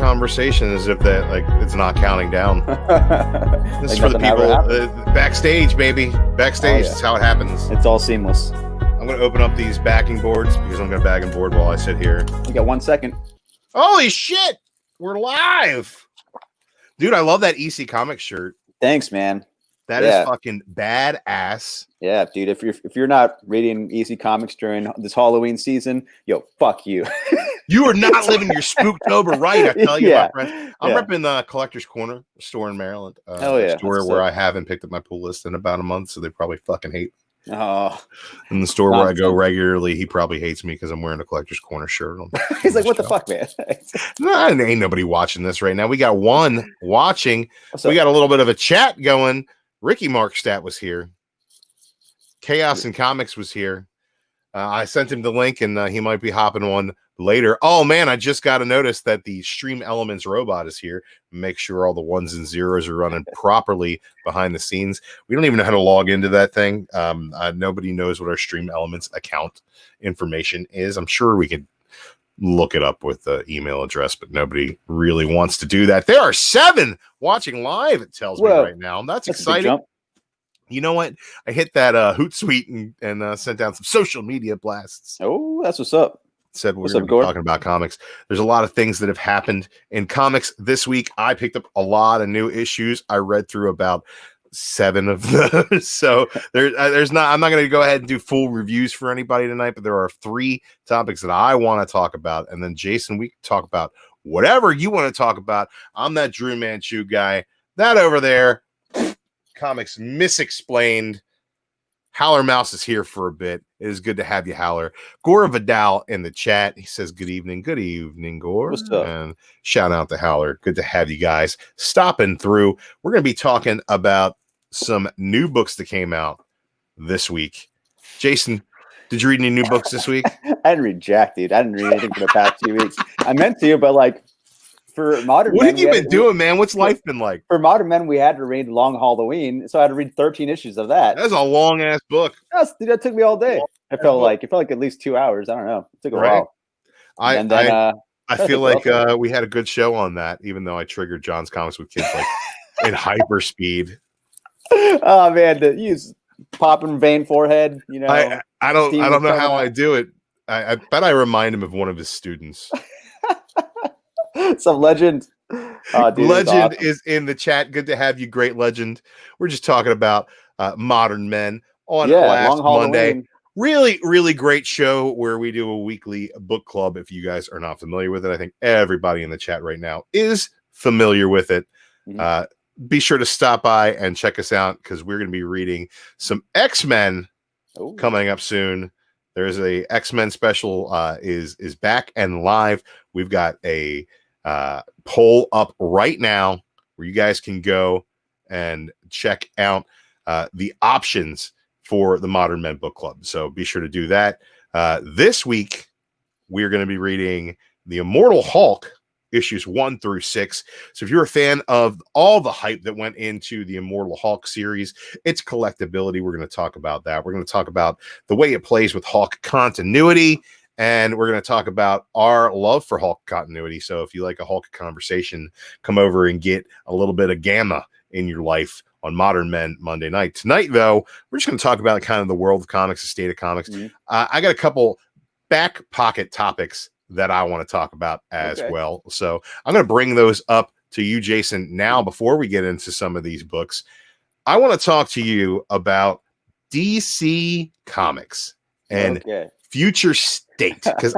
conversation as if that like it's not counting down. This is Like for the nothing ever people backstage, baby. Backstage is how it happens. It's all seamless. I'm going to open up these backing boards because I'm going to bag and board while I sit here. You got 1 second. Holy shit! We're live! Dude, I love that EC Comics shirt. Thanks, man. That is fucking badass. Yeah, dude. If you're not reading EC Comics during this Halloween season, yo, fuck you. You are not living your Spooktober right, I tell you, my friend. I'm Yeah. repping the Collector's Corner store in Maryland. Hell yeah. Store where I haven't picked up my pull list in about a month, so they probably fucking hate me. Oh. In the store where I go regularly, he probably hates me because I'm wearing a Collector's Corner shirt. He's like, what the fuck, man? No, ain't nobody watching this right now. We got one watching. We got a little bit of a chat going. Ricky Markstadt was here. Chaos and Comics was here. I sent him the link, and he might be hopping on later. Oh, man, I just got to notice that the Stream Elements robot is here. Make sure all the ones and zeros are running properly behind the scenes. We don't even know how to log into that thing. Nobody knows what our Stream Elements account information is. I'm sure we could look it up with the email address, but nobody really wants to do that. There are 7 watching live, it tells me right now. That's exciting. You know what? I hit that Hootsuite and sent down some social media blasts. Oh, that's what's up. Said we're going to be talking about comics. There's a lot of things that have happened in comics this week. I picked up a lot of new issues. I read through about 7 of those. So there's not. I'm not going to go ahead and do full reviews for anybody tonight, but there are 3 topics that I want to talk about, and then Jason, we can talk about whatever you want to talk about. I'm that Drew Manchu guy. That over there. Comics Misexplained. Howler Mouse is here for a bit. It is good to have you, Howler. Gore Vidal in the chat. He says, good evening. Good evening, Gore. What's up? And shout out to Howler. Good to have you guys stopping through. We're going to be talking about some new books that came out this week. Jason, did you read any new books this week? I didn't read jack, dude. I didn't read anything for the past 2 weeks. I meant to, but like, for Modern what Men, have you been doing, man? What's life been like? For Modern Men, we had to read Long Halloween, so I had to read 13 issues of that. That's a long ass book. Dude, that took me all day. It felt like at least 2 hours. I don't know. It took a while. I feel like we had a good show on that, even though I triggered John's Comics with Kids like in hyperspeed. Oh man, the use popping vein forehead. You know, I don't know how I do it. I bet I remind him of one of his students. Some legend. Dude, Legend is in the chat. Good to have you, great Legend. We're just talking about Modern Men on last Monday. Really, really great show where we do a weekly book club. If you guys are not familiar with it, I think everybody in the chat right now is familiar with it. Mm-hmm. Be sure to stop by and check us out because we're going to be reading some X-Men coming up soon. There's a X-Men special is back and live. We've got a poll up right now where you guys can go and check out the options for the Modern Men Book Club. So be sure to do that. This week, we're going to be reading the Immortal Hulk issues 1 through 6. So if you're a fan of all the hype that went into the Immortal Hulk series, its collectability, we're going to talk about that. We're going to talk about the way it plays with Hulk continuity. And we're going to talk about our love for Hulk continuity. So if you like a Hulk conversation, come over and get a little bit of Gamma in your life on Modern Men Monday night. Tonight, though, we're just going to talk about kind of the world of comics, the state of comics. Mm-hmm. I got a couple back pocket topics that I want to talk about as well. So I'm going to bring those up to you, Jason, now before we get into some of these books. I want to talk to you about DC Comics and future state, because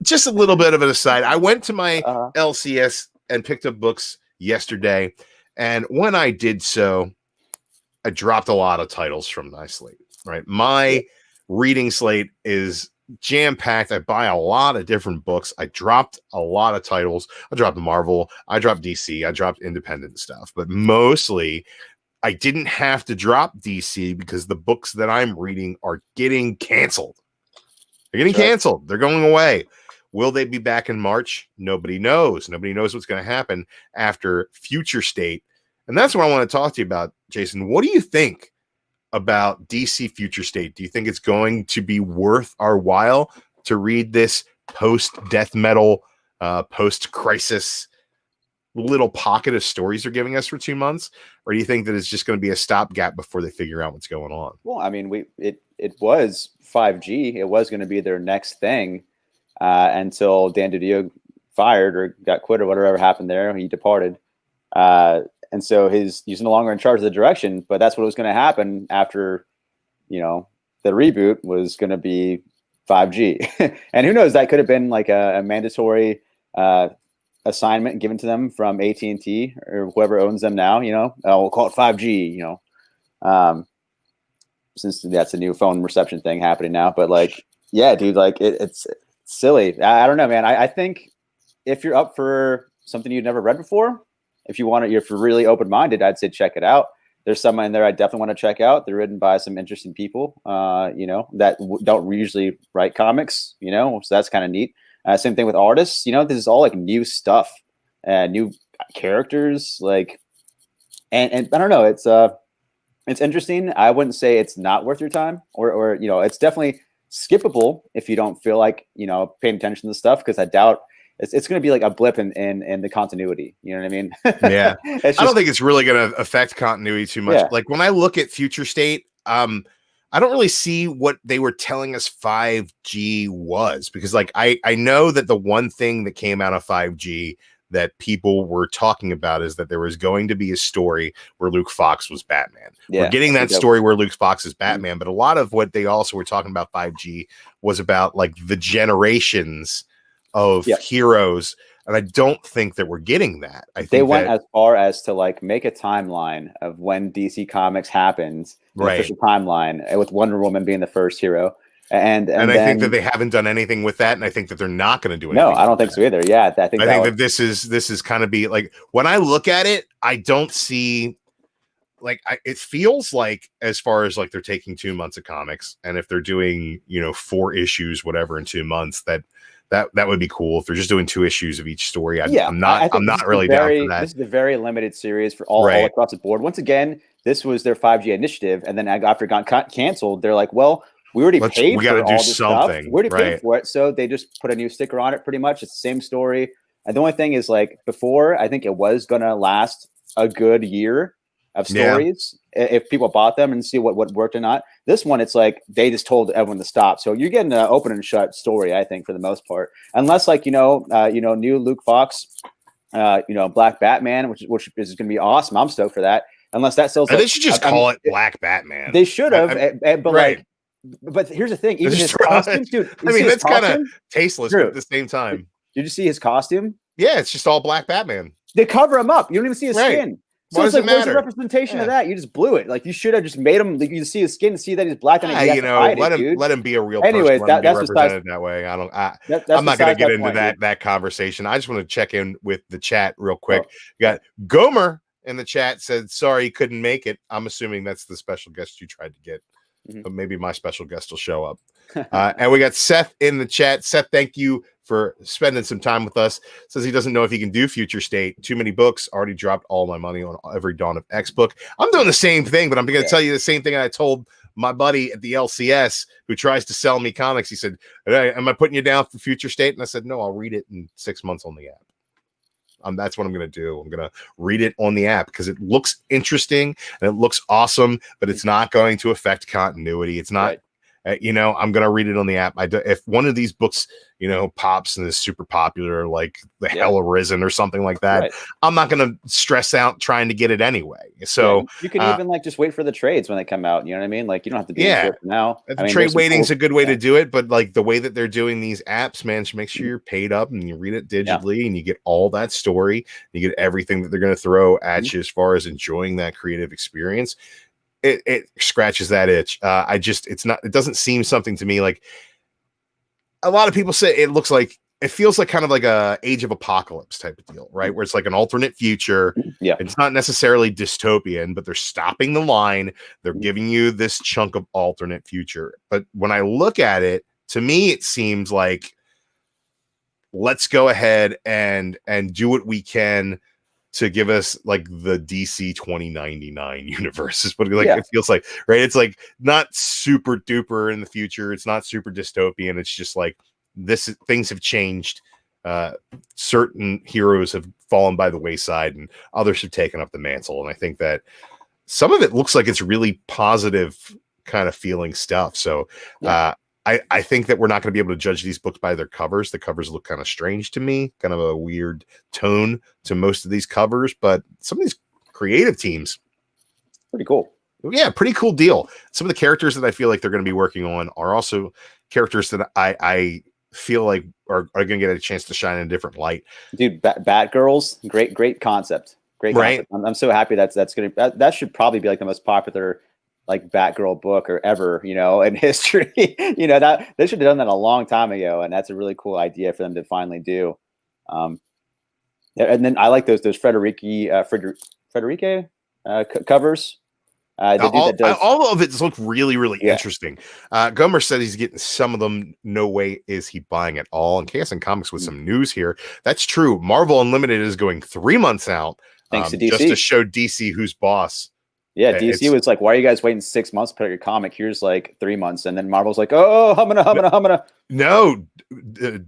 just a little bit of an aside. I went to my LCS and picked up books yesterday, and when I did so, I dropped a lot of titles from my slate. Right, my reading slate is jam-packed. I buy a lot of different books. I dropped a lot of titles. I dropped Marvel. I dropped DC. I dropped independent stuff, but mostly I didn't have to drop DC because the books that I'm reading are getting canceled. They're getting canceled. They're going away. Will they be back in March? Nobody knows. Nobody knows what's going to happen after Future State. And that's what I want to talk to you about, Jason. What do you think about DC Future State? Do you think it's going to be worth our while to read this post-death metal post-crisis little pocket of stories they're giving us for 2 months, or do you think that it's just going to be a stopgap before they figure out what's going on? Well, I mean, it was 5G. It was going to be their next thing until Dan DiDio fired or got quit or whatever happened there. He departed. And so he's no longer in charge of the direction, but that's what was going to happen after, the reboot was going to be 5G. And who knows, that could have been like a mandatory assignment given to them from AT&T or whoever owns them now, we'll call it 5G, since that's a new phone reception thing happening now. But like, yeah, dude, like it's silly. I don't know, man. I think if you're up for something you've never read before, if you're really open-minded, I'd say check it out. There's some in there I definitely want to check out. They're written by some interesting people, that don't usually write comics, so that's kind of neat. Same thing with artists, this is all like new stuff, new characters, like, and I don't know, it's interesting. I wouldn't say it's not worth your time, or it's definitely skippable if you don't feel like paying attention to stuff, because I doubt it's going to be like a blip in the continuity. You know what I mean? Yeah, I don't think it's really going to affect continuity too much. Yeah. Like when I look at Future State, I don't really see what they were telling us 5G was, because like I know that the one thing that came out of 5G that people were talking about is that there was going to be a story where Luke Fox was Batman. Yeah, we're getting that story where Luke Fox is Batman, but a lot of what they also were talking about 5G was about like the generations of heroes. And I don't think that we're getting that. I think they went as far as to like make a timeline of when DC Comics happened, right? Official timeline, with Wonder Woman being the first hero, and I think that they haven't done anything with that, and I think that they're not going to do anything. No, I don't think so either. Yeah, I think that this is kind of be like, when I look at it, I don't see like it feels like, as far as like they're taking 2 months of comics, and if they're doing 4 issues, whatever, in 2 months, that would be cool. If they're just doing 2 issues of each story, I'm not really down for that. This is a very limited series for all across the board. Once again, this was their 5G initiative, and then after it got canceled, they're like, well, we already paid for all this stuff. We already paid for it, so they just put a new sticker on it. Pretty much, it's the same story. And the only thing is, like before, I think it was gonna last a good year of stories if people bought them and see what worked or not. This one, it's like they just told everyone to stop. So you're getting an open and shut story, I think, for the most part. Unless like new Luke Fox, Black Batman, which is going to be awesome. I'm stoked for that. Unless that sells. They should just call it Black Batman. They should have, but here's the thing. Even his costume, dude. I mean, that's kind of tasteless, but at the same time. Did you see his costume? Yeah, it's just all Black Batman. They cover him up. You don't even see his skin. So Why does it matter? What's the representation of that? You just blew it. Like, you should have just made him. Like, you see his skin, see that he's black, and let him be a real person. Anyways, that's represented that way. I'm not going to get into that conversation. I just want to check in with the chat real quick. You got Gomer in the chat said, "Sorry, couldn't make it." I'm assuming that's the special guest you tried to get. But maybe my special guest will show up. And we got Seth in the chat. Seth, thank you for spending some time with us. Says he doesn't know if he can do Future State. Too many books. Already dropped all my money on every Dawn of X book. I'm doing the same thing, but I'm going to tell you the same thing I told my buddy at the LCS who tries to sell me comics. He said, "Hey, am I putting you down for Future State?" And I said, "No, I'll read it in 6 months on the app." That's what I'm going to do. I'm going to read it on the app because it looks interesting and it looks awesome, but it's not going to affect continuity. It's not, I'm going to read it on the app. If one of these books, pops and is super popular, like the Hell Arisen or something like that, I'm not going to stress out trying to get it anyway. So you can even like just wait for the trades when they come out. You know what I mean? Like, you don't have to be in for now. The trade waiting is a good way to do it, but like the way that they're doing these apps, man, make sure you're paid up and you read it digitally and you get all that story. You get everything that they're going to throw at you as far as enjoying that creative experience. It scratches that itch. It doesn't seem something to me like. A lot of people say it feels like kind of like a Age of Apocalypse type of deal, right? Where it's like an alternate future. Yeah. It's not necessarily dystopian, but they're stopping the line. They're giving you this chunk of alternate future. But when I look at it, to me, it seems like let's go ahead and do what we can to give us like the DC 2099 universe is what it feels like, right? It's like not super duper in the future. It's not super dystopian. It's just like things have changed. certain heroes have fallen by the wayside and others have taken up the mantle. And I think that some of it looks like it's really positive kind of feeling stuff. So I think that we're not going to be able to judge these books by their covers. The covers look kind of strange to me, kind of a weird tone to most of these covers, but some of these creative teams, pretty cool. Yeah, pretty cool deal. Some of the characters that I feel like they're going to be working on are also characters that I feel like are going to get a chance to shine in a different light. Dude, Batgirls, great concept. Great concept. Right? I'm so happy that's going to that should probably be like the most popular like Batgirl book or ever, in history. That they should have done that a long time ago, and that's a really cool idea for them to finally do. And then I like those Frederique covers. All of it look really, really interesting. Gomer said he's getting some of them. No way is he buying it all. And Chaos and Comics with some news here. That's true. Marvel Unlimited is going 3 months out. Thanks to DC. Just to show DC who's boss. Yeah, DC was like, why are you guys waiting 6 months to put out your comic? Here's like 3 months. And then Marvel's like, oh, humana. No,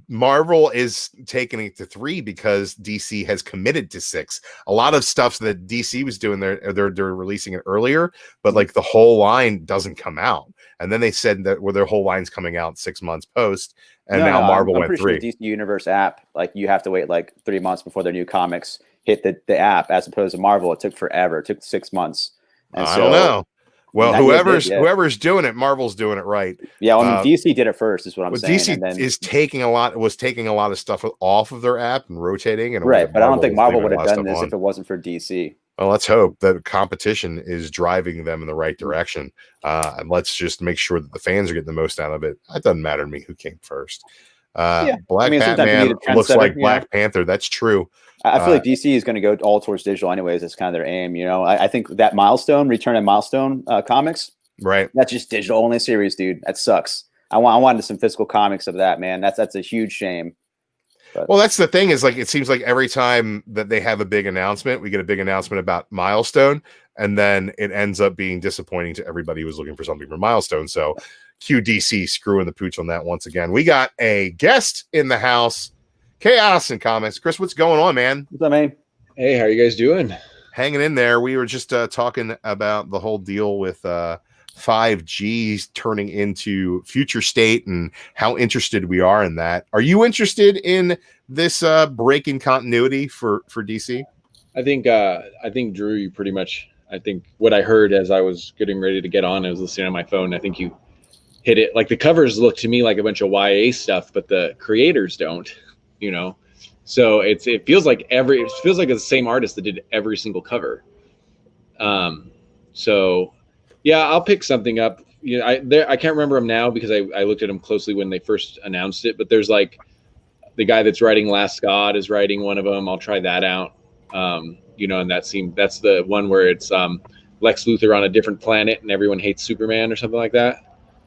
Marvel is taking it to 3 because DC has committed to 6. A lot of stuff that DC was doing, they're releasing it earlier, but like the whole line doesn't come out. And then they said that their whole line's coming out 6 months post. And now Marvel went 3. Sure the DC Universe app, like you have to wait like 3 months before their new comics hit the app, as opposed to Marvel. It took forever. It took 6 months. I don't know. Well, whoever's doing it, Marvel's doing it right. Yeah, DC did it first, is what I'm saying. DC was taking a lot of stuff off of their app and rotating. And right, but I don't think Marvel would have done this if it wasn't for DC. Well, let's hope that competition is driving them in the right direction. And let's just make sure that the fans are getting the most out of it. It doesn't matter to me who came first. Batman looks like Black Panther. That's true. I feel like DC is going to go all towards digital anyways. It's kind of their aim, I think that Return of Milestone comics, right? That's just digital only series, dude. That sucks. I wanted some physical comics of that, man. That's a huge shame. But. Well, that's the thing is like, it seems like every time that they have a big announcement, we get a big announcement about Milestone, and then it ends up being disappointing to everybody who was looking for something for Milestone. So QDC screwing the pooch on that once again. We got a guest in the house. Chaos and Comics. Chris, what's going on, man? What's up, man? Hey, how are you guys doing? Hanging in there. We were just talking about the whole deal with 5G turning into future state and how interested we are in that. Are you interested in this break in continuity for DC? I think Drew, you pretty much. I think what I heard as I was getting ready to get on, I was listening on my phone. I think you hit it. Like the covers look to me like a bunch of YA stuff, but the creators don't. So it feels like it's the same artist that did every single cover. So yeah, I'll pick something up. I can't remember them now because I looked at them closely when they first announced it, but there's like the guy that's writing Last God is writing one of them. I'll try that out. And that's the one where it's Lex Luthor on a different planet and everyone hates Superman or something like that.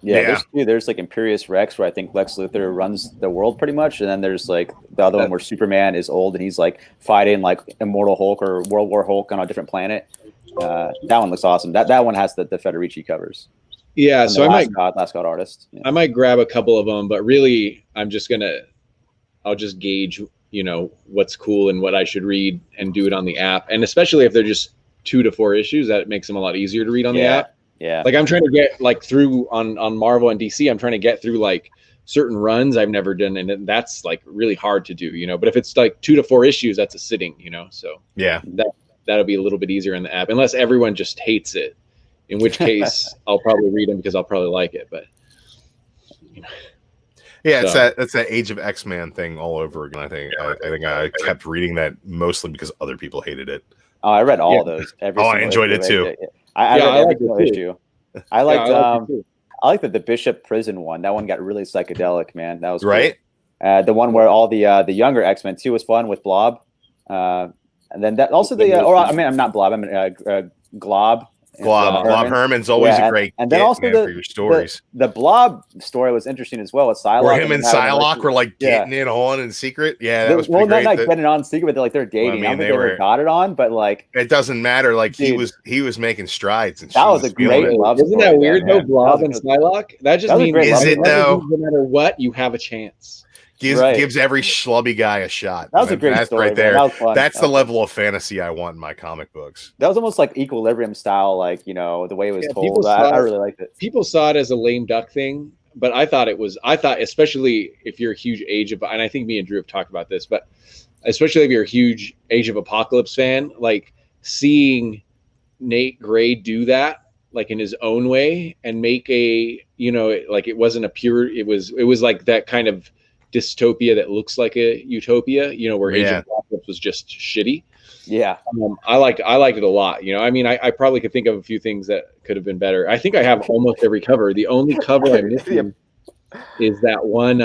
Yeah. There's like Imperious Rex, where I think Lex Luthor runs the world pretty much, and then there's like the other one where Superman is old and he's like fighting like Immortal Hulk or World War Hulk on a different planet. That one looks awesome. That one has the Federici covers. Yeah, so Last God artist. Yeah. I might grab a couple of them, but really, I'll just gauge what's cool and what I should read and do it on the app, and especially if they're just 2 to 4 issues, that makes them a lot easier to read on the app. Yeah. Like I'm trying to get like through on Marvel and DC, I'm trying to get through like certain runs I've never done. And that's like really hard to do, but if it's like 2 to 4 issues, that's a sitting, so yeah, that'll be a little bit easier in the app, unless everyone just hates it, in which case I'll probably read them because I'll probably like it. But yeah, it's that Age of X-Man thing all over again. I think I kept reading that mostly because other people hated it. Oh, I read all of those. I enjoyed it too. I read every single issue. I liked the Bishop Prison one. That one got really psychedelic, man. That was right. Cool. The one where all the younger X-Men too was fun with Blob, and then that also I'm not Blob. I'm Glob. Glob Herman's always a great. And then also for your stories. The Blob story was interesting as well. With Psylocke, where him and Psylocke were like getting it on in secret. Yeah, that was pretty great. Not getting it on secret, but they're dating. I don't think they ever got it on, but like it doesn't matter. Like he was making strides, and that was a great love. Isn't that weird though? Blob and Psylocke. That just means is it though? No matter what, you have a chance. Gives every schlubby guy a shot. That was a great story right there. That was fun. That's the level of fantasy I want in my comic books. That was almost like Equilibrium style, like, you know, the way it was told. I really liked it. People saw it as a lame duck thing, but I thought especially if you're a huge and I think me and Drew have talked about this, but especially if you're a huge Age of Apocalypse fan, like seeing Nate Gray do that, like in his own way, and make a, you know, like it wasn't a pure, it was like that kind of dystopia that looks like a utopia, you know, where Age of Apocalypse was just shitty. Yeah. I liked it a lot. You know, I mean, I probably could think of a few things that could have been better. I think I have almost every cover. The only cover I'm missing is that one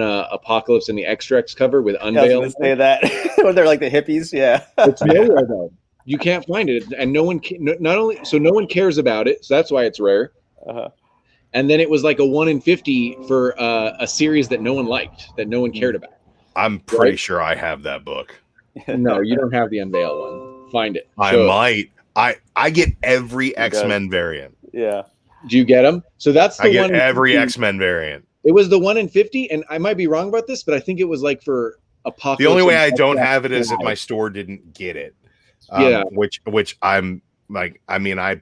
Apocalypse and the Extracts cover with Unveil. I was gonna say that when they're like the hippies. Yeah. It's nowhere though. You can't find it, and no one cares about it, so that's why it's rare. And then it was like a 1 in 50 for a series that no one liked, that no one cared about. I'm pretty sure I have that book. No, you don't have the Unveil one. Find it. I might. I get every X-Men variant. Yeah. Do you get them? So that's the one. I get every X-Men variant. It was the 1 in 50, and I might be wrong about this, but I think it was like for Apocalypse. The only way I don't have it is if my store didn't get it. Which I'm like, I mean, I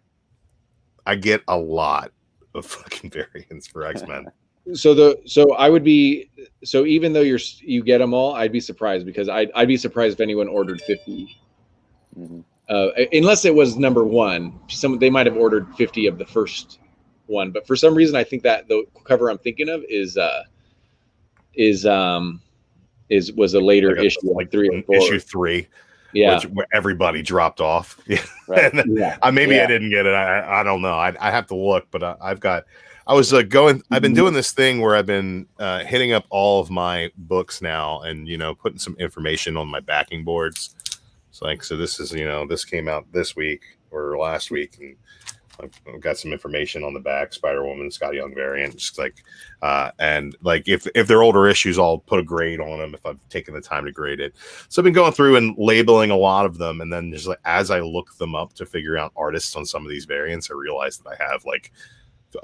get a lot of fucking variants for X-Men. So I would be, so even though you get them all, I'd be surprised, because I'd be surprised if anyone ordered 50. Unless it was number one. They might have ordered 50 of the first one, but for some reason I think that the cover I'm thinking of was a later issue, like 3 or 4. Issue 3. Yeah, where everybody dropped off. Right. Maybe I didn't get it. I don't know. I have to look, but I've been doing this thing where I've been hitting up all of my books now, and putting some information on my backing boards. So this is this came out this week or last week, and I've got some information on the back, Spider-Woman, Scott Young variant, just and if they're older issues, I'll put a grade on them if I've taken the time to grade it. So I've been going through and labeling a lot of them, and then just as I look them up to figure out artists on some of these variants, I realized that I have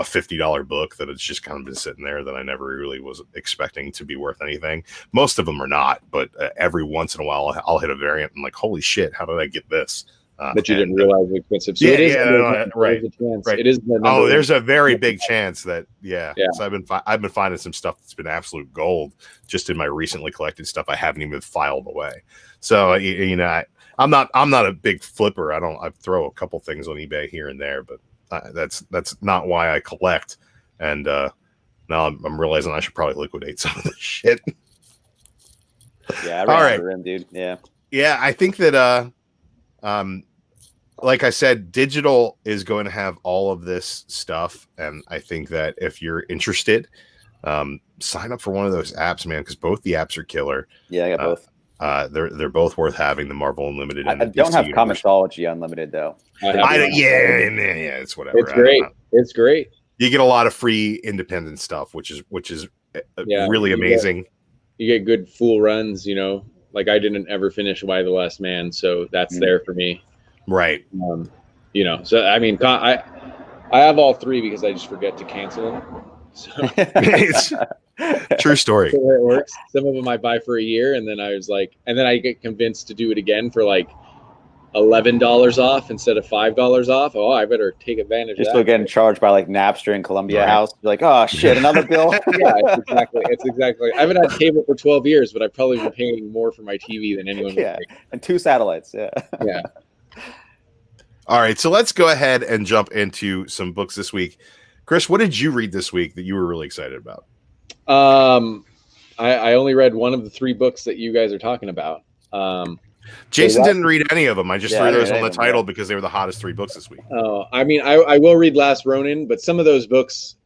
a $50 book that it's just kind of been sitting there that I never really was expecting to be worth anything. Most of them are not, but every once in a while I'll hit a variant and holy shit, how did I get this? But you didn't realize it was expensive. So right. It is. There's a very big chance that So I've been finding some stuff that's been absolute gold just in my recently collected stuff I haven't even filed away. So I'm not a big flipper. I throw a couple things on eBay here and there, but that's not why I collect. And now I'm realizing I should probably liquidate some of this shit. Yeah, I ran out of room, dude. Yeah, I think that like I said, digital is going to have all of this stuff, and I think that if you're interested, sign up for one of those apps, man, because both the apps are killer. Yeah, I got both. They're both worth having, the Marvel Unlimited. And I don't have Comixology Unlimited though. It's whatever. It's great. It's great. You get a lot of free independent stuff, which is really amazing. You get good full runs, Like I didn't ever finish Why the Last Man, so that's there for me. Right. So I mean, I have all 3 because I just forget to cancel them. So it's true story. So it works. Some of them I buy for a year, and then I get convinced to do it again for $11 off instead of $5 off. Oh, I better take advantage of that. You're still getting charged by Napster and Columbia House. You're like, oh shit, another bill. Yeah, it's exactly. I haven't had cable for 12 years, but I've probably been paying more for my TV than anyone. Yeah, and 2 satellites. Yeah. Yeah. All right, so let's go ahead and jump into some books this week. Chris, what did you read this week that you were really excited about? I only read one of the 3 books that you guys are talking about. Jason didn't read any of them. I just threw those on the title because they were the hottest 3 books this week. Oh, I mean, I will read Last Ronin, but some of those books,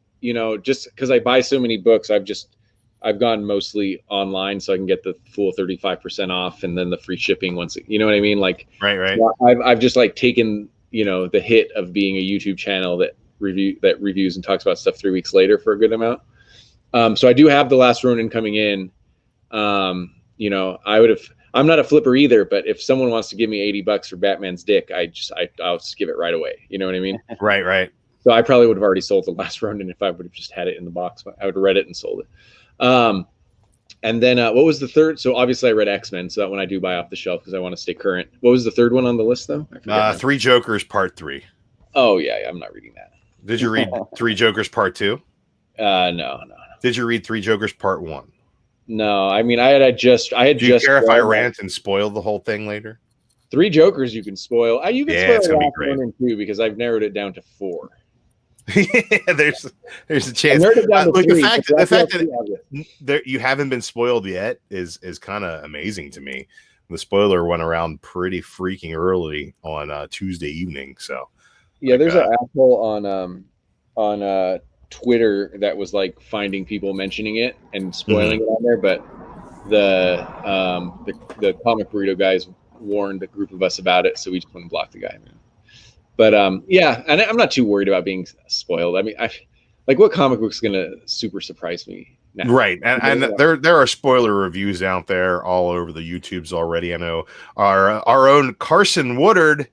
just because I buy so many books, I've gone mostly online so I can get the full 35% off and then the free shipping once. You know what I mean? Right. I've just taken the hit of being a YouTube channel that reviews and talks about stuff 3 weeks later for a good amount. So I do have The Last Ronin coming in. I'm not a flipper either, but if someone wants to give me $80 for Batman's dick, I'll just give it right away. You know what I mean? Right. So I probably would have already sold The Last Ronin if I would have just had it in the box. I would have read it and sold it. And then what was the third? So obviously I read X-Men, so that one I do buy off the shelf because I want to stay current. What was the third one on the list though? Three Jokers Part 3. Oh yeah, I'm not reading that. Did you read Three Jokers Part 2? No. Did you read Three Jokers Part 1? No, I mean I had just Do you care if I rant and spoil the whole thing later? Three Jokers you can spoil. You can spoil it's gonna be great. 1 and 2 because I've narrowed it down to 4. Yeah, there's a chance. Look, the fact that you haven't been spoiled yet is kind of amazing to me. The spoiler went around pretty freaking early on Tuesday evening. So yeah, there's an asshole on Twitter that was like finding people mentioning it and spoiling it on there, but the comic burrito guys warned a group of us about it, so we just went and blocked the guy. But yeah, and I'm not too worried about being spoiled. I mean, what comic book's gonna super surprise me now? Right, and there are spoiler reviews out there all over the YouTubes already. I know our own Carson Woodard,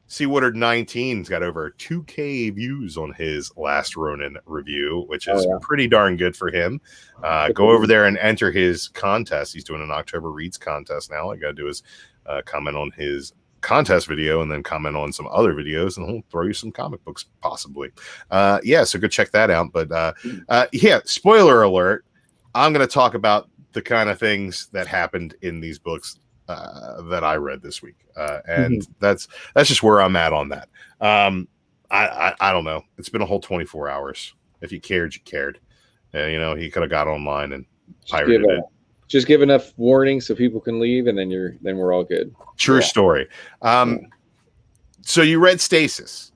C Woodard 19's got over 2K views on his last Ronin review, which is pretty darn good for him. Go over there and enter his contest. He's doing an October Reads contest now. All I got to do is comment on his contest video and then comment on some other videos, and he'll throw you some comic books possibly. So go check that out. But spoiler alert, I'm going to talk about the kind of things that happened in these books that I read this week, and that's just where I'm at on that. I don't know. It's been a whole 24 hours. If you cared, you cared. He could have got online and pirated it. Just give enough warning so people can leave, and then we're all good. True story. So you read Stasis?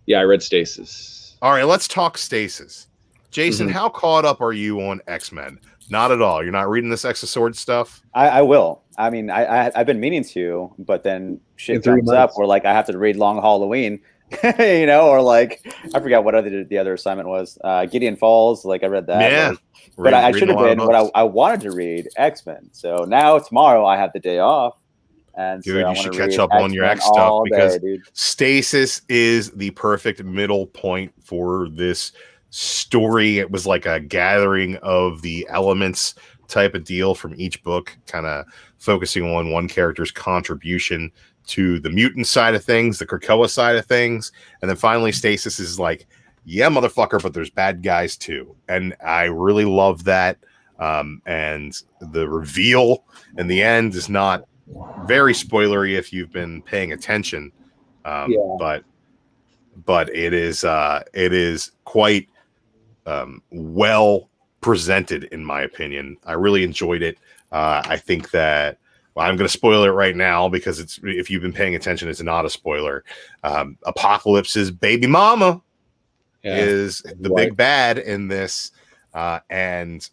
Yeah, I read Stasis. All right, let's talk Stasis. Jason, how caught up are you on X-Men? Not at all. You're not reading this X of Swords stuff? I will. I mean, I've been meaning to, but then shit comes up where like I have to read Long Halloween, or like I forgot what the other assignment was. Gideon Falls, like I read that. Yeah. But I should have been what I wanted to read, X-Men. So now tomorrow I have the day off. And dude, so you should catch up on your X stuff because Stasis is the perfect middle point for this story. It was like a gathering of the elements type of deal from each book, kind of focusing on one character's contribution to the mutant side of things, the Krakoa side of things. And then finally Stasis is like, yeah, motherfucker, but there's bad guys too. And I really love that. And the reveal in the end is not very spoilery if you've been paying attention. But it is quite well presented, in my opinion. I really enjoyed it. I think that I'm going to spoil it right now because if you've been paying attention, it's not a spoiler. Apocalypse's baby mama is the big bad in this, and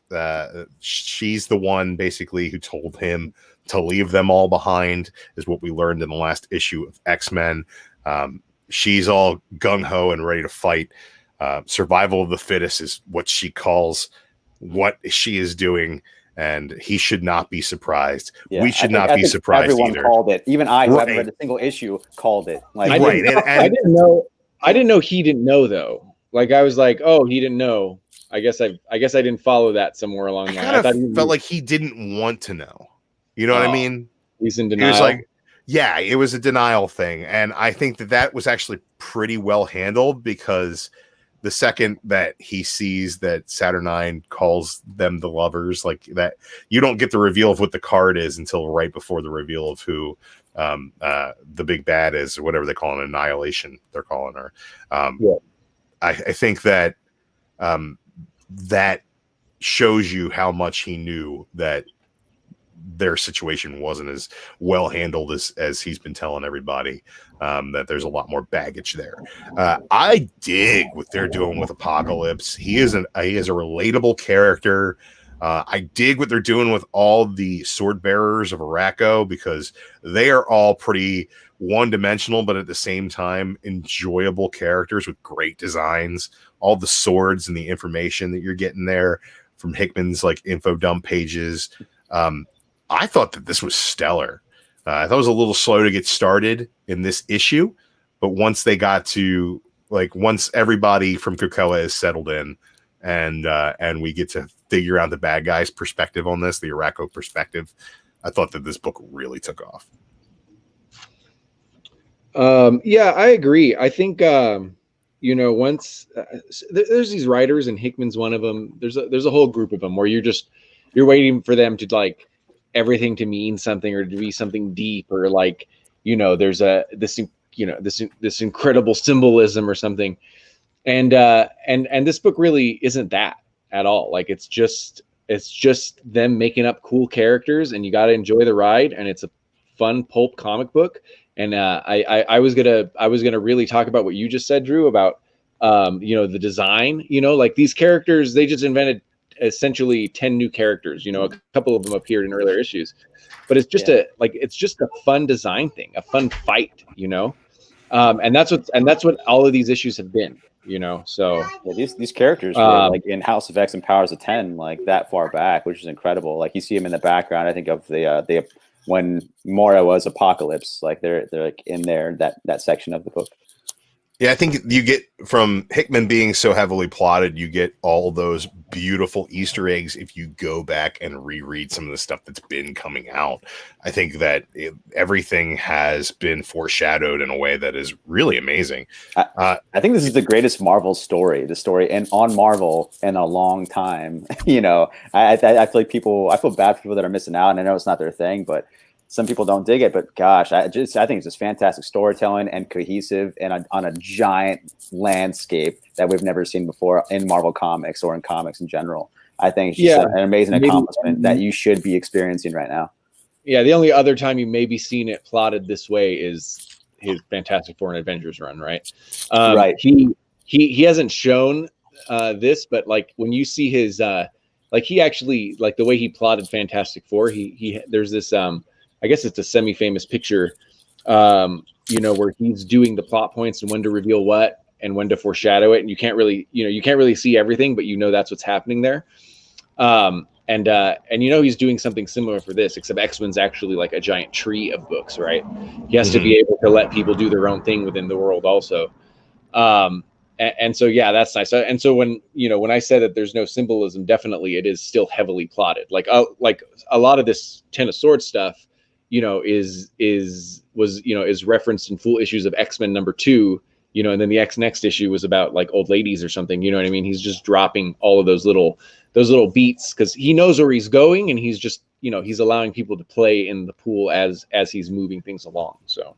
she's the one basically who told him to leave them all behind, is what we learned in the last issue of X-Men. She's all gung-ho and ready to fight. Survival of the fittest is what she calls what she is doing, and he should not be surprised. We should not be surprised everyone either. Called it. Even I, who haven't read a single issue, called it. Like, I didn't know he didn't know though. Like I was like, oh, he didn't know. I guess I didn't follow that somewhere along the line. I kind of felt like he didn't want to know. You know what I mean? He's in denial. He was like, yeah, it was a denial thing. And I think that was actually pretty well handled, because the second that he sees that Saturnine calls them the lovers, like that, you don't get the reveal of what the card is until right before the reveal of who the big bad is, or whatever they call it, Annihilation, they're calling her. I think that that shows you how much he knew that their situation wasn't as well handled as he's been telling everybody, that there's a lot more baggage there. I dig what they're doing with Apocalypse. He is a relatable character. I dig what they're doing with all the sword bearers of Arakko, because they are all pretty one-dimensional, but at the same time enjoyable characters with great designs. All the swords and the information that you're getting there from Hickman's like info dump pages. I thought that this was stellar. I thought it was a little slow to get started in this issue, but once they got to once everybody from Krakoa is settled in, and we get to figure out the bad guy's perspective on this, the Araco perspective. I thought that this book really took off. Yeah, I agree. I think once there's these writers, and Hickman's one of them. There's a whole group of them where you're waiting for them to like everything to mean something or to be something deep, or like there's this incredible symbolism or something, and this book really isn't that at all. Like it's just them making up cool characters, and you got to enjoy the ride, and it's a fun pulp comic book. And I was gonna really talk about what you just said, Drew, about the design. Like these characters, they just invented essentially 10 new characters. A couple of them appeared in earlier issues, but it's just a fun design thing, a fun fight. And that's what all of these issues have been. So yeah, these characters were like in House of X and Powers of 10, like that far back, which is incredible. Like you see them in the background. I think of the when Mora was Apocalypse, like they're like in there, that section of the book. Yeah, I think you get, from Hickman being so heavily plotted, you get all those beautiful Easter eggs if you go back and reread some of the stuff that's been coming out. I think that everything has been foreshadowed in a way that is really amazing. I think this is the greatest Marvel story, and on Marvel in a long time. I feel like I feel bad for people that are missing out, and I know it's not their thing, but some people don't dig it. But gosh, I think it's just fantastic storytelling and cohesive, and on a giant landscape that we've never seen before in Marvel Comics or in comics in general. I think it's just an amazing accomplishment that you should be experiencing right now. Yeah, the only other time you may be seeing it plotted this way is his Fantastic Four and Avengers run, right? Right. He hasn't shown this, but like when you see his he actually, like the way he plotted Fantastic Four, he there's this I guess it's a semi-famous picture, where he's doing the plot points and when to reveal what and when to foreshadow it. And you can't really see everything, but that's what's happening there. And he's doing something similar for this, except X-Men's actually like a giant tree of books, right? He has to be able to let people do their own thing within the world also. And so, yeah, that's nice. And so when I said that there's no symbolism, definitely it is still heavily plotted. Like a lot of this Ten of Swords stuff, is referenced in full issues of X-Men #2, and then the next issue was about like old ladies or something. You know what I mean? He's just dropping all of those little beats because he knows where he's going, and he's just, he's allowing people to play in the pool as he's moving things along. So,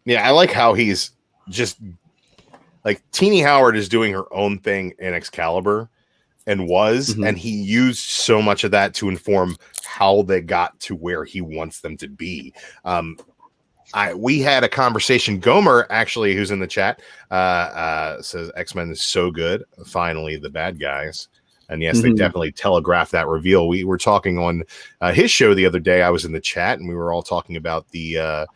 yeah, I like how he's just like Teenie Howard is doing her own thing in Excalibur. And he used so much of that to inform how they got to where he wants them to be. We had a conversation. Gomer, actually, who's in the chat, says X-Men is so good. Finally, the bad guys. And yes, they definitely telegraphed that reveal. We were talking on his show the other day. I was in the chat, and we were all talking about the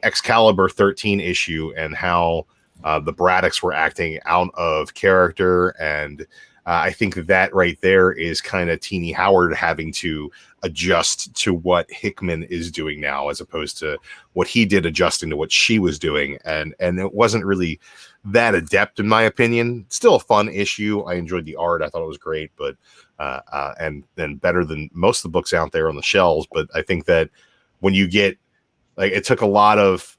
Excalibur 13 issue and how the Braddocks were acting out of character. And I think that right there is kind of Teenie Howard having to adjust to what Hickman is doing now, as opposed to what he did adjusting to what she was doing. And it wasn't really that adept, in my opinion. Still a fun issue. I enjoyed the art. I thought it was great, but and better than most of the books out there on the shelves. But I think that when you get, like, it took a lot of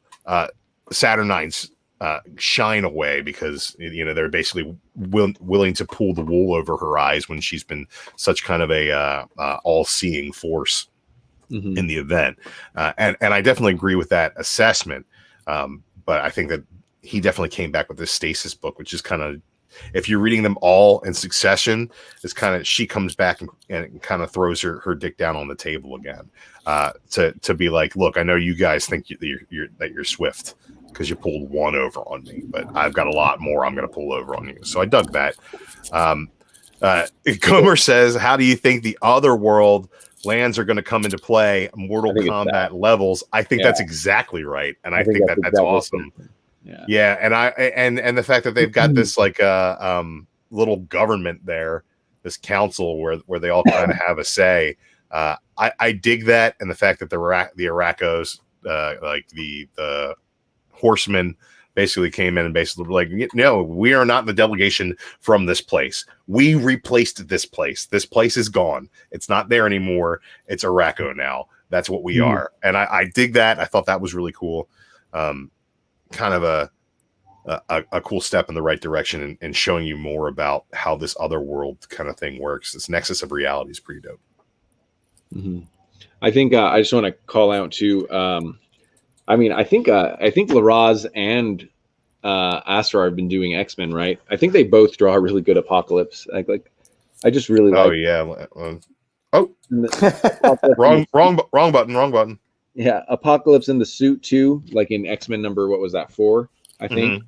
Saturnine's shine away, because they're basically willing to pull the wool over her eyes when she's been such kind of a all-seeing force in the event, and I definitely agree with that assessment, but I think that he definitely came back with this Stasis book, which is kind of, if you're reading them all in succession, it's kind of, she comes back and kind of throws her dick down on the table again, to be like, look, I know you guys think you're swift because you pulled one over on me, but I've got a lot more I'm going to pull over on you. So I dug that. Gomer says, how do you think the other world lands are going to come into play? Mortal Kombat levels. I think that's exactly right. And I think that's exactly awesome. Yeah. And the fact that they've got this like little government there, this council where they all kind of have a say. I dig that. And the fact that the Aracos, like the horsemen, basically came in and basically like, no, we are not the delegation from this place. We replaced this place. This place is gone. It's not there anymore. It's Araco now. That's what we are. And I dig that. I thought that was really cool. Kind of a cool step in the right direction and showing you more about how this other world kind of thing works. This nexus of reality is pretty dope. Mm-hmm. I think I just want to call out to, I think Laraz and Astra have been doing X-Men, right? I think they both draw a really good Apocalypse. I just really like. Oh yeah. Wrong button. Yeah, Apocalypse in the suit too, like in X-Men number, what was that, 4? I think.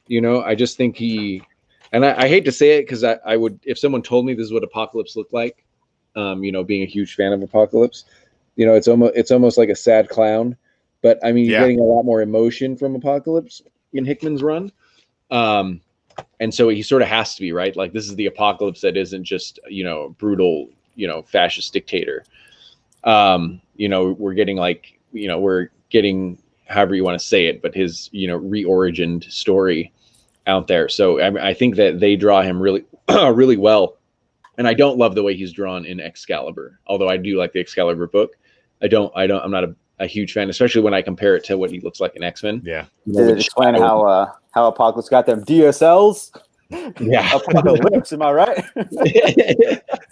I just think he, and I hate to say it because I would, if someone told me this is what Apocalypse looked like, being a huge fan of Apocalypse, it's almost like a sad clown. But I mean, you're getting a lot more emotion from Apocalypse in Hickman's run. And so he sort of has to be, right? Like, this is the Apocalypse that isn't just, brutal, fascist dictator. We're getting however you want to say it, but his, re-origined story out there. So I think that they draw him really, really well. And I don't love the way he's drawn in Excalibur, although I do like the Excalibur book. I'm not a huge fan, especially when I compare it to what he looks like in X-Men. Yeah. Did it explain how Apocalypse got them DSLs? Yeah. Apocalypse, am I right?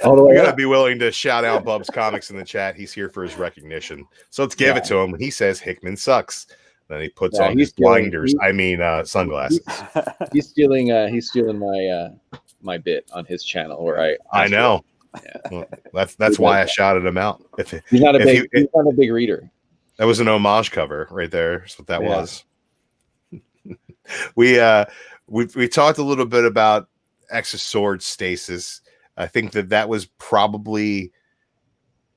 Although I gotta be willing to shout out Bub's Comics in the chat. He's here for his recognition. So let's give it to him. He says Hickman sucks. Then he puts on his blinders. Sunglasses. He's stealing my bit on his channel where I know. Yeah. Well, that's why I shouted him out. He's not a big reader. That was an homage cover right there. That's what that was. We talked a little bit about X's Sword Stasis. I think that was probably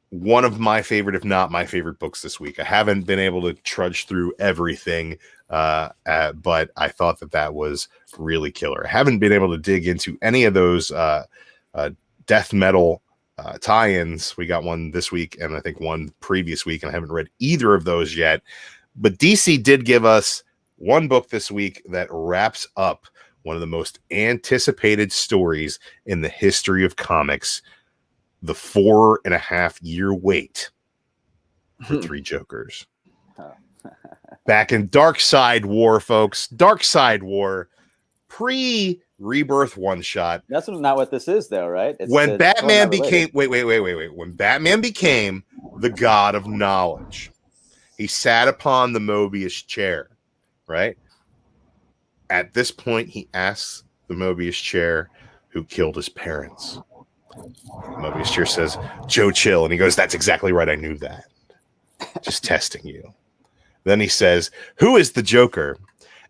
one of my favorite, if not my favorite books this week. I haven't been able to trudge through everything, but I thought that was really killer. I haven't been able to dig into any of those death metal tie-ins. We got one this week and I think one previous week, and I haven't read either of those yet. But DC did give us one book this week that wraps up one of the most anticipated stories in the history of comics, the 4.5-year wait for 3 Jokers. Back in Darkseid War, folks. Darkseid War, pre-Rebirth one-shot. That's not what this is, though, right? When Batman became... Wait. When Batman became the god of knowledge, he sat upon the Mobius chair, right? At this point, he asks the Mobius chair who killed his parents. Mobius chair says, "Joe, chill." And he goes, "That's exactly right. I knew that. Just testing you." Then he says, "Who is the Joker?"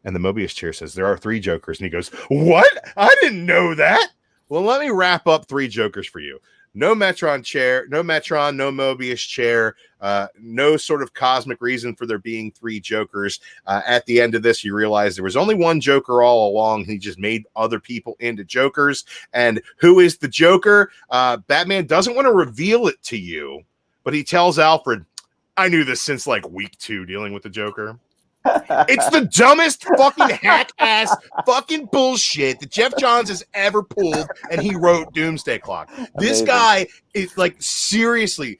And the Mobius chair says, "There are 3 Jokers." And he goes, "What? I didn't know that." Well, let me wrap up 3 Jokers for you. No Metron chair, no Metron, no Mobius chair, no sort of cosmic reason for there being 3 Jokers. At the end of this, you realize there was only one Joker all along. He just made other people into Jokers. And who is the Joker? Batman doesn't want to reveal it to you, but he tells Alfred, "I knew this since like week 2 dealing with the Joker." It's the dumbest fucking hack-ass fucking bullshit that Jeff Johns has ever pulled, and he wrote Doomsday Clock. This guy is like, seriously,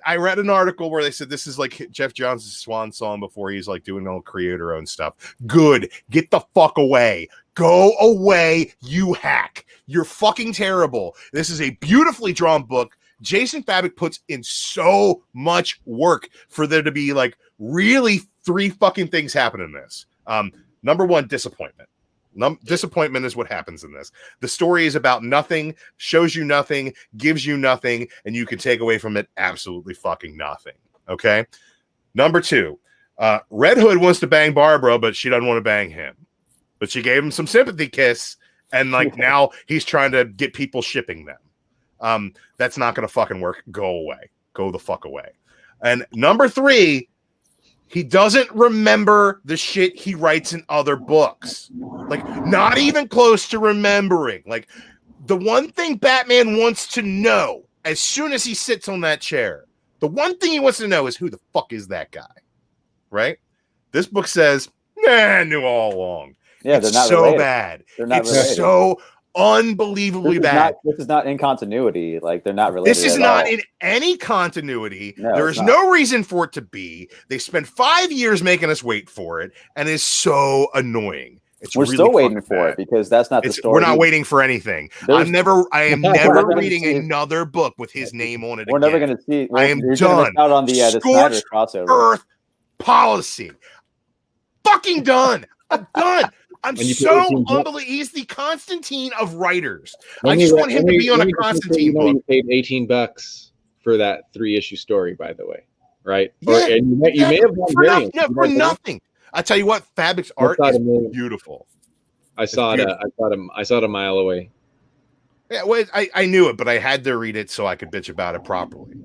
I read an article where they said this is like Jeff Johns' swan song before he's like doing all creator-owned stuff. Good. Get the fuck away. Go away, you hack. You're fucking terrible. This is a beautifully drawn book. Jason Fabok puts in so much work for there to be like really 3 fucking things happen in this. Number 1, disappointment. Disappointment is what happens in this. The story is about nothing, shows you nothing, gives you nothing, and you can take away from it absolutely fucking nothing. Okay. Number 2, Red Hood wants to bang Barbara, but she doesn't want to bang him. But she gave him some sympathy kiss, and like now he's trying to get people shipping them. That's not going to fucking work. Go away. Go the fuck away. And number 3, he doesn't remember the shit he writes in other books. Like, not even close to remembering. Like, the one thing Batman wants to know as soon as he sits on that chair, the one thing he wants to know is who the fuck is that guy? Right? This book says, Nah, I knew all along. Yeah, it's they're not so related. bad. They're not it's related. so unbelievably bad. This is not in continuity. Like, they're not related. This is not in any continuity. There is no reason for it to be. They spent 5 years making us wait for it, and it's so annoying. We're really still waiting for it because that's not the story. We're not waiting for anything. I am never reading another book with his name on it. We're never going to see. I am done. Out on the Snyder crossover. Earth policy. Fucking done. I'm done. I'm so unbelievable. He's the Constantine of writers. I just want him to be on a Constantine book. You paid $18 for that 3-issue story, by the way, right? Yeah, you may have won for nothing. I tell you what, Fabic's art is beautiful. I saw it a mile away. Yeah, well, I knew it, but I had to read it so I could bitch about it properly.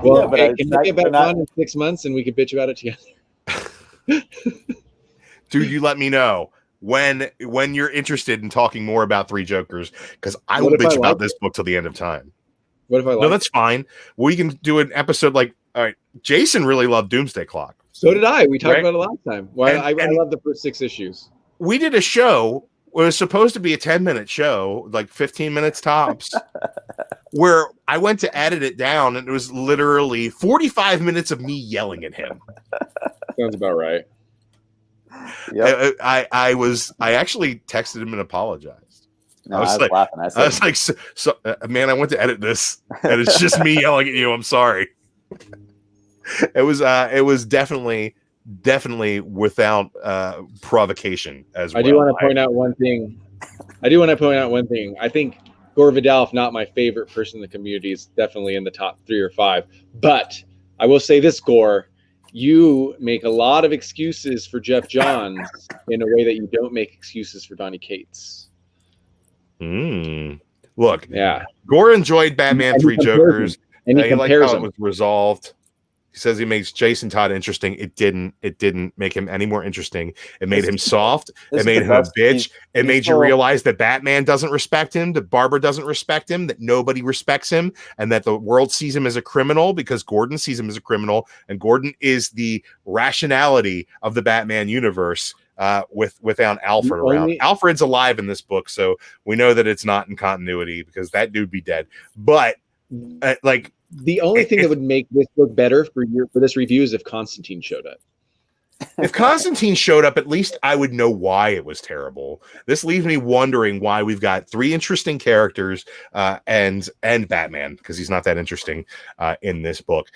Well, can we get back on in 6 months and we could bitch about it together? Dude, you let me know when you're interested in talking more about Three Jokers, because I will bitch about this book till the end of time. What if I like No, that's fine. We can do an episode like, all right, Jason really loved Doomsday Clock. So did I. We talked about it last time. Well, I love the first 6 issues. We did a show. It was supposed to be a 10-minute show, like 15 minutes tops, where I went to edit it down, and it was literally 45 minutes of me yelling at him. Sounds about right. Yep. I actually texted him and apologized. No, I was laughing. I was like, so, man, I went to edit this, and it's just me yelling at you. I'm sorry. It was definitely without provocation as well. I do want to point out one thing. I think Gore Vidal, if not my favorite person in the community, is definitely in the top 3 or 5. But I will say this, Gore, you make a lot of excuses for Jeff Johns in a way that you don't make excuses for Donny Cates. Look, yeah, Gore enjoyed Batman 3 Jokers, and he liked how it was resolved. He says he makes Jason Todd interesting. It didn't make him any more interesting. It made him soft. It made him a bitch. It made you realize that Batman doesn't respect him, that Barbara doesn't respect him, that nobody respects him, and that the world sees him as a criminal because Gordon sees him as a criminal, and Gordon is the rationality of the Batman universe without Alfred around. Alfred's alive in this book, so we know that it's not in continuity because that dude'd be dead. But the only thing that would make this book better for this review is if Constantine showed up. If Constantine showed up, at least I would know why it was terrible. This leaves me wondering why we've got 3 interesting characters and Batman, because he's not that interesting in this book.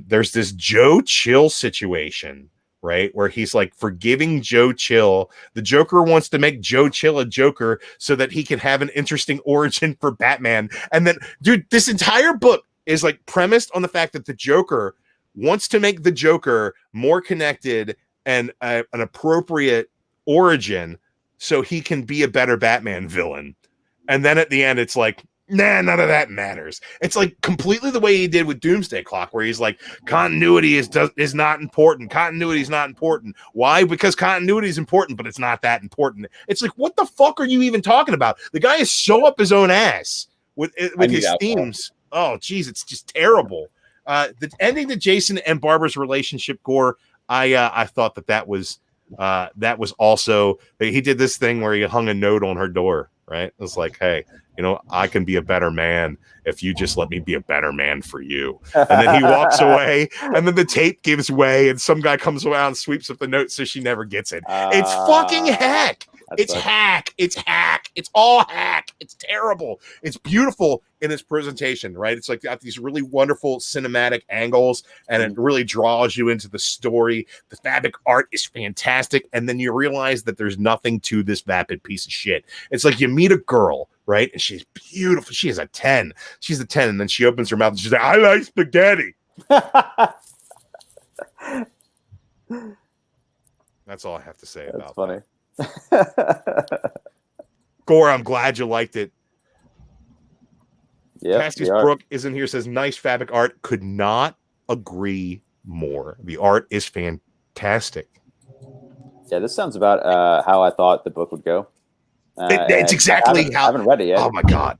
There's this Joe Chill situation, right, where he's like forgiving Joe Chill. The Joker wants to make Joe Chill a Joker so that he can have an interesting origin for Batman. And then, dude, this entire book is like premised on the fact that the Joker wants to make the Joker more connected and an appropriate origin so he can be a better Batman villain. And then at the end, it's like, nah, none of that matters. It's like completely the way he did with Doomsday Clock, where he's like, continuity is not important. Continuity is not important. Why? Because continuity is important, but it's not that important. It's like, what the fuck are you even talking about? The guy is so up his own ass with his themes. Oh, geez, it's just terrible. The ending to Jason and Barbara's relationship, Gore, I thought that was also, he did this thing where he hung a note on her door, right? It was like, hey, I can be a better man if you just let me be a better man for you. And then he walks away, and then the tape gives way, and some guy comes around and sweeps up the note so she never gets it. It's fucking hack. It's hack. It's hack. It's all hack. It's terrible. It's beautiful in its presentation, right? It's like got these really wonderful cinematic angles, and it really draws you into the story. The Fabic art is fantastic, and then you realize that there's nothing to this vapid piece of shit. It's like you meet a girl, right? And she's beautiful. She is a 10. She's a 10, and then she opens her mouth and she's like, I like spaghetti. That's all I have to say about funny. that. Gore, I'm glad you liked it. Yeah, Cassius Brooke is in here, says nice Fabic art. Could not agree more. The art is fantastic. Yeah, this sounds about how I thought the book would go. It's exactly how. I haven't read it yet. Oh my god!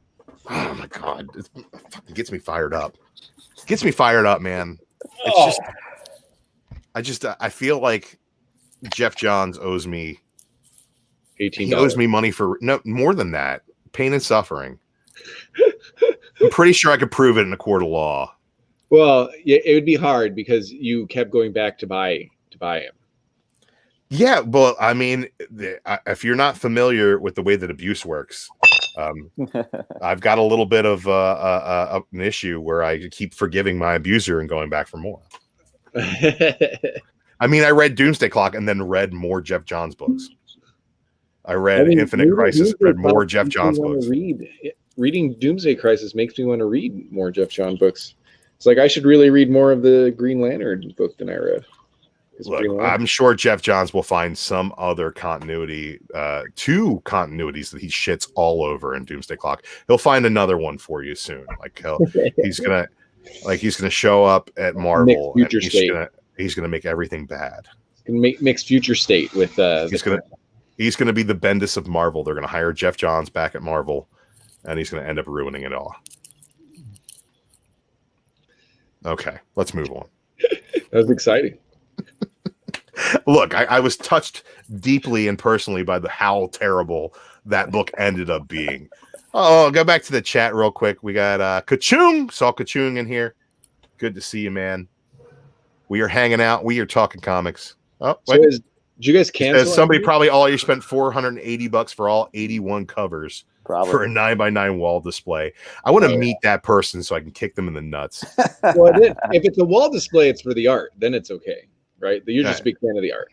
It fucking gets me fired up. Gets me fired up, man. It's just, I feel like Jeff Johns owes me $18. He owes me money for no more than that. Pain and suffering. I'm pretty sure I could prove it in a court of law. Well, yeah, it would be hard because you kept going back to buy him. Yeah, well, I mean, if you're not familiar with the way that abuse works, I've got a little bit of an issue where I keep forgiving my abuser and going back for more. I mean, I read Doomsday Clock and then read more Jeff Johns books. I read Infinite Crisis, read more Jeff Johns books. Reading Doomsday Crisis makes me want to read more Jeff Johns books. It's like I should really read more of the Green Lantern book than I read. Look, I'm sure Jeff Johns will find some other continuity, two continuities that he shits all over in Doomsday Clock. He'll find another one for you soon. Like he's gonna show up at Marvel and he's gonna make everything bad. Mix Future State with he's gonna be the Bendis of Marvel. They're gonna hire Jeff Johns back at Marvel, and he's gonna end up ruining it all. Okay, let's move on. That was exciting. Look, I was touched deeply and personally by how terrible that book ended up being. Oh, go back to the chat real quick. We got Kachung. Saw Kachung in here. Good to see you, man. We are hanging out. We are talking comics. Oh, wait. So did you guys cancel? Somebody probably all you spent $480 for all 81 covers. Probably. For a 9x9 wall display. I want to meet that person so I can kick them in the nuts. Well, if it's a wall display, it's for the art. Then it's okay, right? You're just a big fan of the art.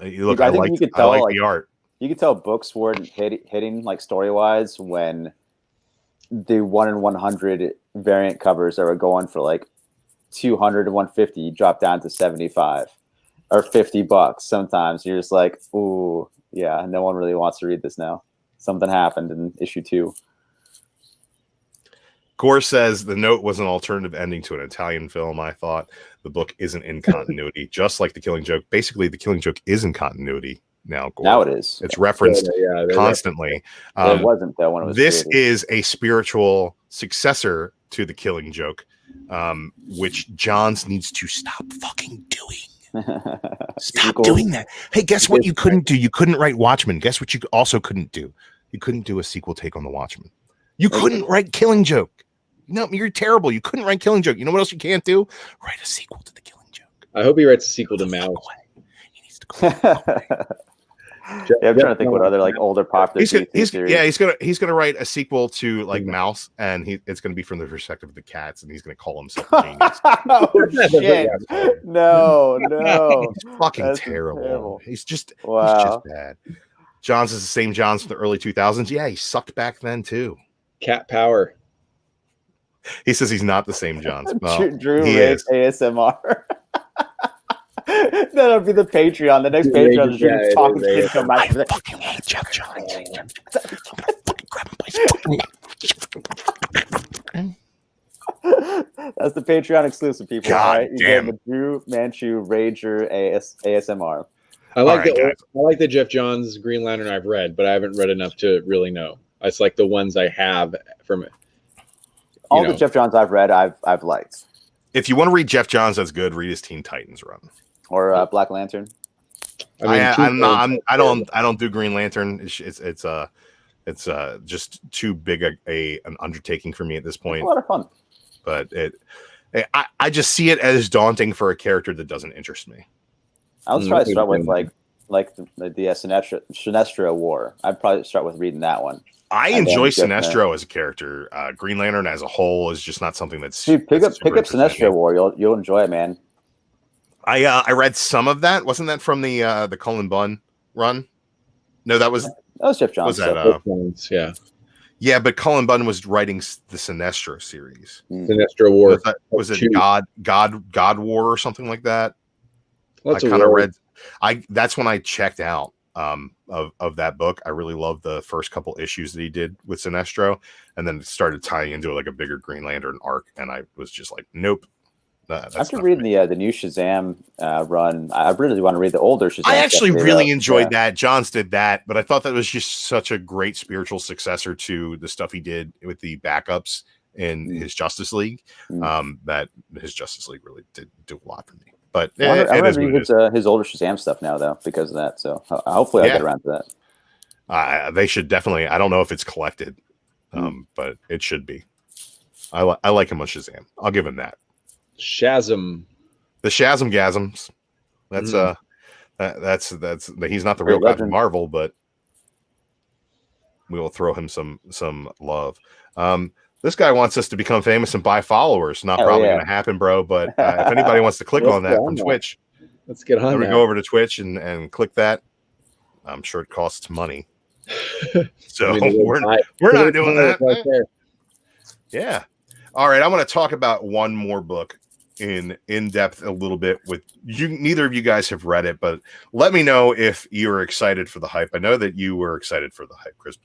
Look, I like the art. You could tell books weren't hitting like story-wise when the 1 in 100 variant covers that were going for like 200 to 150 dropped down to 75 or $50. Sometimes you're just like, ooh, yeah, no one really wants to read this now. Something happened in issue 2. Gore says the note was an alternative ending to an Italian film. I thought the book isn't in continuity, just like The Killing Joke. Basically, The Killing Joke is in continuity now. Gore. Now it is. It's referenced constantly. It wasn't though when it was. This is a spiritual successor to The Killing Joke, which Johns needs to stop fucking doing. Stop doing that. Hey, guess what you couldn't do? You couldn't write Watchmen. Guess what you also couldn't do? You couldn't do a sequel take on the Watchmen. You couldn't write Killing Joke. No, you're terrible. You couldn't write Killing Joke. You know what else you can't do? Write a sequel to The Killing Joke. I hope he writes a sequel to Mouse. He needs to go away. Yeah, I'm trying to think what other like older popular he's gonna write a sequel to like Mouse, and it's gonna be from the perspective of the cats, and he's gonna call himself a genius. Oh shit! No, he's fucking terrible. He's just bad. Johns is the same Johns from the early 2000s. Yeah, he sucked back then too. Cat power. He says he's not the same Johns. Well, Drew is ASMR. That'll be the Patreon. The next Patreon is just talking to come back. I fucking hate Jeff Johns. That's the Patreon exclusive, people. God all right? You damn. get the Drew Manchu Rager ASMR. I like the Jeff Johns Green Lantern I've read, but I haven't read enough to really know. It's like the ones I have from it. All the Jeff Johns I've read, I've liked. If you want to read Jeff Johns, that's good. Read his Teen Titans run or Black Lantern. I don't do Green Lantern. It's just too big an undertaking for me at this point. It's a lot of fun, but I just see it as daunting for a character that doesn't interest me. I would probably start with like the Sinestro War. I'd probably start with reading that one. I enjoy Sinestro as a character. Green Lantern as a whole is just not something that's. Dude, pick up Sinestro War. You'll enjoy it, man. I read some of that. Wasn't that from the Cullen Bunn run? No, that was Jeff Johns. Yeah, but Cullen Bunn was writing the Sinestro series. Sinestro War. Was it God War or something like that? I kind of read. That's when I checked out of that book. I really loved the first couple issues that he did with Sinestro, and then it started tying into like a bigger Green Lantern arc, and I was just like, nope. After reading the new Shazam run, I really want to read the older Shazam. I actually really enjoyed that. Johns did that, but I thought that was just such a great spiritual successor to the stuff he did with the backups in his Justice League. That his Justice League really did do a lot for me. But I remember his older Shazam stuff now, though, because of that. So hopefully I'll get around to that. They should definitely. I don't know if it's collected, but it should be. I like him on Shazam. I'll give him that. Shazam. The Shazam-gasms. That's he's not the real Captain Marvel, but we will throw him some love. This guy wants us to become famous and buy followers. Not probably going to happen, bro. But if anybody wants to click on that from Twitch, let's get on. We go over to Twitch and click that. I'm sure it costs money. So we're not doing that. Right there. Yeah. All right. I want to talk about one more book in depth a little bit with you. Neither of you guys have read it, but let me know if you're excited for the hype. I know that you were excited for the hype, Chris.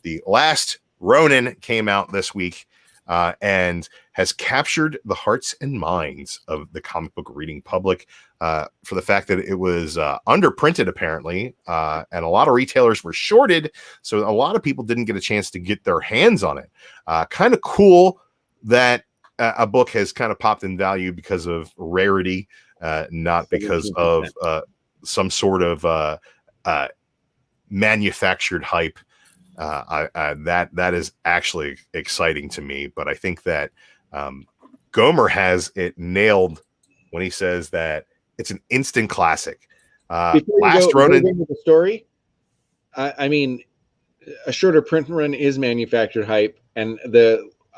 The last Ronin came out this week and has captured the hearts and minds of the comic book reading public for the fact that it was underprinted apparently, and a lot of retailers were shorted, so a lot of people didn't get a chance to get their hands on it. Kind of cool that a book has kind of popped in value because of rarity, not because of some sort of manufactured hype. That is actually exciting to me, but I think that Gomer has it nailed when he says that it's an instant classic. Last Ronin, the story. I mean, a shorter print run is manufactured hype, and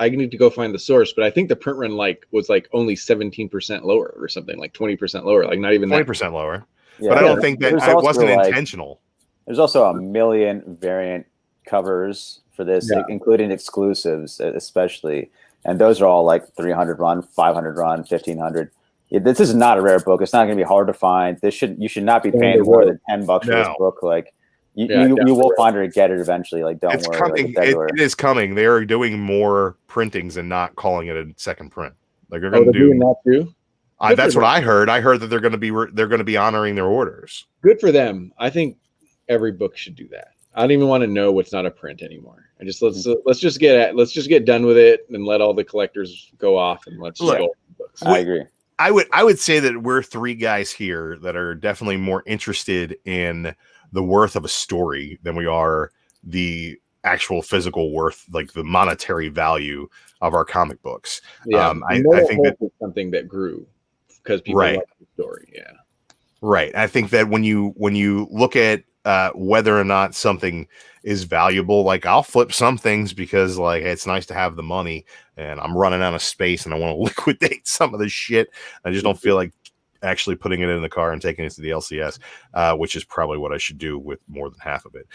I need to go find the source, but I think the print run was only 17% lower or something, like 20% lower, like not even 20% lower. Yeah, but I don't think that it wasn't intentional. There's also a million variant covers for this, including exclusives, especially, and those are all like 300 run, 500 run, 1500. This is not a rare book. It's not going to be hard to find. You should not be paying more than $10 for this book. Like you will find it and get it eventually. Like don't worry. Coming. It is coming. They are doing more printings and not calling it a second print. Like they're going to do that too. That's what I heard. I heard that they're going to be honoring their orders. Good for them. I think every book should do that. I don't even want to know what's not a print anymore. Let's just get done with it and let all the collectors go off and let's just go. Books. I agree. I would say that we're three guys here that are definitely more interested in the worth of a story than we are the actual physical worth, like the monetary value of our comic books. Yeah, I think that is something that grew because people like the story. Yeah, right. I think that when you look at whether or not something is valuable, like I'll flip some things because like it's nice to have the money and I'm running out of space and I want to liquidate some of this shit. I just don't feel like actually putting it in the car and taking it to the LCS, which is probably what I should do with more than half of it.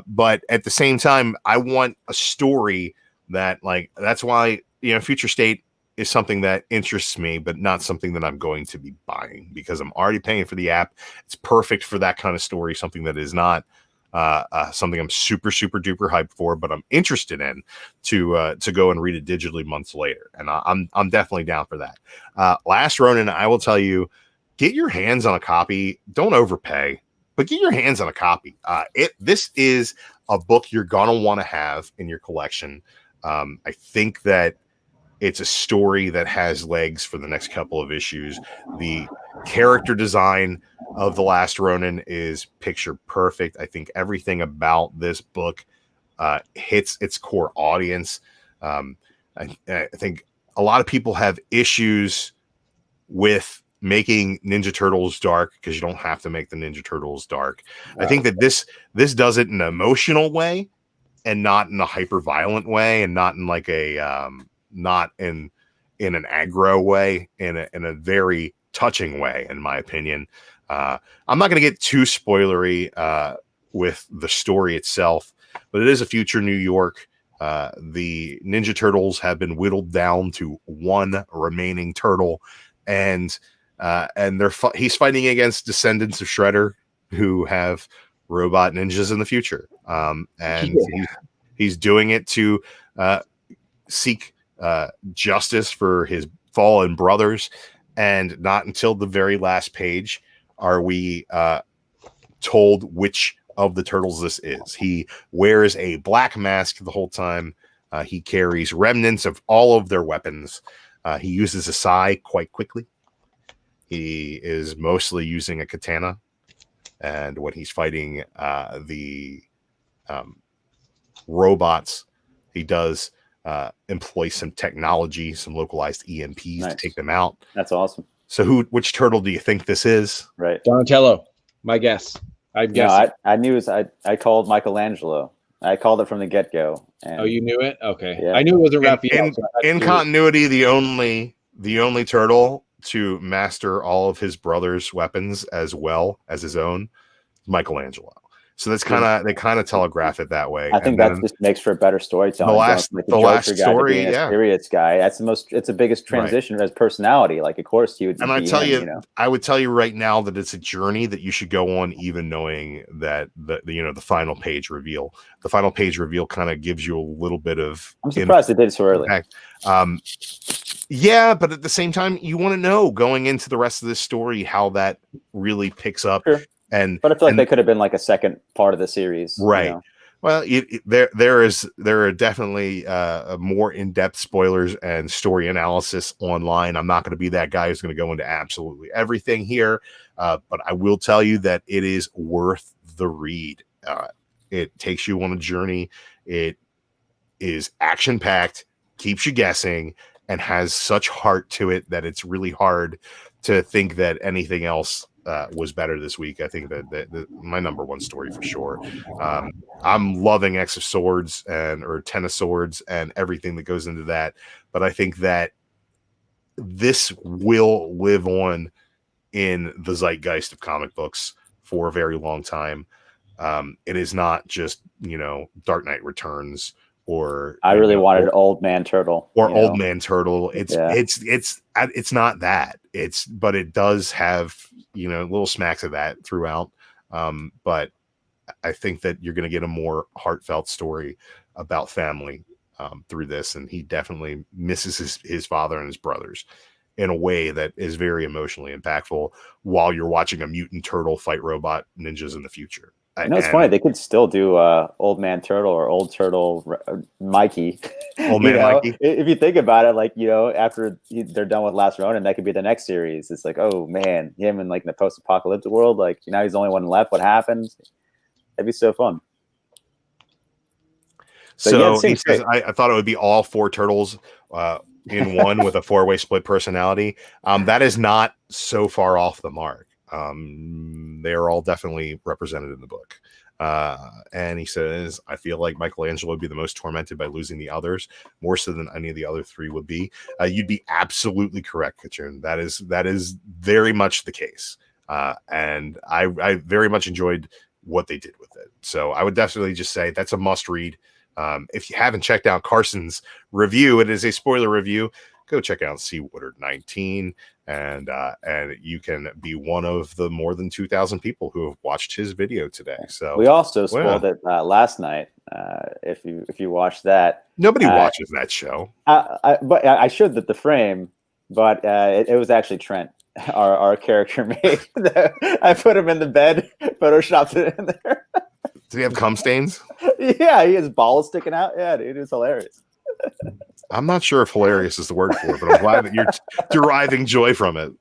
But at the same time, I want a story that that's why, Future State is something that interests me, but not something that I'm going to be buying because I'm already paying for the app. It's perfect for that kind of story, something that is not something I'm super, super duper hyped for, but I'm interested in to go and read it digitally months later. And I'm definitely down for that. Last Ronin, I will tell you, get your hands on a copy. Don't overpay, but get your hands on a copy. This is a book you're going to want to have in your collection. I think that it's a story that has legs for the next couple of issues. The character design of The Last Ronin is picture perfect. I think everything about this book hits its core audience. I think a lot of people have issues with making Ninja Turtles dark because you don't have to make the Ninja Turtles dark. Wow. I think that this does it in an emotional way and not in a hyper violent way and not in like a not in an aggro way, in a very touching way, in my opinion. I'm not going to get too spoilery with the story itself, but it is a future New York. The Ninja Turtles have been whittled down to one remaining turtle, and he's fighting against descendants of Shredder who have robot ninjas in the future. And he's doing it to seek justice for his fallen brothers, and not until the very last page are we told which of the turtles this is. He wears a black mask the whole time. He carries remnants of all of their weapons. He uses a sai quite quickly. He is mostly using a katana, and when he's fighting the robots, he does employ some technology, some localized EMPs to take them out. That's awesome. So which turtle do you think this is? Right. Donatello. My guess. I'm guessing. I knew I called Michelangelo. I called it from the get-go. Oh, you knew it? Okay. Yeah. I knew it wasn't Raphael. In continuity, the only turtle to master all of his brother's weapons as well as his own, Michelangelo. So that's they kind of telegraph it that way. I think that just makes for a better storytelling. The last story, yeah, serious guy. It's the biggest transition as personality. Like, of course, he would. And I would tell you right now that it's a journey that you should go on, even knowing that the final page reveal. The final page reveal kind of gives you a little bit of. I'm surprised it did so early. Yeah, but at the same time, you want to know going into the rest of this story how that really picks up. Sure. But I feel like they could have been like a second part of the series, right? You know? Well, there are definitely more in-depth spoilers and story analysis online. I'm not going to be that guy who's going to go into absolutely everything here, but I will tell you that it is worth the read. It takes you on a journey. It is action-packed, keeps you guessing, and has such heart to it that it's really hard to think that anything else was better this week. I think that my number one story for sure. I'm loving X of Swords or Ten of Swords and everything that goes into that. But I think that this will live on in the zeitgeist of comic books for a very long time. It is not just, Dark Knight Returns or I really wanted Old Man Turtle or Old Man Turtle. It's not that. But it does have little smacks of that throughout. But I think that you're going to get a more heartfelt story about family through this, and he definitely misses his father and his brothers in a way that is very emotionally impactful while you're watching a mutant turtle fight robot ninjas in the future. It's funny. They could still do Old Man Turtle or Old Turtle Mikey. Old Man Mikey. If you think about it, after they're done with Last Ronin, that could be the next series. It's like, oh man, him in the post-apocalyptic world. Now he's the only one left. What happens? That'd be so fun. So he says, I thought it would be all four turtles in one with a 4-way split personality. That is not so far off the mark. They are all definitely represented in the book. And he says, I feel like Michelangelo would be the most tormented by losing the others, more so than any of the other three would be. You'd be absolutely correct, Kachun. That is very much the case. And I very much enjoyed what they did with it. So I would definitely just say that's a must read. If you haven't checked out Carson's review, it is a spoiler review. Go check out C. Woodard 19, and you can be one of the more than 2,000 people who have watched his video today. So we also spoiled it last night. If you watched that, nobody watches that show. But I showed the frame, but it was actually Trent, our character made. I put him in the bed, photoshopped it in there. Did he have cum stains? Yeah, he has balls sticking out. Yeah, dude, it's hilarious. I'm not sure if hilarious is the word for it, but I'm glad that you're deriving joy from it.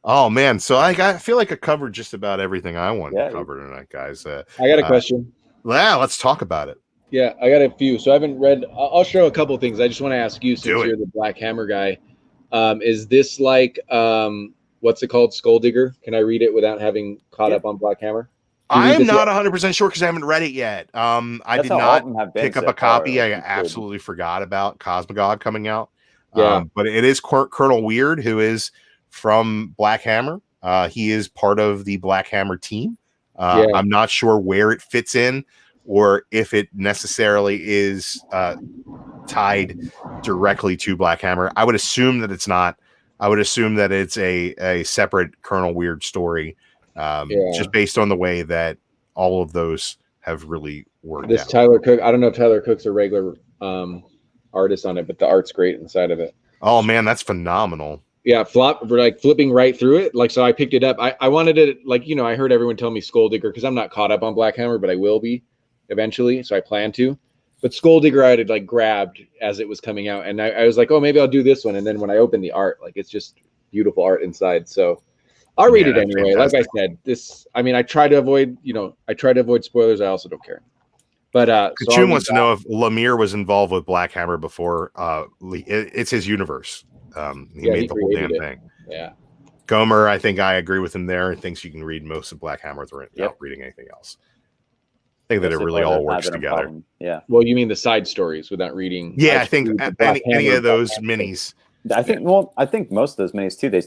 Oh man, so I feel like I covered just about everything I wanted to cover tonight, guys. I got a question. Yeah, let's talk about it. Yeah, I got a few. So I haven't read. I'll show a couple of things. I just want to ask you, since you're the Black Hammer guy, is this like what's it called, Skull Digger? Can I read it without having caught up on Black Hammer? I'm not 100% sure because I haven't read it yet. I did not pick up a copy. I absolutely forgot about Cosmogod coming out. But it is Colonel Weird, who is from Black Hammer. He is part of the Black Hammer team. I'm not sure where it fits in or if it necessarily is tied directly to Black Hammer. I would assume that it's not. I would assume that it's a separate Colonel Weird story. Just based on the way that all of those have really worked out. Tyler Cook, I don't know if Tyler Cook's a regular artist on it, but the art's great inside of it. Oh man, that's phenomenal. Yeah, flipping right through it. So I picked it up. I wanted it, I heard everyone tell me Skull Digger because I'm not caught up on Black Hammer, but I will be eventually. So I plan to. But Skull Digger I had like grabbed as it was coming out, and I was like, oh, maybe I'll do this one. And then when I opened the art, like it's just beautiful art inside. So I'll read it anyway. Fantastic. Like I said, I try to avoid, spoilers. I also don't care. But Kachun wants to know if Lemire was involved with Black Hammer before. It's his universe. He made the whole damn thing. Yeah. Gomer, I think I agree with him there. Thinks you can read most of Black Hammer without reading anything else. I think that it really all works together. Yeah. Well, you mean the side stories without reading? Yeah, I think any of those minis. I think most of those minis too. They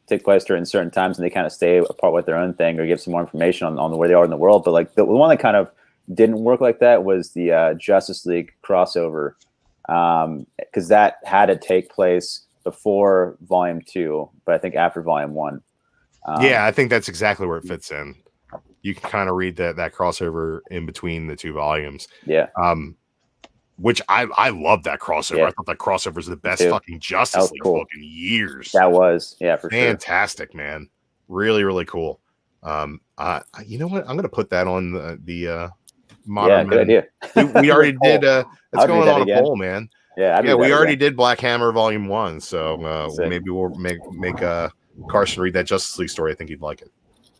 take place during certain times and they kind of stay apart with their own thing or give some more information on where they are in the world. But like the one that kind of didn't work like that was the Justice League crossover, because that had to take place before Volume 2, but I think after Volume 1. Yeah, I think that's exactly where it fits in. You can kind of read that crossover in between the two volumes. Yeah. Which I love that crossover. Yeah. I thought that crossover was the best fucking Justice League book in years. That was, for fantastic, man. Really, really cool. You know what? I'm gonna put that on the modern. Yeah, good idea. We already did. It's going on a poll, man. Yeah, we already did Black Hammer Volume 1, so maybe we'll make Carson read that Justice League story. I think he'd like it.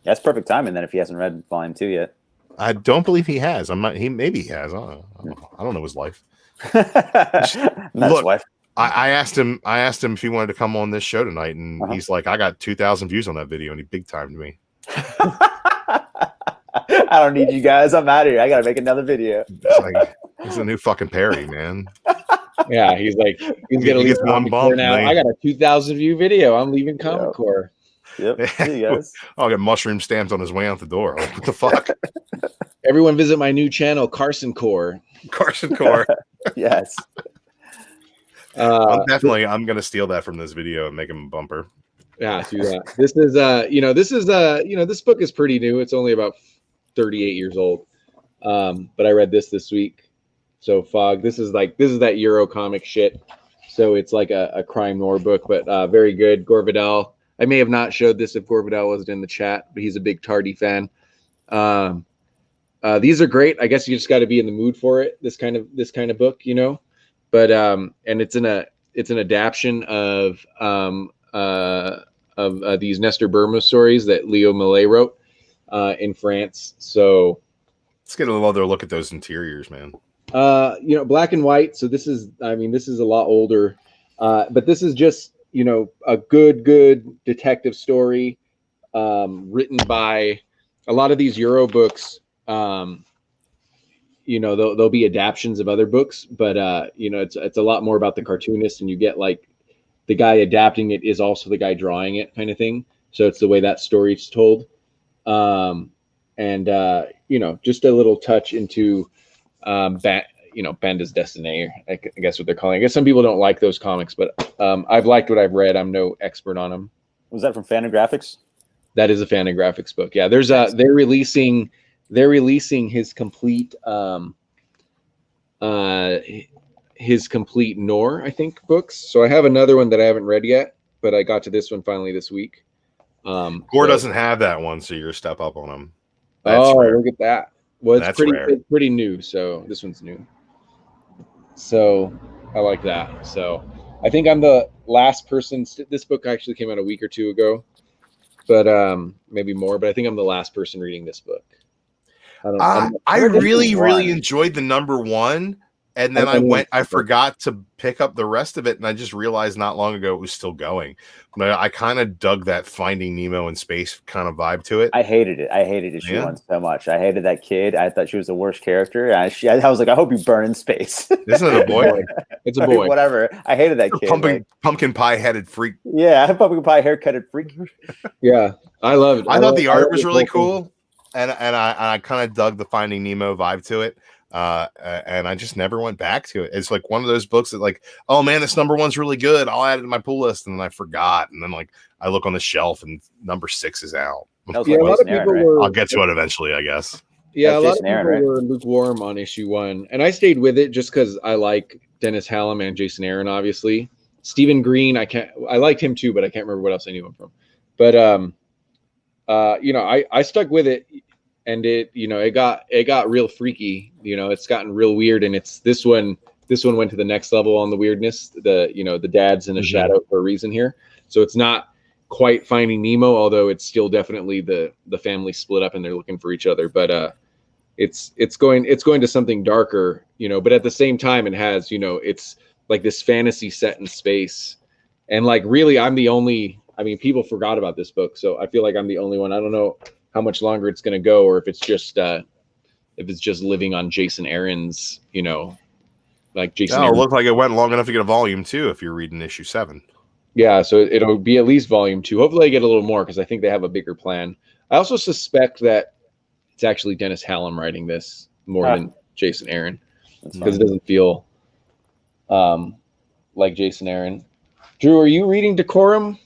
That's perfect timing then if he hasn't read Volume 2 yet. I don't believe he has. Maybe he has. I don't know his life. His wife. I asked him if he wanted to come on this show tonight, and he's like, I got 2,000 views on that video, and he big timed me. I don't need you guys. I'm out of here. I gotta make another video. He's a new fucking Perry, man. Yeah, he's gonna leave Comic Core now. I got a 2,000 view video. I'm leaving Comic Core. Yep. See you guys. I'll get mushroom stamps on his way out the door. Like, what the fuck? Everyone visit my new channel, Carson Core. Carson Core. Yes. I'm gonna steal that from this video and make him a bumper. Yeah, do that. This book is pretty new. It's only about 38 years old. But I read this week. So Fog, this is that Euro comic shit. So it's like a crime noir book, but very good. Gore Vidal. I may have not showed this if Gore Vidal wasn't in the chat, but he's a big Tardy fan. These are great. I guess you just got to be in the mood for it. This kind of book, But and it's an adaptation of these Nestor Burma stories that Leo Millet wrote in France. So let's get a little other look at those interiors, man. Black and white. So this is a lot older, but this is just a good detective story written by a lot of these Euro books. There'll be adaptions of other books, but it's a lot more about the cartoonist, and you get like the guy adapting it is also the guy drawing it, kind of thing. So it's the way that story's told, just a little touch into Banda's Destiny, I guess what they're calling it. I guess some people don't like those comics, but I've liked what I've read. I'm no expert on them. Was that from Fantagraphics? That is a Fantagraphics book. Yeah, there's they're releasing his complete Nor, I think, books. So I have another one that I haven't read yet, but I got to this one finally this week. Gore doesn't have that one, so you're a step up on him. Look at that. Well, it's pretty new, so this one's new. So I like that. So I think I'm the last person. This book actually came out a week or two ago, but maybe more. But I think I'm the last person reading this book. I really enjoyed the number one, and then I forgot to pick up the rest of it, and I just realized not long ago it was still going. But I kind of dug that Finding Nemo in space kind of vibe to it. I hated it. I hated issue one so much. I hated that kid. I thought she was the worst character. I was like, I hope you burn in space. Isn't it a boy? It's a boy. Whatever. I hated that kid. Pumpkin pie headed freak. Yeah, pumpkin pie haircutted freak. Yeah, I love it. I thought the art was really cool, and I kind of dug the Finding Nemo vibe to it. And I just never went back to it. It's like one of those books that like, oh man, this number one's really good. I'll add it to my pull list, and then I forgot. And then like I look on the shelf, and number 6 is out. A lot of people I'll get to it eventually, I guess. Yeah, a lot of people were lukewarm on issue 1, and I stayed with it just because I like Dennis Hallam and Jason Aaron, obviously. Stephen Green, I liked him too, but I can't remember what else I knew him from. But I stuck with it. and it got real freaky. It's gotten real weird, and it's this one went to the next level on the weirdness. The dad's in a shadow for a reason here, so it's not quite Finding Nemo, although it's still definitely the family split up and they're looking for each other. But it's going to something darker, but at the same time it has, it's like this fantasy set in space, and like really people forgot about this book, so I feel like I'm the only one. I don't know how much longer it's going to go, or if it's just living on Jason Aaron's, like Jason. It looked like it went long enough to get a volume 2 if you're reading issue 7. Yeah, so it'll be at least volume 2. Hopefully I get a little more, because I think they have a bigger plan. I also suspect that it's actually Dennis Hallam writing this more than Jason Aaron, because it doesn't feel like Jason Aaron. Drew, are you reading Decorum?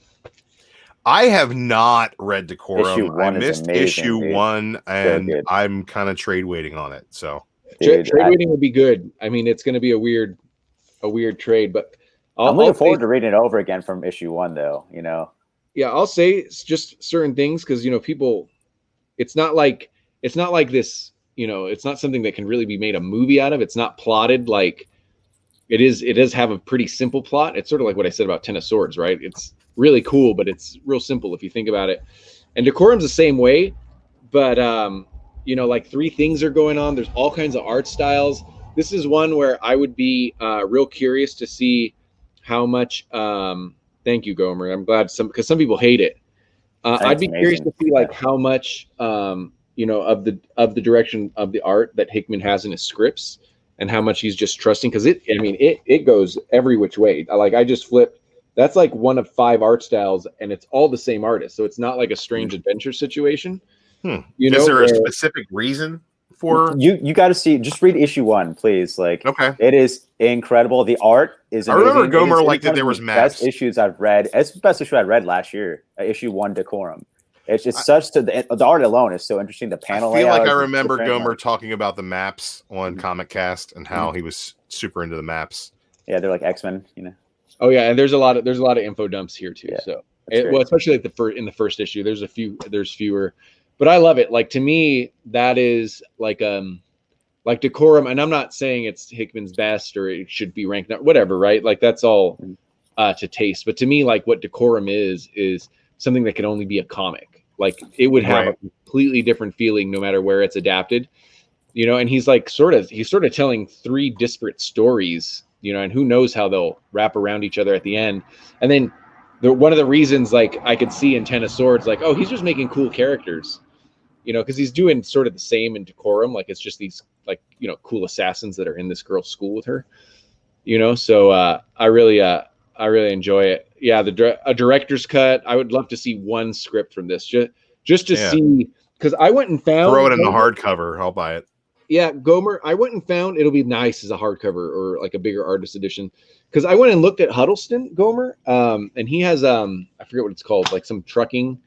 I have not read Decorum. I missed amazing, issue dude. 1, and I'm kind of trade waiting on it. So trade waiting would be good. I mean, it's going to be a weird trade, but I'm looking forward to reading it over again from issue 1, though. Yeah, I'll say it's just certain things, because people. It's not like this. It's not something that can really be made a movie out of. It's not plotted like it is. It does have a pretty simple plot. It's sort of like what I said about Ten of Swords, right? It's really cool, but it's real simple if you think about it. And Decorum's the same way, but like 3 things are going on. There's all kinds of art styles. This is one where I would be real curious to see how much. Thank you, Gomer. I'm glad because some people hate it. I'd be curious to see like how much of the direction of the art that Hickman has in his scripts, and how much he's just trusting, because it goes every which way. Like I just flipped. That's like one of 5 art styles, and it's all the same artist, so it's not like a strange adventure situation. Is there a specific reason for you got to see? Just read issue 1, please. Like, okay, it is incredible. The art is amazing. I remember Gomer liked that there was maps. Best issues I've read. It's the best issue I read last year. Issue 1, Decorum. It's just the art alone is so interesting. The panel. I feel like I remember Gomer talking about the maps on Comic Cast and how he was super into the maps. Yeah, they're like X-Men, Oh yeah, and there's a lot of info dumps here too. Yeah, so especially like in the first issue, there's fewer, but I love it. Like to me, that is like Decorum, and I'm not saying it's Hickman's best or it should be ranked whatever, right? Like that's all to taste. But to me, like what Decorum is something that can only be a comic. Like it would have a completely different feeling no matter where it's adapted. And he's like sort of telling 3 disparate stories. And who knows how they'll wrap around each other at the end. And then one of the reasons, like I could see in Ten of Swords, like, oh, he's just making cool characters, because he's doing sort of the same in Decorum. Like it's just these like, cool assassins that are in this girl's school with her, So I really enjoy it. Yeah. A director's cut. I would love to see one script from this just to see, because I went and found. Throw it in the hardcover. I'll buy it. Yeah, Gomer, I went and found it'll be nice as a hardcover or like a bigger artist edition, because I went and looked at Huddleston, Gomer, and he has I forget what it's called, like some trucking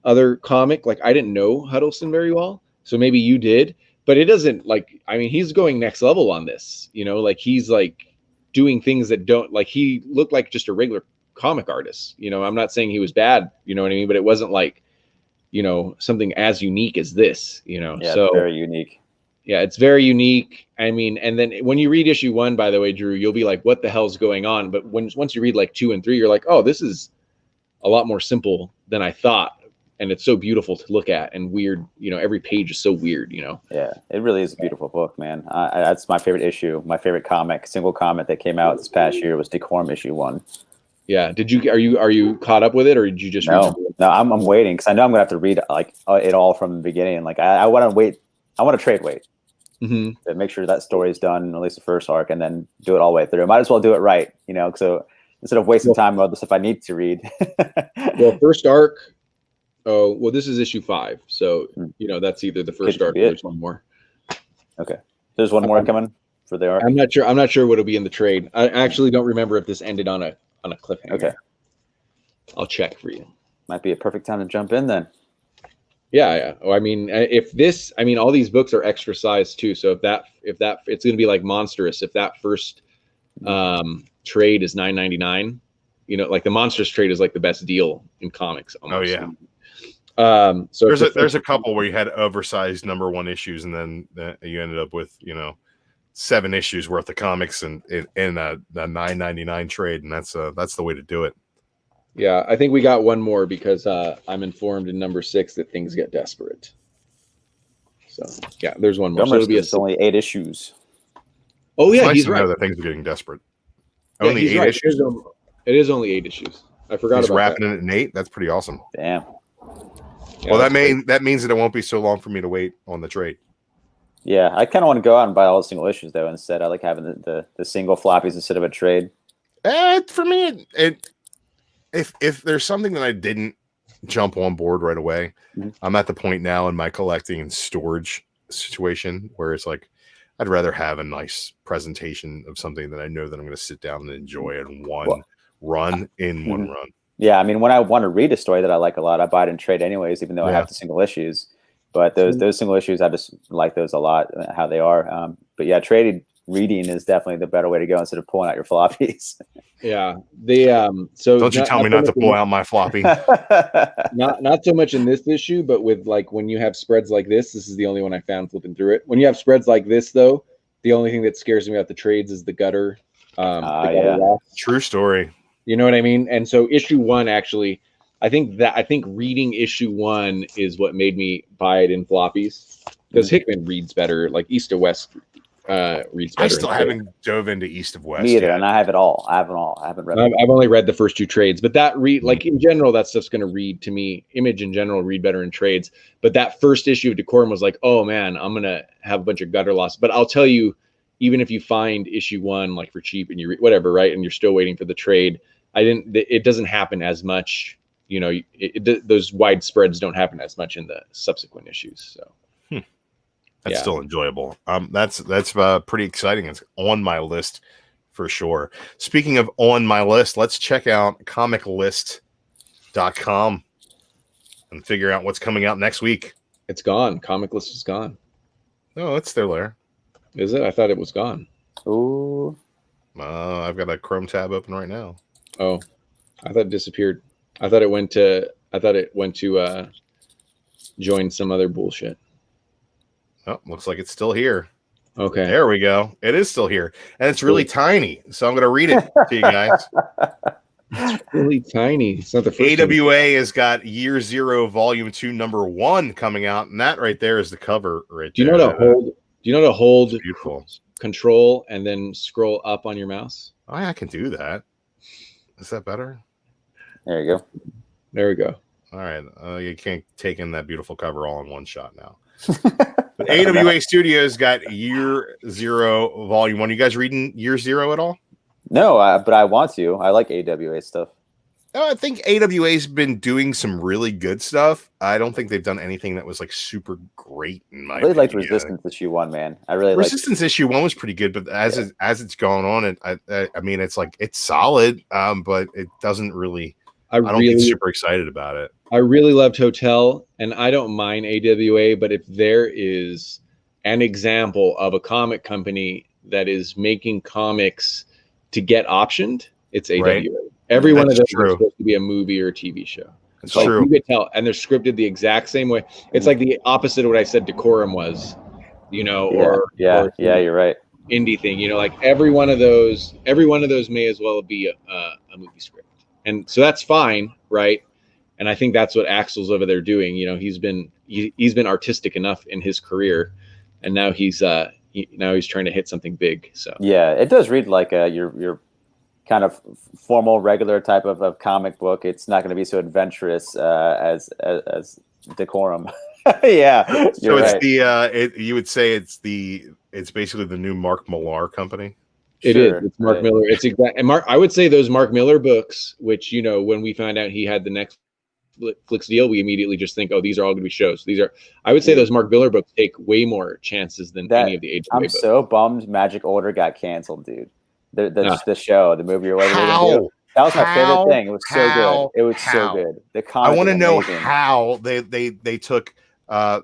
other comic. Like I didn't know Huddleston very well, so maybe you did, but it doesn't he's going next level on this, like he's like doing things that don't, like he looked like just a regular comic artist. I'm not saying he was bad, you know what I mean, but it wasn't like something as unique as this, Yeah, so very unique. Yeah, it's very unique. I mean, and then when you read issue 1, by the way, Drew, you'll be like, what the hell's going on? But once you read like 2 and 3, you're like, oh, this is a lot more simple than I thought. And it's so beautiful to look at and weird. Every page is so weird, Yeah, it really is a beautiful book, man. That's my favorite issue. My favorite single comic that came out this past year was Decorum issue 1. Yeah. Are you caught up with it, or did you just read it? No, I'm waiting, because I know I'm gonna have to read like it all from the beginning. Like I want to wait. I want to trade wait. To make sure that story is done, at least the first arc, and then do it all the way through. Might as well do it right, So instead of wasting time on the stuff I need to read. Well, first arc. Oh, well, this is issue 5, so that's either the first arc or there's one more. Okay, there's one more coming for the arc. I'm not sure what'll be in the trade. I actually don't remember if this ended on a cliffhanger. Okay, I'll check for you. Might be a perfect time to jump in then. Yeah. Oh, I mean, all these books are extra size too. So if that it's going to be like monstrous. If that first trade is $9.99, like the monstrous trade is like the best deal in comics. Almost. Oh yeah. So there's a couple where you had oversized #1 issues, and then you ended up with 7 issues worth of comics in a $9.99 trade, and that's the way to do it. Yeah, I think we got one more because I'm informed in #6 that things get desperate. So yeah, there's one more. So it'll be it's only 8 issues. Oh yeah, nice he's to right. know that things are getting desperate. Yeah, only 8 issues. It is only 8 issues. I forgot he's about wrapping that. it in 8. That's pretty awesome. Damn. Yeah, well, that means that it won't be so long for me to wait on the trade. Yeah, I kind of want to go out and buy all the single issues though. Instead, I like having the single floppies instead of a trade. For me, if there's something that I didn't jump on board right away, I'm at the point now in my collecting and storage situation where it's like I'd rather have a nice presentation of something that I know that I'm going to sit down and enjoy in one run. Yeah, I mean, when I want to read a story that I like a lot, I buy it in trade anyways, even though I have the single issues. But those single issues, I just like those a lot, how they are. But yeah, traded reading is definitely the better way to go instead of pulling out your floppies. Yeah, so don't you tell me not to pull out my floppy. not so much in this issue, but with like when you have spreads like this is the only one I found flipping through it. When you have spreads like this, though, the only thing that scares me about the trades is the gutter. True story. You know what I mean? And so issue 1 actually, I think reading issue 1 is what made me buy it in floppies because Hickman reads better, like East to West reads better. I still haven't dove into East of West. Me either, and I have it all. I haven't read it. I've only read the first 2 trades, but that like in general, that stuff's going to read to me. Image in general read better in trades, but that first issue of Decorum was like, oh man, I'm gonna have a bunch of gutter loss. But I'll tell you, even if you find issue 1 like for cheap and you read whatever, right, and you're still waiting for the trade, it doesn't happen as much. Those wide spreads don't happen as much in the subsequent issues. So that's still enjoyable. That's pretty exciting. It's on my list for sure. Speaking of on my list, let's check out comiclist.com and figure out what's coming out next week. It's gone. Comic List is gone. No, it's still there. Is it? I thought it was gone. Ooh. I've got a Chrome tab open right now. Oh, I thought it disappeared. I thought it went to join some other bullshit. Oh, looks like it's still here. Okay. There we go. It is still here. And it's really tiny. So I'm going to read it to you guys. It's really tiny. It's not the first AWA has got Year 0 Volume 2 #1 coming out. And that right there is the cover right there. Do you know to hold beautiful Control and then scroll up on your mouse? Oh, yeah, I can do that. Is that better? There you go. There we go. All right. You can't take in that beautiful cover all in one shot now. But AWA Studios got Year 0 Volume 1. You guys reading Year 0 at all? No, but I want to. I like AWA stuff. I think AWA's been doing some really good stuff. I don't think they've done anything that was like super great in my opinion. I really liked Resistance issue 1, man. I really Resistance issue 1 was pretty good, but as it's going on, I mean, it's like it's solid, but it doesn't really. I don't get super excited about it. I really loved Hotel, and I don't mind AWA, but if there is an example of a comic company that is making comics to get optioned, it's AWA. Right. Every one of those is supposed to be a movie or a TV show. It's true. You could tell, and they're scripted the exact same way. It's like the opposite of what I said Decorum was, or you're right. Indie thing, like every one of those may as well be a movie script. And so that's fine, right? And I think that's what Axel's over there doing. He's been artistic enough in his career, and now he's trying to hit something big. So yeah, it does read like your kind of formal, regular type of comic book. It's not going to be so adventurous as Decorum. Yeah, so it's right. You would say it's basically the new Mark Millar company. It is. It's Mark Miller. It's exact. And I would say those Mark Miller books, which when we found out he had the Netflix deal, we immediately just think, oh, these are all going to be shows. I would say those Mark Miller books take way more chances than any of the AWA books. I'm so bummed Magic Order got canceled, dude. The show, the movie or whatever. That was my favorite thing. It was so good. It was so good. The comic. I want to know how they took. How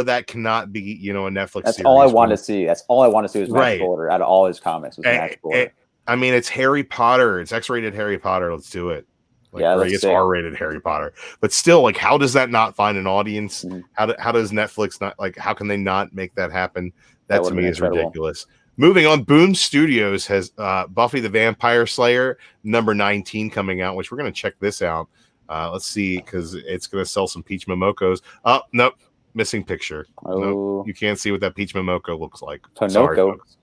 that cannot be, a Netflix That's series. all I want to see. That's all I want to see was Magic Order out of all his comics. Was Magic Order. I mean, it's Harry Potter. It's X-rated Harry Potter. Let's do it. Like, or I guess R-rated Harry Potter, but still, like, how does that not find an audience? Mm-hmm. How does Netflix not, like, how can they not make that happen? That to me is ridiculous. Moving on, Boom Studios has Buffy the Vampire Slayer number 19 coming out, which we're going to check this out. Let's see, because it's going to sell some Peach Momokos. Oh, nope, missing picture. Oh. Nope, you can't see what that Peach Momoko looks like. Sorry, folks.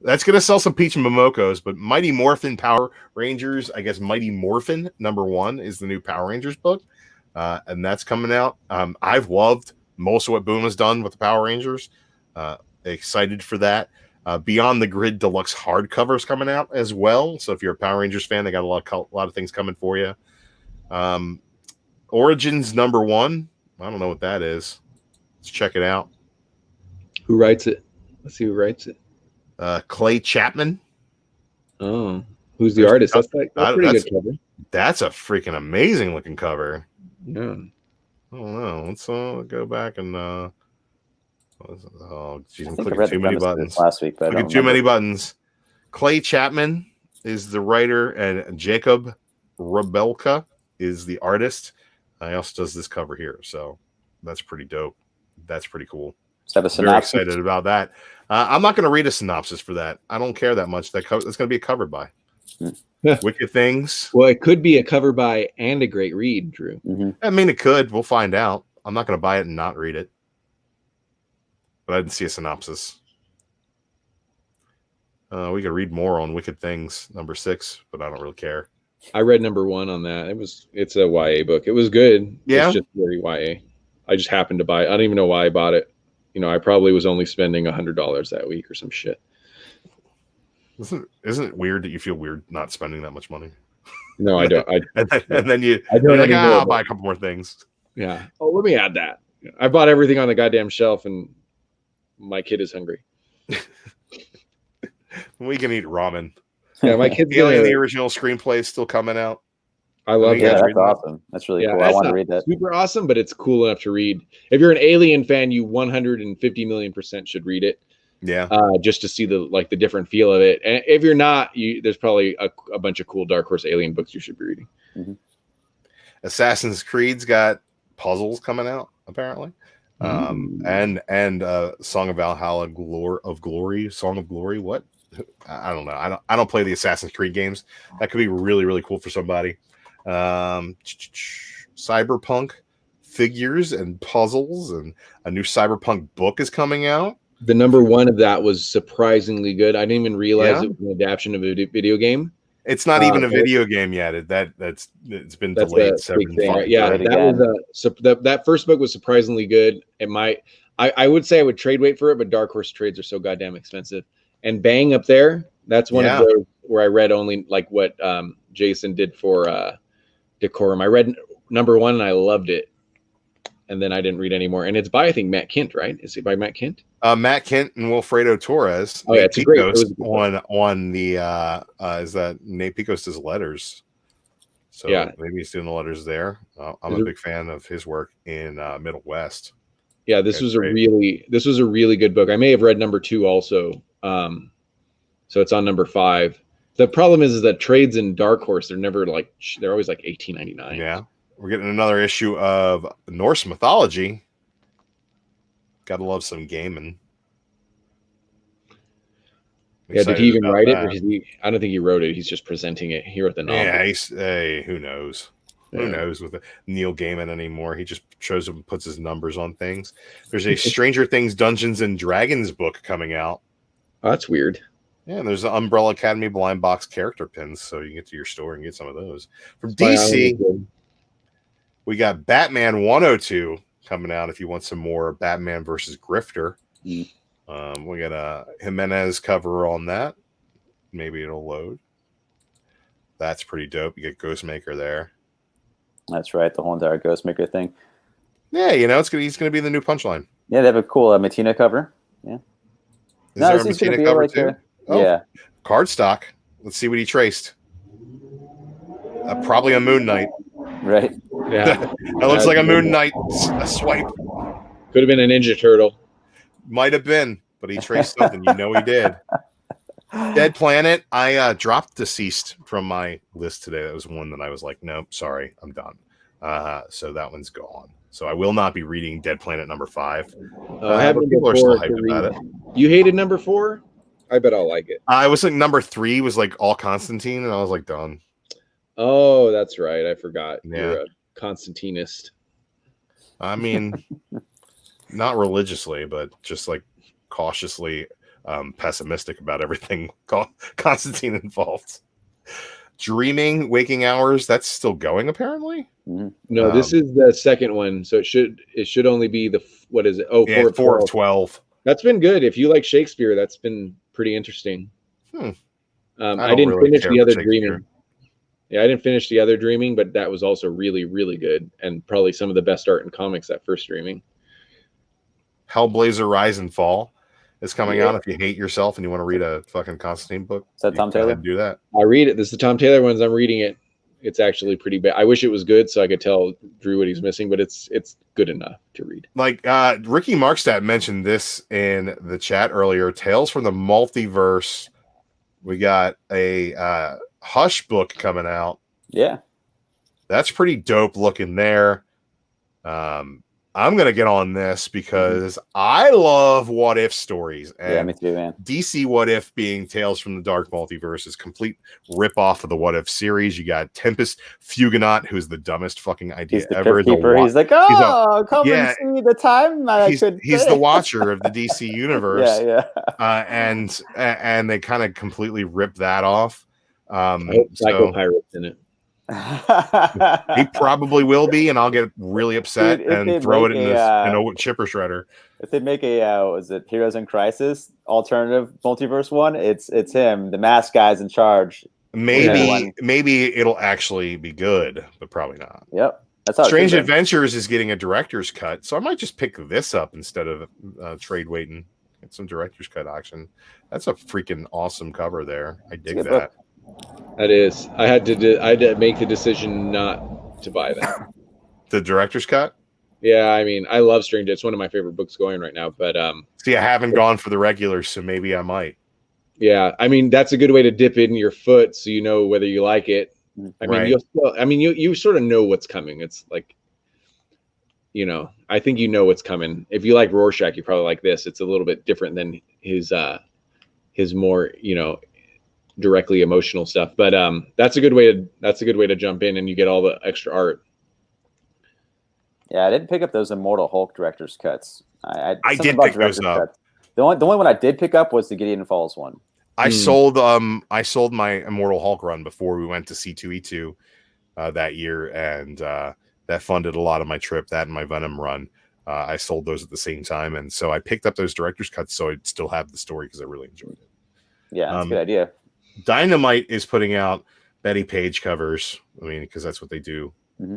That's going to sell some Peach Momokos, but Mighty Morphin Power Rangers, I guess Mighty Morphin number 1 is the new Power Rangers book, and that's coming out. I've loved most of what Boom has done with the Power Rangers. Excited for that. Beyond the Grid Deluxe hardcovers coming out as well. So if you're a Power Rangers fan, they got a lot of things coming for you. Origins number 1. I don't know what that is. Let's check it out. Who writes it? Let's see who writes it. Clay Chapman. Oh, who's the artist? That's pretty good cover. That's a freaking amazing looking cover. Yeah. I don't know. Let's go back and oh, geez, I'm clicking too many buttons last week, but clicking too many buttons. Clay Chapman is the writer, and Jacob Rebelka is the artist. He also does this cover here, so that's pretty dope. That's pretty cool. Very excited about that. I'm not going to read a synopsis for that. I don't care that much. That's going to be a cover by Wicked Things. Well, it could be a cover by and a great read, Drew. Mm-hmm. I mean, it could. We'll find out. I'm not going to buy it and not read it. But I didn't see a synopsis. We could read more on Wicked Things, number 6, but I don't really care. I read number 1 on that. It's a YA book. It was good. Yeah. It's just very YA. I just happened to buy it. I don't even know why I bought it. You know, I probably was only spending $100 that week or some shit. Isn't it weird that you feel weird not spending that much money? No, I don't. and then you're like, I'll buy a couple more things. Yeah. Oh, let me add that. I bought everything on the goddamn shelf, and my kid is hungry. We can eat ramen. Yeah, my kid's the original screenplay is still coming out. I love that. That's awesome. That's really cool. I want to read that. Super awesome, but it's cool enough to read. If you're an Alien fan, you 150 million% should read it. Yeah. Just to see the different feel of it. And if you're not, there's probably a bunch of cool Dark Horse Alien books you should be reading. Mm-hmm. Assassin's Creed's got puzzles coming out apparently. And Song of Valhalla, Song of Glory. What? I don't know. I don't play the Assassin's Creed games. That could be really, really cool for somebody. Cyberpunk figures and puzzles, and a new Cyberpunk book is coming out. The number 1 of that was surprisingly good. I didn't even realize it was an adaptation of a video game. It's not even a video game yet. It's been delayed. Right? Yeah, that first book was surprisingly good. I would say I would trade wait for it, but Dark Horse trades are so goddamn expensive. And Bang up there, that's one of those where I read only like what Jason did for Decorum. I read number 1 and I loved it, and then I didn't read anymore. And it's by, I think, Matt Kent, right? Is it by Matt Kent? Matt Kent and Wilfredo Torres. Oh, yeah, it's great. It was on the is that Nate Picos does letters? So yeah, maybe he's doing the letters there. I'm a big fan of his work in Middle West. Yeah, this was a really good book. I may have read number 2 also. So it's on number 5. The problem is that trades in Dark Horse, they're always like $18.99. Yeah. We're getting another issue of Norse mythology. Gotta love some gaming. Yeah, did he even write it? Or I don't think he wrote it. He's just presenting it here at the novel. Yeah, who knows? Yeah. Who knows with Neil Gaiman anymore? He just shows up and puts his numbers on things. There's a Stranger Things Dungeons and Dragons book coming out. Oh, that's weird. Yeah, and there's the Umbrella Academy blind box character pins, so you can get to your store and get some of those. From DC, we got Batman 102 coming out if you want some more Batman versus Grifter. We got a Jimenez cover on that. Maybe it'll load. That's pretty dope. You get Ghostmaker there. That's right, the whole entire Ghostmaker thing. Yeah, he's gonna be the new Punchline. Yeah, they have a cool Matina cover. Yeah. Is there a Matina cover too? Yeah. Cardstock. Let's see what he traced. Probably a Moon Knight. Right. Yeah. That looks like a Moon Knight swipe. Could have been a Ninja Turtle. Might have been, but he traced something. He did. Dead Planet. I dropped Deceased from my list today. That was one that I was like, nope, sorry, I'm done. So that one's gone. So I will not be reading Dead Planet number 5. I have people are still hyped about it. You hated number 4? I bet I'll like it. I was like number 3 was like all Constantine, and I was like done. Oh, that's right. I forgot. Yeah. You're a Constantinist. I mean, not religiously, but just like cautiously pessimistic about everything Constantine involved. Dreaming, Waking Hours, that's still going apparently. No, this is the second one, so it should only be the what is it? Oh, yeah, 4 of 12. That's been good. If you like Shakespeare, that's been pretty interesting. I didn't really finish the other Shakespeare. Dreaming. Yeah, I didn't finish the other Dreaming, but that was also really, really good, and probably some of the best art in comics. That first Dreaming. Hellblazer: Rise and Fall is coming out. If you hate yourself and you want to read a fucking Constantine book, is that Tom Taylor? Do that. I read it. This is the Tom Taylor ones. I'm reading it. It's actually pretty bad. I wish it was good so I could tell Drew what he's missing, but it's good enough to read. Like Ricky Markstadt mentioned this in the chat earlier. Tales from the Multiverse. We got a Hush book coming out. Yeah, that's pretty dope looking there. I'm gonna get on this because I love what if stories. And yeah, me too, man. DC What If being Tales from the Dark Multiverse is complete rip off of the What If series. You got Tempest Fugonaut, who's the dumbest fucking idea ever. He's like, come and see the time. He's the watcher of the DC universe. yeah. And they kind of completely rip that off. I hope Psycho Pirate's in it. He probably will be, and I'll get really upset and throw it in a chipper shredder. If they make a was it Heroes in Crisis alternative multiverse one, it's him. The masked guy's in charge. Maybe it'll actually be good, but probably not. Yep. That's how Strange Adventures is getting a director's cut, so I might just pick this up instead of trade waiting. Get some director's cut action. That's a freaking awesome cover there. I dig that. Book. That is. I had to make the decision not to buy that. The director's cut? Yeah, I mean, I love Strange. It's one of my favorite books going right now. But see, I haven't gone for the regulars, so maybe I might. Yeah, I mean, that's a good way to dip in your foot, so you know whether you like it. I mean, you sort of know what's coming. It's like, I think you know what's coming. If you like Rorschach, you probably like this. It's a little bit different than his more, directly emotional stuff, but that's a good way to jump in, and you get all the extra art. Yeah, I didn't pick up those Immortal Hulk director's cuts. I did pick those up. Cuts. The only one I did pick up was the Gideon Falls one. I sold my Immortal Hulk run before we went to C2E2 that year, and that funded a lot of my trip. That and my Venom run, I sold those at the same time, and so I picked up those director's cuts so I'd still have the story because I really enjoyed it. Yeah, that's a good idea. Dynamite is putting out Betty Page covers. I mean, because that's what they do. Mm-hmm.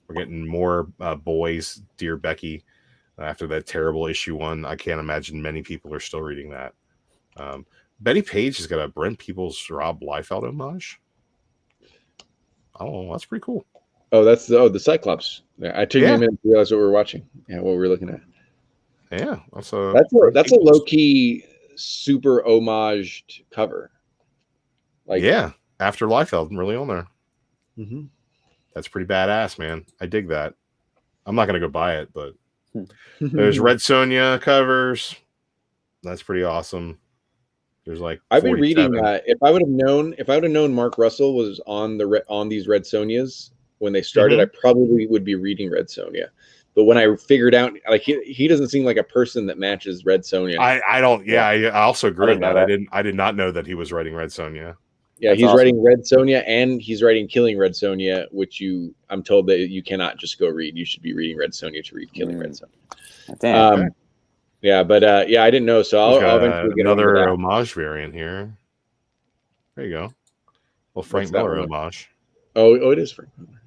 We're getting more boys, Dear Becky, after that terrible issue 1. I can't imagine many people are still reading that. Betty Page has got a Brent Peoples Rob Liefeld homage. Oh, that's pretty cool. Oh, that's the Cyclops. Yeah, I took me a minute to realize what we were watching. Yeah, what we were looking at. Yeah, that's a low key super homaged cover. After Liefeld really on there. Mm-hmm. That's pretty badass, man. I dig that. I'm not gonna go buy it, but there's Red Sonja covers. That's pretty awesome. There's like I've been reading. If I would have known Mark Russell was on these Red Sonjas when they started, I probably would be reading Red Sonja. But when I figured out, like he doesn't seem like a person that matches Red Sonja. I don't. Yeah, I also agree with that. I did not know that he was writing Red Sonja. Yeah, he's writing Red Sonja and he's writing Killing Red Sonja, which I'm told that you cannot just go read. You should be reading Red Sonja to read Killing Red Sonja. Damn. Yeah, but I didn't know, so I'll eventually get another homage variant here. There you go. Well, Frank Miller homage. Oh, it is Frank Miller.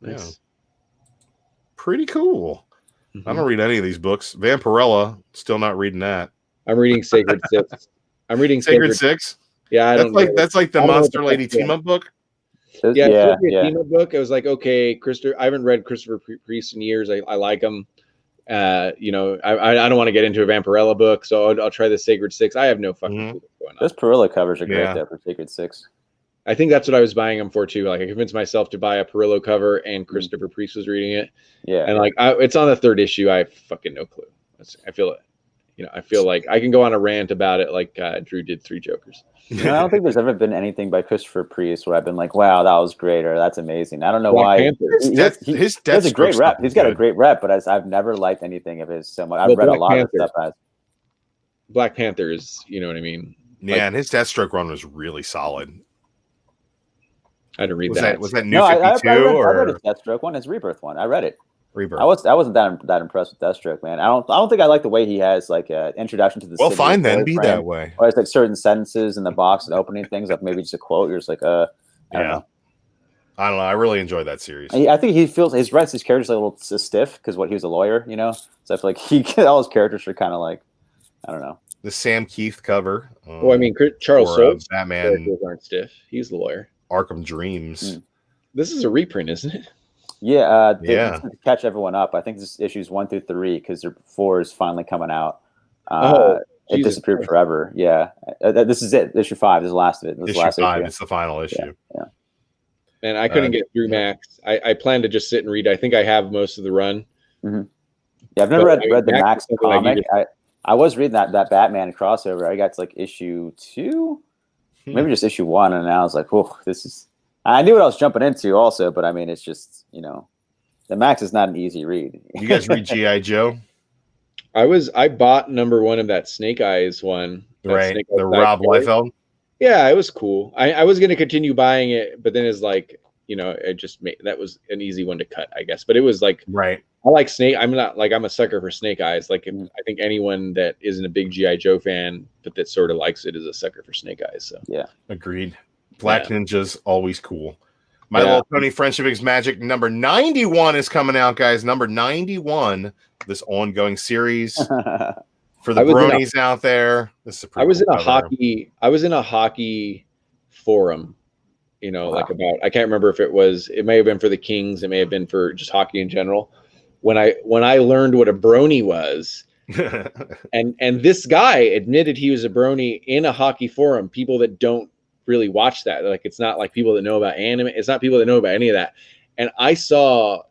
Nice. Yeah. Pretty cool. I don't read any of these books. Vampirella, still not reading that. I'm reading Sacred Six. I'm reading Sacred Six. Yeah, that's like the Monster Lady team up book. Yeah, team up book. I was like, okay, I haven't read Christopher Priest in years. I like him. You know, I don't want to get into a Vampirella book, so I'll try the Sacred Six. I have no fucking clue what's going on. Those Perillo covers are great though for Sacred Six. I think that's what I was buying them for too. Like I convinced myself to buy a Perillo cover, and Christopher Priest was reading it. Yeah, and like it's on the 3rd issue. I have fucking no clue. I feel it. You know, I feel like I can go on a rant about it, like Drew did 3 Jokers. I don't think there's ever been anything by Christopher Priest where I've been like, "Wow, that was great," or "That's amazing." I don't know Black why. Panther. He has a great rep. He's got a great rep, but I've never liked anything of his so much. I've read a lot of stuff. Black Panther is, you know what I mean? Yeah, like, and his Deathstroke run was really solid. I had to read that. Was that New 52 or I read his Deathstroke one, his Rebirth one. I read it. Rebirth. I wasn't that impressed with Deathstroke, man. I don't think I like the way he has like an introduction to the. Well, fine then, be that way. Or it's like certain sentences in the box and opening things, like maybe just a quote. You're just like, I don't know. I don't know. I really enjoyed that series. I think he feels his character's a little stiff because he was a lawyer, you know. So I feel like all his characters are kind of like, I don't know. The Sam Keith cover. Well, I mean, Charles Soule's Batman aren't stiff. He's the lawyer. Arkham Dreams. This is a reprint, isn't it? Yeah, to catch everyone up. I think this issues 1 through 3 because their 4 is finally coming out. It disappeared forever. Yeah, this is it. Issue 5 is the last of it. This issue 5. It's the final issue. Yeah. And I couldn't get through Max. I plan to just sit and read. I think I have most of the run. Mm-hmm. Yeah, I've never read the Max comic. I was reading that Batman crossover. I got to like issue 2, maybe just issue 1, and I was like, "Oh, this is." I knew what I was jumping into, also, but I mean, it's just the Max is not an easy read. You guys read G.I. Joe? I bought number 1 of that Snake Eyes one, right? The Rob Liefeld. Yeah, it was cool. I was going to continue buying it, but then it's like, it just that was an easy one to cut, I guess. But it was like, right. I like Snake. I'm a sucker for Snake Eyes. Like, I think anyone that isn't a big G.I. Joe fan, but that sort of likes it, is a sucker for Snake Eyes. So yeah, agreed. Black Ninja's always cool. My Little Pony Friendship is Magic number 91 is coming out, guys. Number 91, this ongoing series for the bronies out there. This is I was in a hockey forum, like about, I can't remember if it may have been for the Kings, it may have been for just hockey in general. When I learned what a brony was, and this guy admitted he was a brony in a hockey forum. People that don't really watch that, like, it's not like people that know about anime, it's not people that know about any of that. And I saw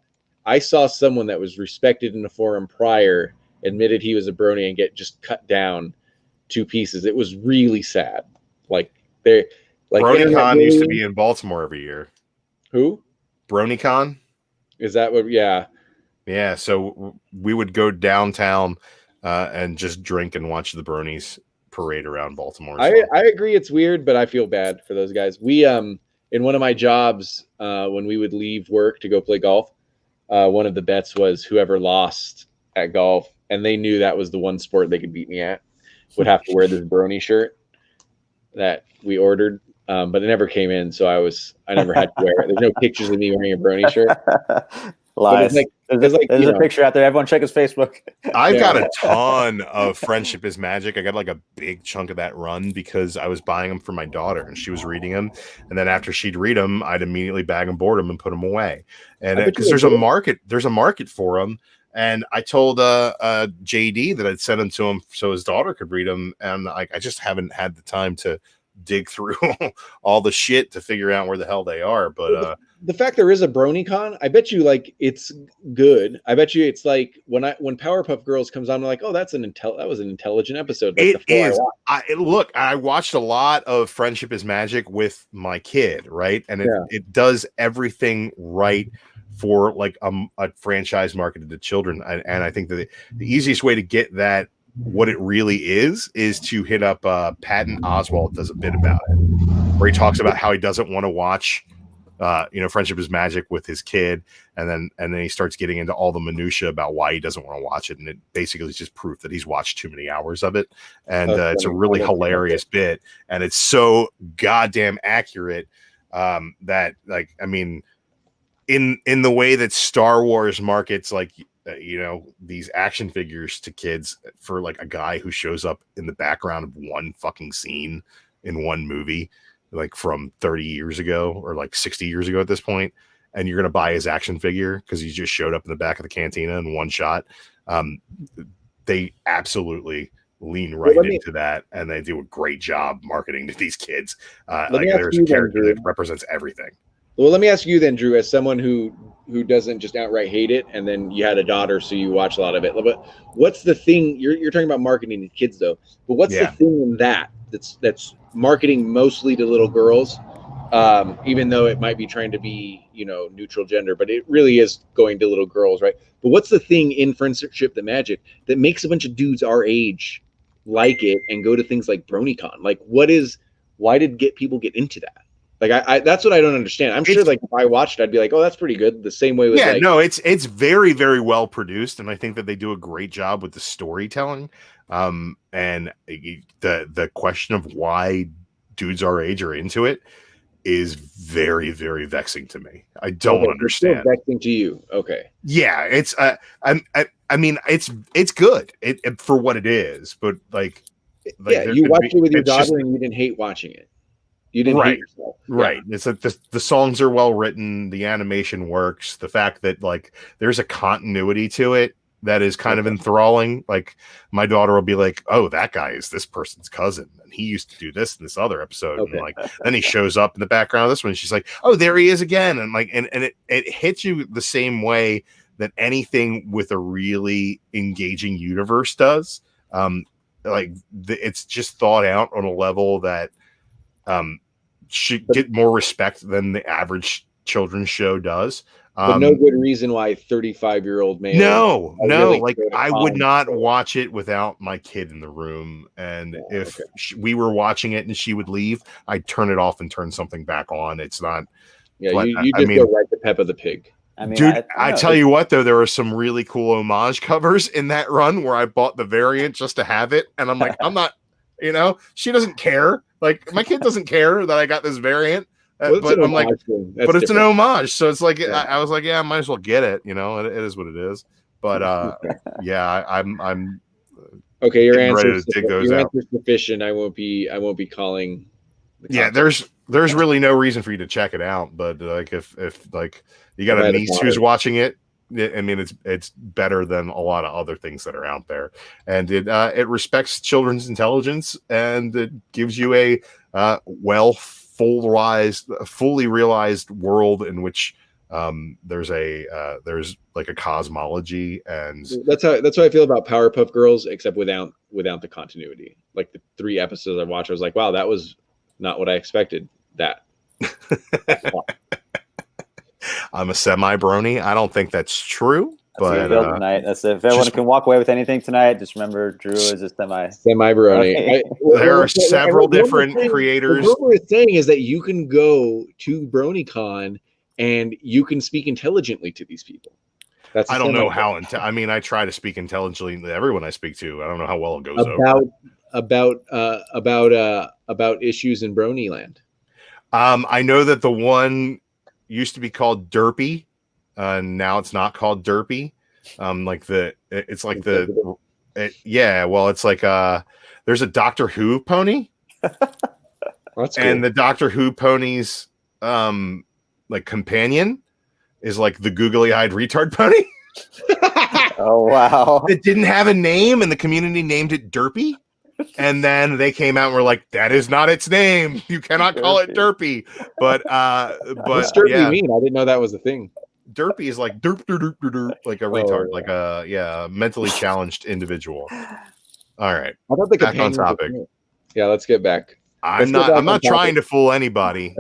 someone that was respected in the forum prior admitted he was a brony and get just cut down 2 pieces. It was really sad. Like, they like BronyCon used to be in Baltimore every year. Who? BronyCon? Is that what? Yeah, so we would go downtown and just drink and watch the bronies parade around Baltimore. I agree, it's weird, but I feel bad for those guys. We in one of my jobs, when we would leave work to go play golf, one of the bets was whoever lost at golf, and they knew that was the one sport they could beat me at, would have to wear this brony shirt that we ordered, but it never came in, so I never had to wear it. There's no pictures of me wearing a brony shirt. Lies. There's a picture out there. Everyone check his Facebook. I've got a ton of Friendship is Magic. I got like a big chunk of that run because I was buying them for my daughter and she was reading them. And then after she'd read them, I'd immediately bag them, board them, and put them away. And because there's a market for them. And I told JD that I'd send them to him so his daughter could read them. And I just haven't had the time to dig through all the shit to figure out where the hell they are. But the fact there is a BronyCon, I bet you like it's good. I bet you it's like when Powerpuff Girls comes on, I'm like, oh, that was an intelligent episode. Like, it is. I watched a lot of Friendship is Magic with my kid, right? And it does everything right for like a franchise marketed to children. And I think that the easiest way to get that, what it really is to hit up Patton Oswalt does a bit about it, where he talks about how he doesn't want to watch Friendship is Magic with his kid, and then he starts getting into all the minutia about why he doesn't want to watch it, and it basically is just proof that he's watched too many hours of it. And it's a really hilarious bit, and it's so goddamn accurate that, like, I mean, in the way that Star Wars markets like these action figures to kids for like a guy who shows up in the background of one fucking scene in one movie, like from 30 years ago or like 60 years ago at this point, and you're going to buy his action figure because he just showed up in the back of the cantina in one shot. They absolutely lean right into that, and they do a great job marketing to these kids. Like there's a character that represents everything. Well, let me ask you then, Drew, as someone who doesn't just outright hate it, and then you had a daughter, so you watch a lot of it. But what's the thing you're talking about marketing to kids, though? But what's the thing in that's marketing mostly to little girls, even though it might be trying to be neutral gender, but it really is going to little girls, right? But what's the thing in Friendship the Magic that makes a bunch of dudes our age like it and go to things like BronyCon? Like, why did people get into that? Like I that's what I don't understand. I'm sure like if I watched it, I'd be like, oh, that's pretty good. The same way with it's very, very well produced, and I think that they do a great job with the storytelling. And the question of why dudes our age are into it is very, very vexing to me. I don't understand. It's vexing to you, okay? Yeah, it's I mean it's good for what it is, but like you watched it with your daughter and you didn't hate watching it. You didn't hate yourself. Right. Yeah. It's like the songs are well written, the animation works, the fact that like there's a continuity to it that is kind of enthralling. Like my daughter will be like, oh, that guy is this person's cousin, and he used to do this in this other episode. And like then he shows up in the background of this one, and she's like, oh, there he is again. And like and it hits you the same way that anything with a really engaging universe does. It's just thought out on a level that should get more respect than the average children's show does. But no good reason why 35-year-old man. No, like I would not watch it without my kid in the room. And if we were watching it and she would leave, I'd turn it off and turn something back on. It's not. Yeah, you just go right to Peppa the Pig. I mean, dude, I tell you what, though, there are some really cool homage covers in that run where I bought the variant just to have it. And I'm like, I'm not, she doesn't care. Like my kid doesn't care that I got this variant. But I'm like, but it's an homage. So it's like, I was like, yeah, I might as well get it. It is what it is. But I'm okay. Your answer is sufficient. I won't be calling. Yeah, there's really no reason for you to check it out. But like if like you got a niece who's watching it, I mean it's better than a lot of other things that are out there, and it respects children's intelligence, and it gives you a fully realized world in which there's like a cosmology, and that's how I feel about Powerpuff Girls, except without the continuity. Like the 3 episodes I watched, I was like, wow, that was not what I expected. I'm a semi-brony. I don't think that's true. But tonight. That's if everyone can walk away with anything tonight, just remember Drew is a semi-brony. There are several different creators. What we're saying is that you can go to BronyCon and you can speak intelligently to these people. I don't know how. I mean, I try to speak intelligently to everyone I speak to. I don't know how well it goes over. About issues in Bronyland. I know that the one used to be called Derpy. Now it's not called Derpy. It's like there's a Doctor Who pony. That's cool. And the Doctor Who pony's like companion is like the googly-eyed retard pony. Oh wow. It didn't have a name, and the community named it Derpy. And then they came out and were like, that is not its name. You cannot call it Derpy. But what's Derpy mean? I didn't know that was a thing. Derpy is like derp, derp, derp, derp, like a retard, like a mentally challenged individual. All right. I thought back on topic. Yeah, let's get back. I'm not trying to fool anybody.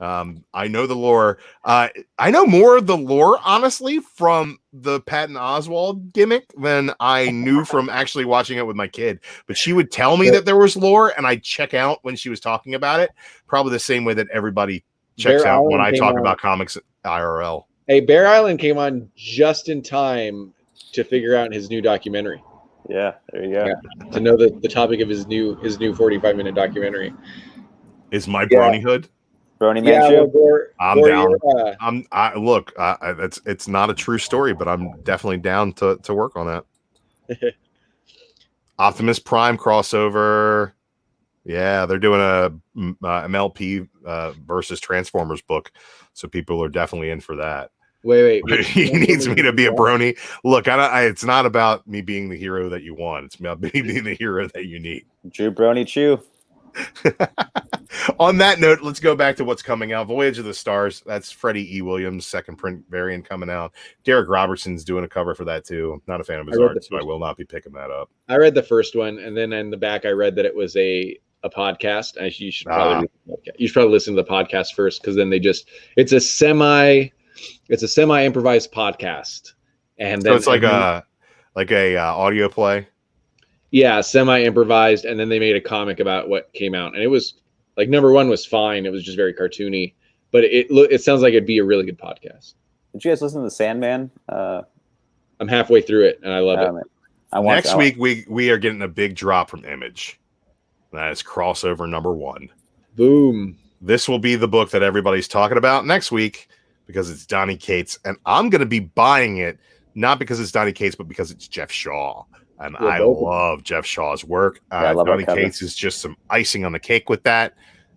I know the lore. I know more of the lore, honestly, from the Patton Oswalt gimmick than I knew from actually watching it with my kid. But she would tell me that there was lore, and I'd check out when she was talking about it. Probably the same way that everybody checks out when I talk about comics IRL. Hey, Bear Island came on just in time to figure out his new documentary. Yeah, there you go. Yeah, to know the topic of his new 45-minute documentary. Is my bronyhood? Brony Man show. I'm down. It's not a true story, but I'm definitely down to work on that. Optimus Prime crossover. Yeah, they're doing a MLP versus Transformers book, so people are definitely in for that. Wait. He needs me to be a brony. Look, it's not about me being the hero that you want. It's about me being the hero that you need. Drew Brony Chew. On that note, let's go back to what's coming out. Voyage of the Stars. That's Freddie E. Williams' second print variant coming out. Derek Robertson's doing a cover for that too. I'm not a fan of his art, so I will not be picking that up. I read the first one, and then in the back I read that it was a podcast. You should probably listen to the podcast first, because then it's a semi improvised podcast, and then so it's like a audio play. Yeah, semi improvised, and then they made a comic about what came out, and it was like number one was fine. It was just very cartoony, but it sounds like it'd be a really good podcast. Did you guys listen to the Sandman? I'm halfway through it, and I love it. Next week we are getting a big drop from Image. That is crossover number 1. Boom. This will be the book that everybody's talking about next week because it's Donny Cates, and I'm going to be buying it not because it's Donny Cates, but because it's Jeff Shaw. And I love Jeff Shaw's work. Donny Cates is just some icing on the cake with that.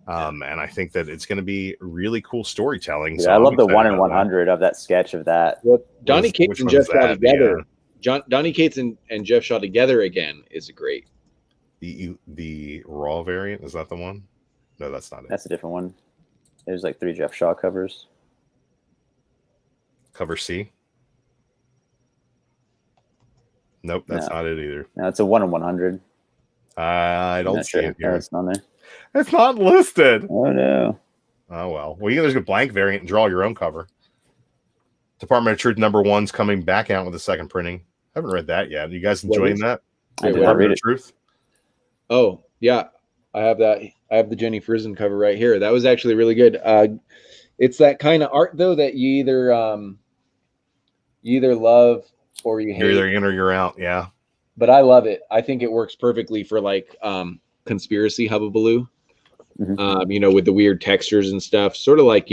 And I think that it's going to be really cool storytelling. Yeah, so I love the 1 in 100 of that sketch of that. Well, Donny Cates and Jeff Shaw together. Donny Cates and Jeff Shaw together again is great. The Raw variant, is that the one? No, that's not it. That's a different one. There's like 3 Jeff Shaw covers. Cover C? Nope, that's not it either. No, it's a 1 in 100. I don't see it here. No, it's not there. It's not listed. Oh no. Oh well. Well, there's a blank variant and draw your own cover. Department of Truth number 1's coming back out with a second printing. I haven't read that yet. Are you guys enjoying that? I did not read it. Truth. Oh yeah, I have that. I have the Jenny Frison cover right here. That was actually really good. It's that kind of art though that you either love or you hate. You're either in or you're out. Yeah. But I love it. I think it works perfectly for like conspiracy hubbubaloo. Mm-hmm. With the weird textures and stuff. Sort of like,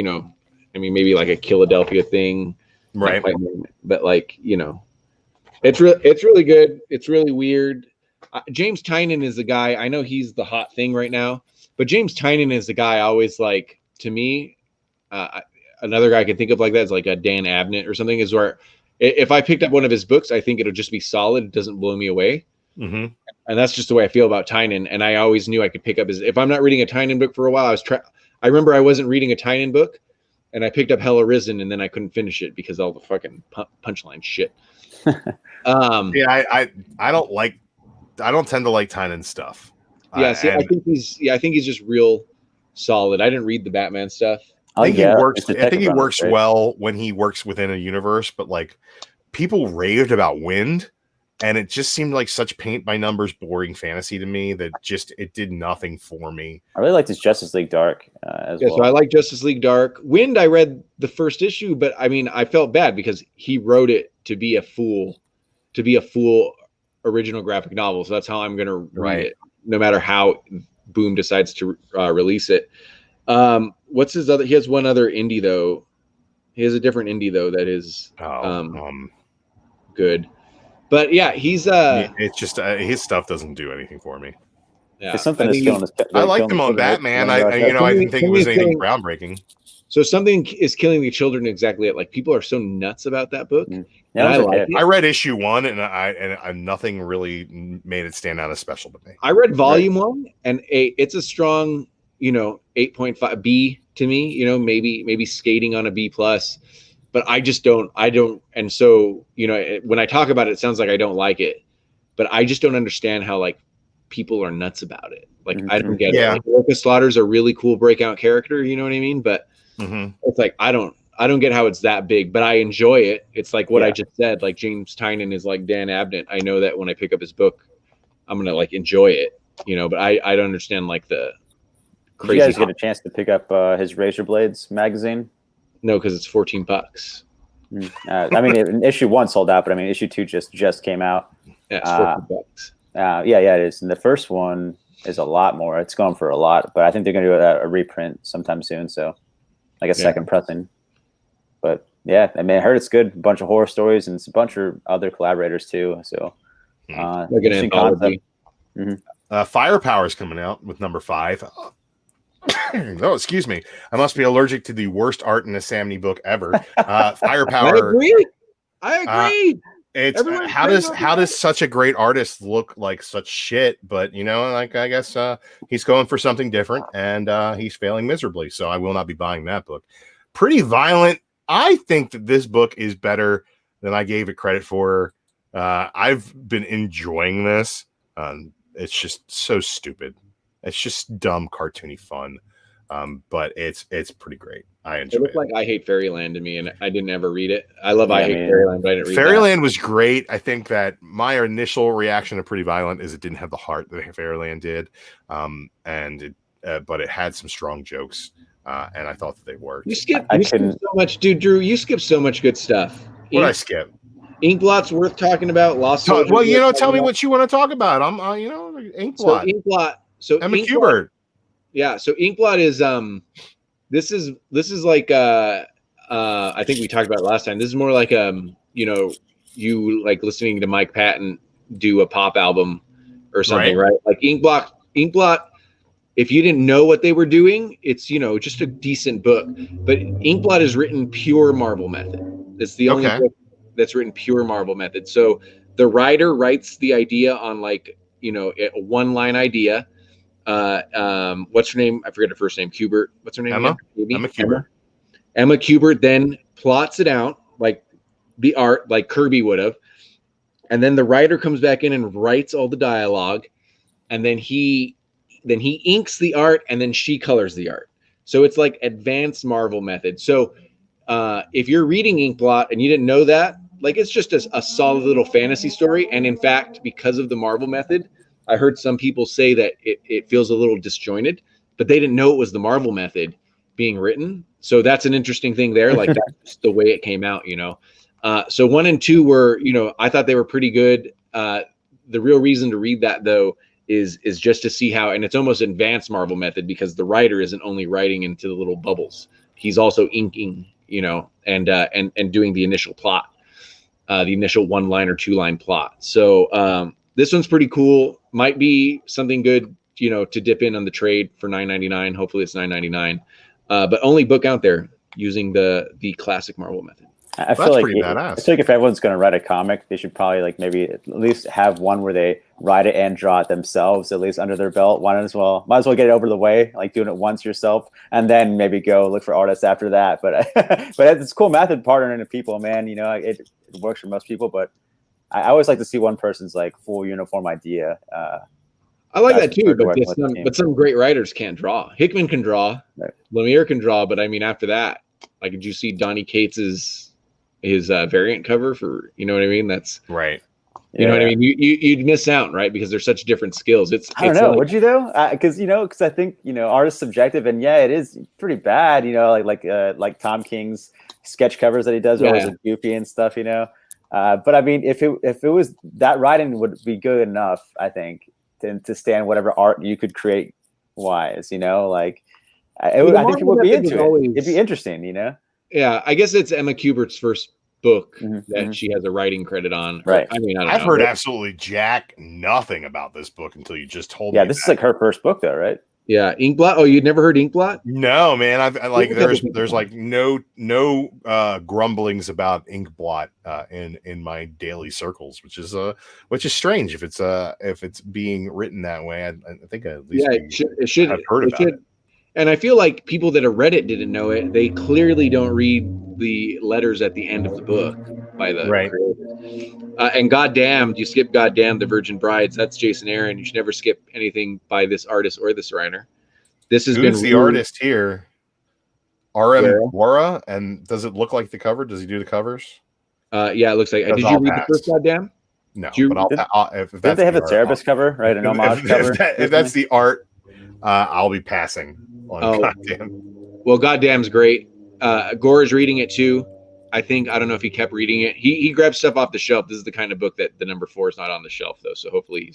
maybe like a Philadelphia thing. Right. But like, it's really good. It's really weird. James Tynion is the guy. I know he's the hot thing right now, but James Tynion is the guy I always like. To me, another guy I can think of like that is like a Dan Abnett or something. Is where if I picked up one of his books, I think it'll just be solid. It doesn't blow me away. Mm-hmm. And that's just the way I feel about Tynion. And I always knew I could pick up if I'm not reading a Tynion book for a while, I remember I wasn't reading a Tynion book, and I picked up Hell Arisen, and then I couldn't finish it because all the fucking punchline shit. I don't tend to like Tynion stuff. I think he's just real solid. I didn't read the Batman stuff. I think he works well when he works within a universe, but like people raved about Wind, and it just seemed like such paint by numbers, boring fantasy to me that it did nothing for me. I really liked his Justice League Dark as well. So I like Justice League Dark. Wind, I read the first issue, but I mean, I felt bad because he wrote it to be a full original graphic novel. So that's how I'm going to read it, no matter how Boom decides to release it. What's his other? He has one other indie though. He has a different indie though that is good. But yeah, he's it's just his stuff doesn't do anything for me. Yeah, I liked him on Batman. I didn't think it was anything groundbreaking. So something is killing the children. Exactly. Like people are so nuts about that book. Yeah, I read issue 1, and nothing really made it stand out as special to me. I read volume 1, and it's a strong, 8.5 B to me. Maybe skating on a B plus. But I just don't, and so, when I talk about it, it sounds like I don't like it, but I just don't understand how like people are nuts about it. Like, I don't get it. Like, Orca Slaughter's a really cool breakout character, you know what I mean? But it's like, I don't get how it's that big, but I enjoy it. It's like what I just said, like James Tynion is like Dan Abnett. I know that when I pick up his book, I'm going to like enjoy it, but I don't understand like the crazy. Did you guys get a chance to pick up his Razor Blades magazine? No, because it's $14. I mean, issue 1 sold out, but I mean, issue 2 just came out. Yeah, it's $14. Yeah, it is. And the first one is a lot more. It's going for a lot, but I think they're going to do a reprint sometime soon. So, like a second pressing. But yeah, I mean, I heard it's good. A bunch of horror stories and it's a bunch of other collaborators too. So, like an anthology. Firepower is coming out with number 5. Oh, excuse me. I must be allergic to the worst art in a Samney book ever. Firepower. I agree. It's how does such a great artist look like such shit? But like I guess he's going for something different, and he's failing miserably. So I will not be buying that book. Pretty violent. I think that this book is better than I gave it credit for. I've been enjoying this. It's just so stupid. It's just dumb, cartoony fun. But it's pretty great. I enjoy it. It looked like I Hate Fairyland to me, and I didn't ever read it. I love I Hate Fairyland, but I didn't read Fairyland was great. I think that my initial reaction to Pretty Violent is it didn't have the heart that Fairyland did. But it had some strong jokes, and I thought that they worked. You skipped so much, dude. Drew, you skipped so much good stuff. What did I skip? Inkblot's worth talking about. Lost Soldiers. Well, tell me what you want to talk about. I'm, Inkblot. So Emma Kubert. Yeah, so Inkblot is this is like I think we talked about it last time. This is more like you like listening to Mike Patton do a pop album or something, right? Like Inkblot, if you didn't know what they were doing, it's just a decent book. But Inkblot is written pure Marvel method. It's the only book that's written pure Marvel method. So the writer writes the idea on like a one-line idea. What's her name? I forget her first name. Kubert. What's her name? Emma Kubert. Emma Kubert then plots it out like the art, like Kirby would have, and then the writer comes back in and writes all the dialogue, and then he inks the art, and then she colors the art. So it's like advanced Marvel method. So if you're reading Inkblot and you didn't know that, like it's just a solid little fantasy story. And in fact, because of the Marvel method, I heard some people say that it feels a little disjointed, but they didn't know it was the Marvel method being written. So that's an interesting thing there. Like that's the way it came out, So 1 and 2 were, I thought they were pretty good. The real reason to read that though is just to see how, and it's almost advanced Marvel method because the writer isn't only writing into the little bubbles. He's also inking, and doing the initial plot, the initial 1-line or 2-line plot. So this one's pretty cool. Might be something good, to dip in on the trade for $9.99. Hopefully it's $9.99. But only book out there using the classic Marvel method. I feel like if everyone's going to write a comic, they should probably like maybe at least have one where they write it and draw it themselves, at least under their belt. Might as well get it over the way, like doing it once yourself, and then maybe go look for artists after that. But it's a cool method partnering to people, man. It works for most people, but I always like to see one person's like full uniform idea. I like that too, but some great writers can't draw. Hickman can draw, right. Lemire can draw, but I mean after that, like did you see Donny Cates's his variant cover for what I mean? That's right. You know what I mean? You'd miss out, right? Because they're such different skills. I don't know. Would you though? Because I think art is subjective, and it is pretty bad. Like Tom King's sketch covers that he does, always goofy and stuff. But I mean, if it was that writing would be good enough, I think, to stand whatever art you could create wise. I think people would be into it. It'd be interesting. Yeah, I guess it's Emma Kubert's first book that she has a writing credit on. Right. I mean, I've heard absolutely nothing about this book until you just told me. Yeah, this is like her first book, though, right? Yeah, Inkblot. Oh, you'd never heard Inkblot? No, man. I like there's like no grumblings about Inkblot in my daily circles, which is strange if it's being written that way. I think at least it should have heard about it. And I feel like people that have read it didn't know it. They clearly don't read the letters at the end of the book by the creator. And goddamn, you skip goddamn the Virgin Brides. That's Jason Aaron. You should never skip anything by this artist or this writer. This has been the artist here. R.M. Wara, and does it look like the cover? Does he do the covers? Yeah, it looks like. Did you read the first goddamn? No, but if that's they have a Cerebus cover, right? An homage cover. If that's the art, I'll be passing. Goddamn. Well, goddamn's great. Gore is reading it too. I don't know if he kept reading it. He grabs stuff off the shelf. This is the kind of book that the number 4 is not on the shelf though. So hopefully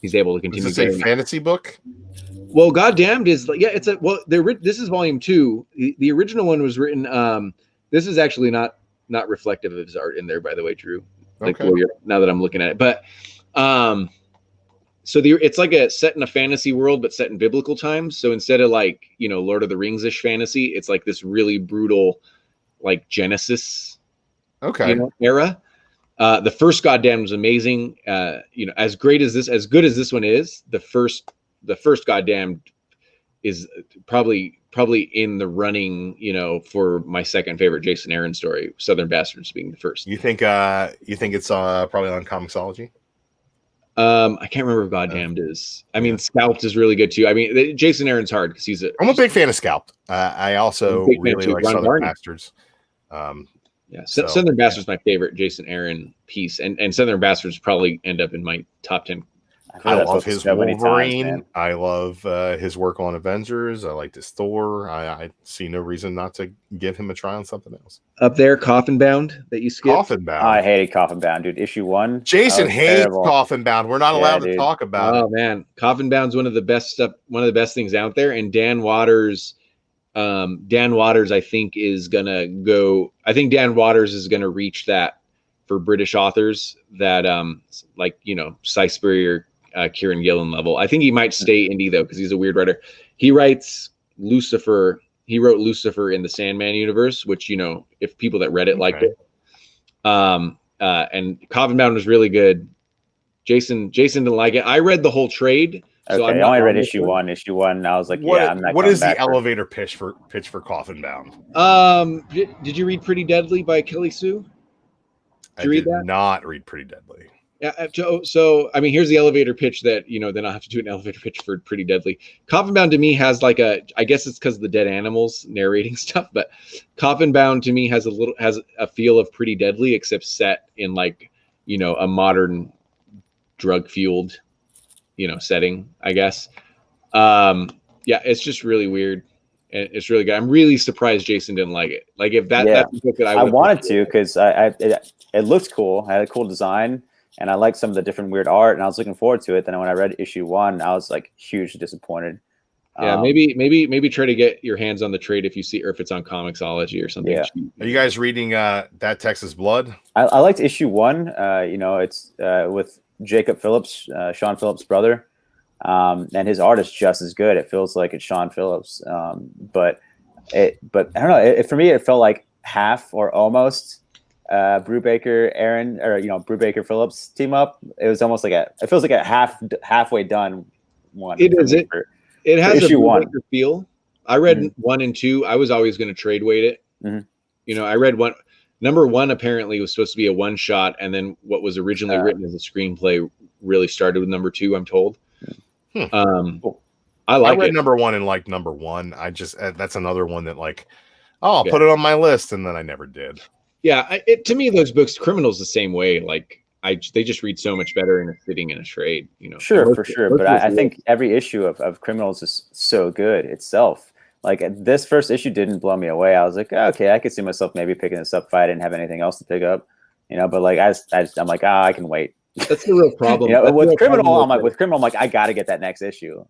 he's able to continue. Is this a fantasy book? Well, goddamned is it's this is volume 2. The original one was written. This is actually not reflective of his art in there, by the way, Drew. Like now that I'm looking at it, but it's like a set in a fantasy world, but set in biblical times. So instead of like, Lord of the Rings-ish fantasy, it's like this really brutal, like Genesis, era. The first goddamn was amazing. As good as this one is, the first goddamn is probably in the running, for my second favorite Jason Aaron story, Southern Bastards being the first. You think it's probably on Comixology? I can't remember if Goddamned is. I mean, Scalped is really good too. I mean, Jason Aaron's hard because I'm a big fan of Scalped. I also really like Southern Bastards. Southern Bastards is my favorite Jason Aaron piece, and Southern Bastards probably end up in my top 10. I love his Wolverine. I love his work on Avengers. I liked his Thor. I see no reason not to give him a try on something else. Up there, Coffin Bound that you skipped. Coffin Bound. I hated Coffin Bound, dude. Issue 1. Jason hates Coffin Bound. We're not allowed to talk about it. Oh man, Coffin Bound's one of the best things out there. And Dan Waters, I think is gonna go. I think Dan Waters is gonna reach that for British authors that Cy Spurrier, Kieran Gillen level. I think he might stay indie though because he's a weird writer. He writes Lucifer. He wrote Lucifer in the Sandman universe, which if people that read it liked it. And Coffin Bound was really good. Jason didn't like it. I read the whole trade. So I only read issue 1. Issue 1, I was like, I'm not. What is the elevator pitch for Coffin Bound? Did you read Pretty Deadly by Kelly Sue? Did you read that? Not read Pretty Deadly. Yeah. So I mean, here's the elevator pitch that then I'll have to do an elevator pitch for Pretty Deadly. Coffin Bound to me has I guess it's because of the dead animals narrating stuff, but Coffin Bound to me has a feel of Pretty Deadly, except set in a modern drug fueled setting, I guess. It's just really weird. And it's really good. I'm really surprised Jason didn't like it. Like if that's the book that I wanted to, because it looked cool. I had a cool design, and I liked some of the different weird art, and I was looking forward to it. Then when I read issue 1, I was like hugely disappointed. Yeah, maybe try to get your hands on the trade if you see, or if it's on Comixology or something. Yeah. Are you guys reading That Texas Blood? I liked issue 1. It's with Jacob Phillips, Sean Phillips' brother. And his art is just as good. It feels like it's Sean Phillips. But I don't know. For me, it felt like half or almost Brubaker Aaron, or Brubaker Phillips team up. It was almost like it feels like a halfway done one. It has a Brubaker feel. I read 1 and 2. I was always going to trade weight it. Mm-hmm. I read one. Number 1 apparently was supposed to be a one shot, and then what was originally written as a screenplay really started with number 2. I'm told. Cool. I read number 1 and liked number 1. I just that's another one that I'll put it on my list, and then I never did. Yeah, to me those books, Criminal's the same way. They just read so much better in a sitting in a trade. Sure, for sure. But I think every issue of Criminals is so good itself. Like this first issue didn't blow me away. I was like, okay, I could see myself maybe picking this up if I didn't have anything else to pick up. But I'm like, I can wait. That's the real problem. With Criminal, I'm like, I got to get that next issue.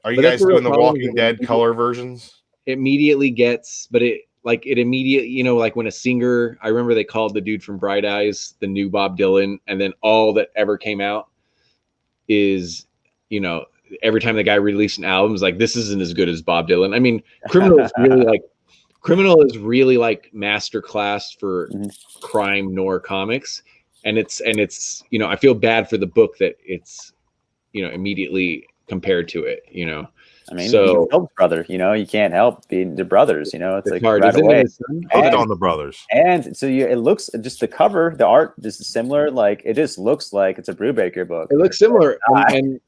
Are you guys doing the Walking Dead color versions? Immediately gets, but it immediately, like when a singer, I remember they called the dude from Bright Eyes the new Bob Dylan, and then all that ever came out is, every time the guy released an album, is like, this isn't as good as Bob Dylan. I mean, Criminal is really like masterclass for crime noir comics. And it's I feel bad for the book that it's immediately compared to it. I mean, so Phillips brother, you can't help being the brothers. It's like hard. Right away. Hooked on the brothers. And so it looks just the cover, the art is similar. Like it just looks like it's a Brubaker book. It looks similar, and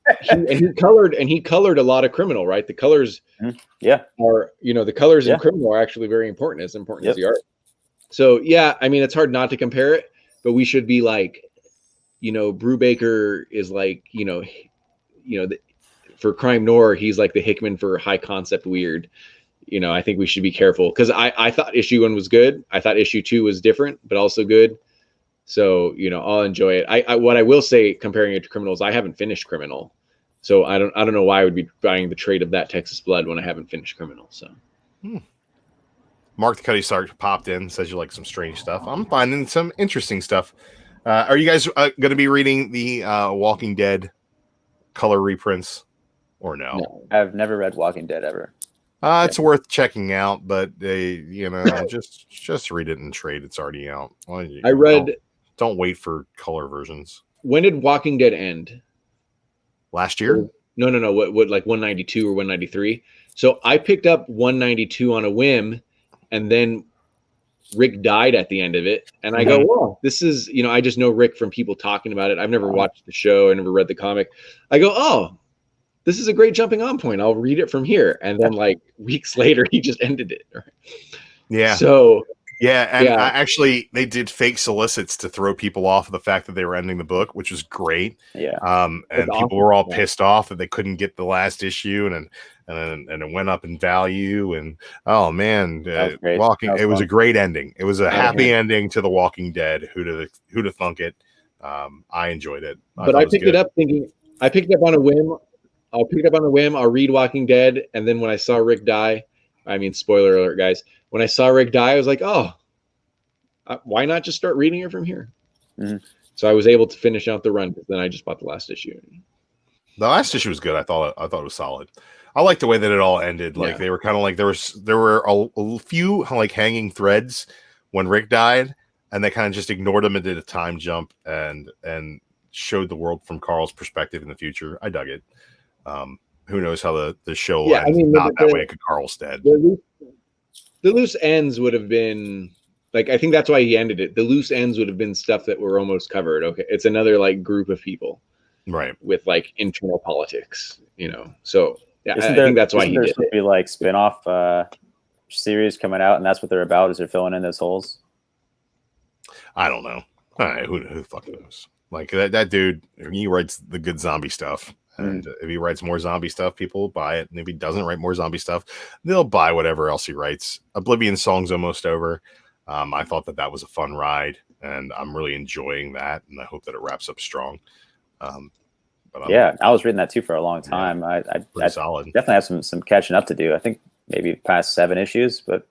he colored a lot of Criminal, right? The colors, are the colors in Criminal are actually very important. As important as the art. So yeah, I mean, it's hard not to compare it. But we should be like, Brubaker is like, for crime noir, he's like the Hickman for high concept weird. I think we should be careful because I thought issue 1 was good. I thought issue 2 was different, but also good. So, I'll enjoy it. What I will say, comparing it to Criminals, I haven't finished Criminal. So I don't know why I would be buying the trade of That Texas Blood when I haven't finished Criminal. So. Mark the Cuddy Sark popped in, says you like some strange stuff. I'm finding some interesting stuff. Are you guys going to be reading the Walking Dead color reprints, or no? I've never read Walking Dead ever. It's worth checking out, but just read it in trade. It's already out. I read. Don't wait for color versions. When did Walking Dead end? Last year? No. What like 192 or 193? So I picked up 192 on a whim, and then Rick died at the end of it. And I go, whoa, this is, I just know Rick from people talking about it. I've never watched the show. I never read the comic. I go, oh, this is a great jumping on point. I'll read it from here. And then like weeks later, he just ended it. Yeah. So actually, they did fake solicits to throw people off of the fact that they were ending the book, which was great. Yeah. And people were all pissed off that they couldn't get the last issue, and it went up in value. And oh man, it was a great ending. It was a happy ending to The Walking Dead. Who'd have thunk it? I enjoyed it. But I picked it up thinking I picked it up on a whim. I'll pick it up on a whim. I'll read Walking Dead, and then when I saw Rick die, I mean, spoiler alert, guys. When I saw Rick die, I was like, oh, why not just start reading it from here? Mm-hmm. So I was able to finish out the run, but then I just bought the last issue. The last issue was good. I thought it was solid. I liked the way that it all ended. Like they were kind of like there were a few like hanging threads when Rick died, and they kind of just ignored him and did a time jump and showed the world from Carl's perspective in the future. I dug it. Who knows how the show will end? I mean, not that way because Carl's dead. The loose ends would have been like, I think that's why he ended it. The loose ends would have been stuff that were almost covered. Okay, it's another like group of people, right, with like internal politics, So yeah, I think that's why he did it. Be like spin-off series coming out, and that's what they're about. Is they're filling in those holes? I don't know. All right, who fucking knows? Like that dude, he writes the good zombie stuff. And if he writes more zombie stuff, people will buy it. And if he doesn't write more zombie stuff, they'll buy whatever else he writes. Oblivion Song's almost over. I thought that was a fun ride, and I'm really enjoying that. And I hope that it wraps up strong. But I was reading that too for a long time. I solid. Definitely have some catching up to do. I think maybe past 7 issues, but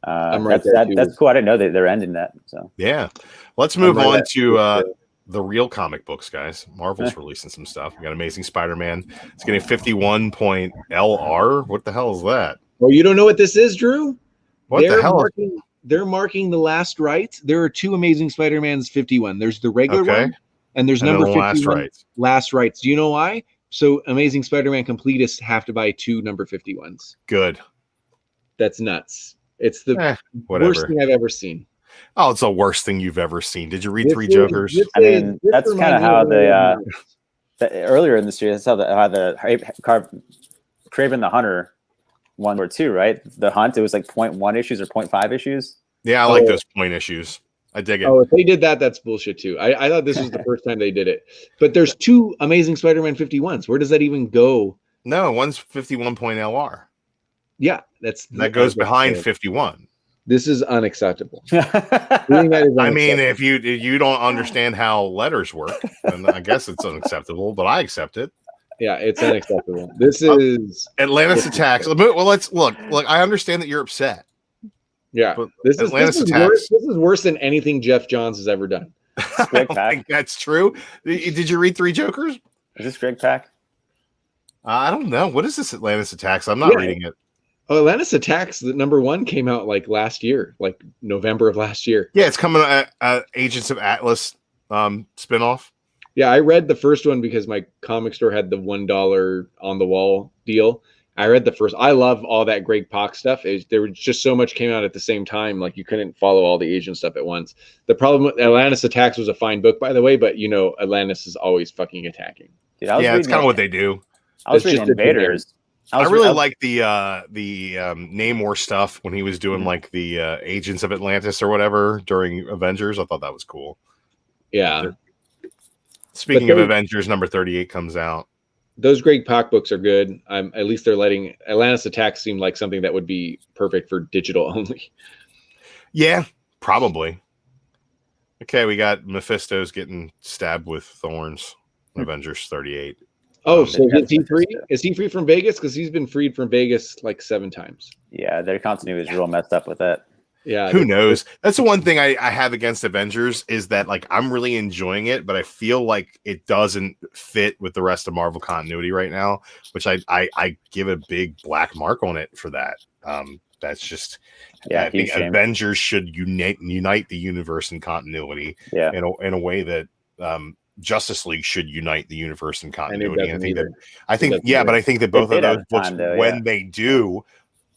that's cool. I didn't know that they're ending that. So yeah, let's move on to the real comic books, guys. Marvel's releasing some stuff. We got Amazing Spider-Man. It's getting 51 point LR. What the hell is that? Oh, you don't know what this is, Drew? The hell? They're marking the last rights. There are 2 Amazing Spider-Mans 51. There's the regular one, and there's number 51. Last rights. Do you know why? So Amazing Spider-Man completists have to buy 2 number 51s. Good. That's nuts. It's the worst thing I've ever seen. Oh, it's the worst thing you've ever seen. Did you read Three Jokers? I mean, that's kind of how earlier in the series, that's how the Kraven the Hunter 1 or 2, right? The Hunt, it was like 0.1 issues or 0.5 issues. Yeah, I like those point issues. I dig it. Oh, if they did that, that's bullshit too. I thought this was the first time they did it. But there's 2 Amazing Spider-Man 51s. Where does that even go? No, one's 51 point LR. Yeah, that goes behind 51. This is unacceptable. I mean, if you don't understand how letters work, then I guess it's unacceptable, but I accept it. Yeah, it's unacceptable. This is Atlantis Attacks. Well, let's look. I understand that you're upset. Yeah, this is worse than anything Jeff Johns has ever done. I don't think that's true. Did you read Three Jokers? Is this Greg Pak? I don't know. What is this Atlantis Attacks? I'm not reading it. Oh, Atlantis Attacks, the number 1 came out like last year, like November of last year. Yeah, it's coming Agents of Atlas spinoff. Yeah, I read the first one because my comic store had the $1 on the wall deal. I read the first. I love all that Greg Pak stuff. There was just so much came out at the same time, like you couldn't follow all the agent stuff at once. The problem with Atlantis Attacks was a fine book, by the way, but Atlantis is always fucking attacking. Dude, it's kind of what they do. I was reading Invaders. I really like the Namor stuff when he was doing like the Agents of Atlantis or whatever during Avengers. I thought that was cool. Yeah. Speaking of Avengers, number 38 comes out. Those Greg Pak books are good. At least they're letting Atlantis Attack seem like something that would be perfect for digital only. Yeah, probably. Okay, we got Mephisto's getting stabbed with thorns. Avengers 38. Oh, so is he free? Is he free from Vegas? Because he's been freed from Vegas like 7 times. Yeah, their continuity is real messed up with that. Yeah, who knows? That's the one thing I have against Avengers is that like I'm really enjoying it, but I feel like it doesn't fit with the rest of Marvel continuity right now, which I give a big black mark on it for that. That's just I think shame. Avengers should unite the universe and continuity in a way that Justice League should unite the universe and continuity. I think that both of those books, when they do,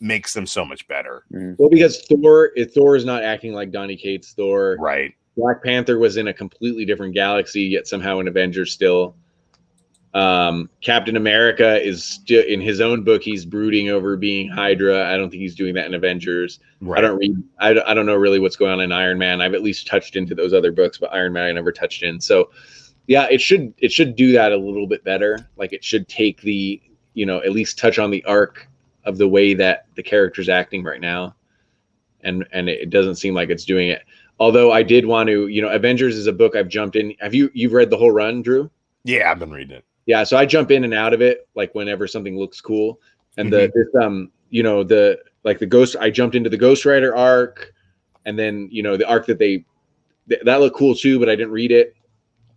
makes them so much better. Well, because Thor is not acting like Donny Cates Thor. Right. Black Panther was in a completely different galaxy, yet somehow an Avengers still. Captain America is still in his own book. He's brooding over being Hydra. I don't think he's doing that in Avengers. Right. I don't know really what's going on in Iron Man. I've at least touched into those other books, but Iron Man I never touched in. So yeah, it should do that a little bit better. Like it should take the, at least touch on the arc of the way that the character's acting right now. And it doesn't seem like it's doing it. Although I did want to, Avengers is a book I've jumped in. You've read the whole run, Drew? Yeah, I've been reading it. Yeah, so I jump in and out of it like whenever something looks cool. And I jumped into the Ghost Rider arc, and then the arc that looked cool too, but I didn't read it.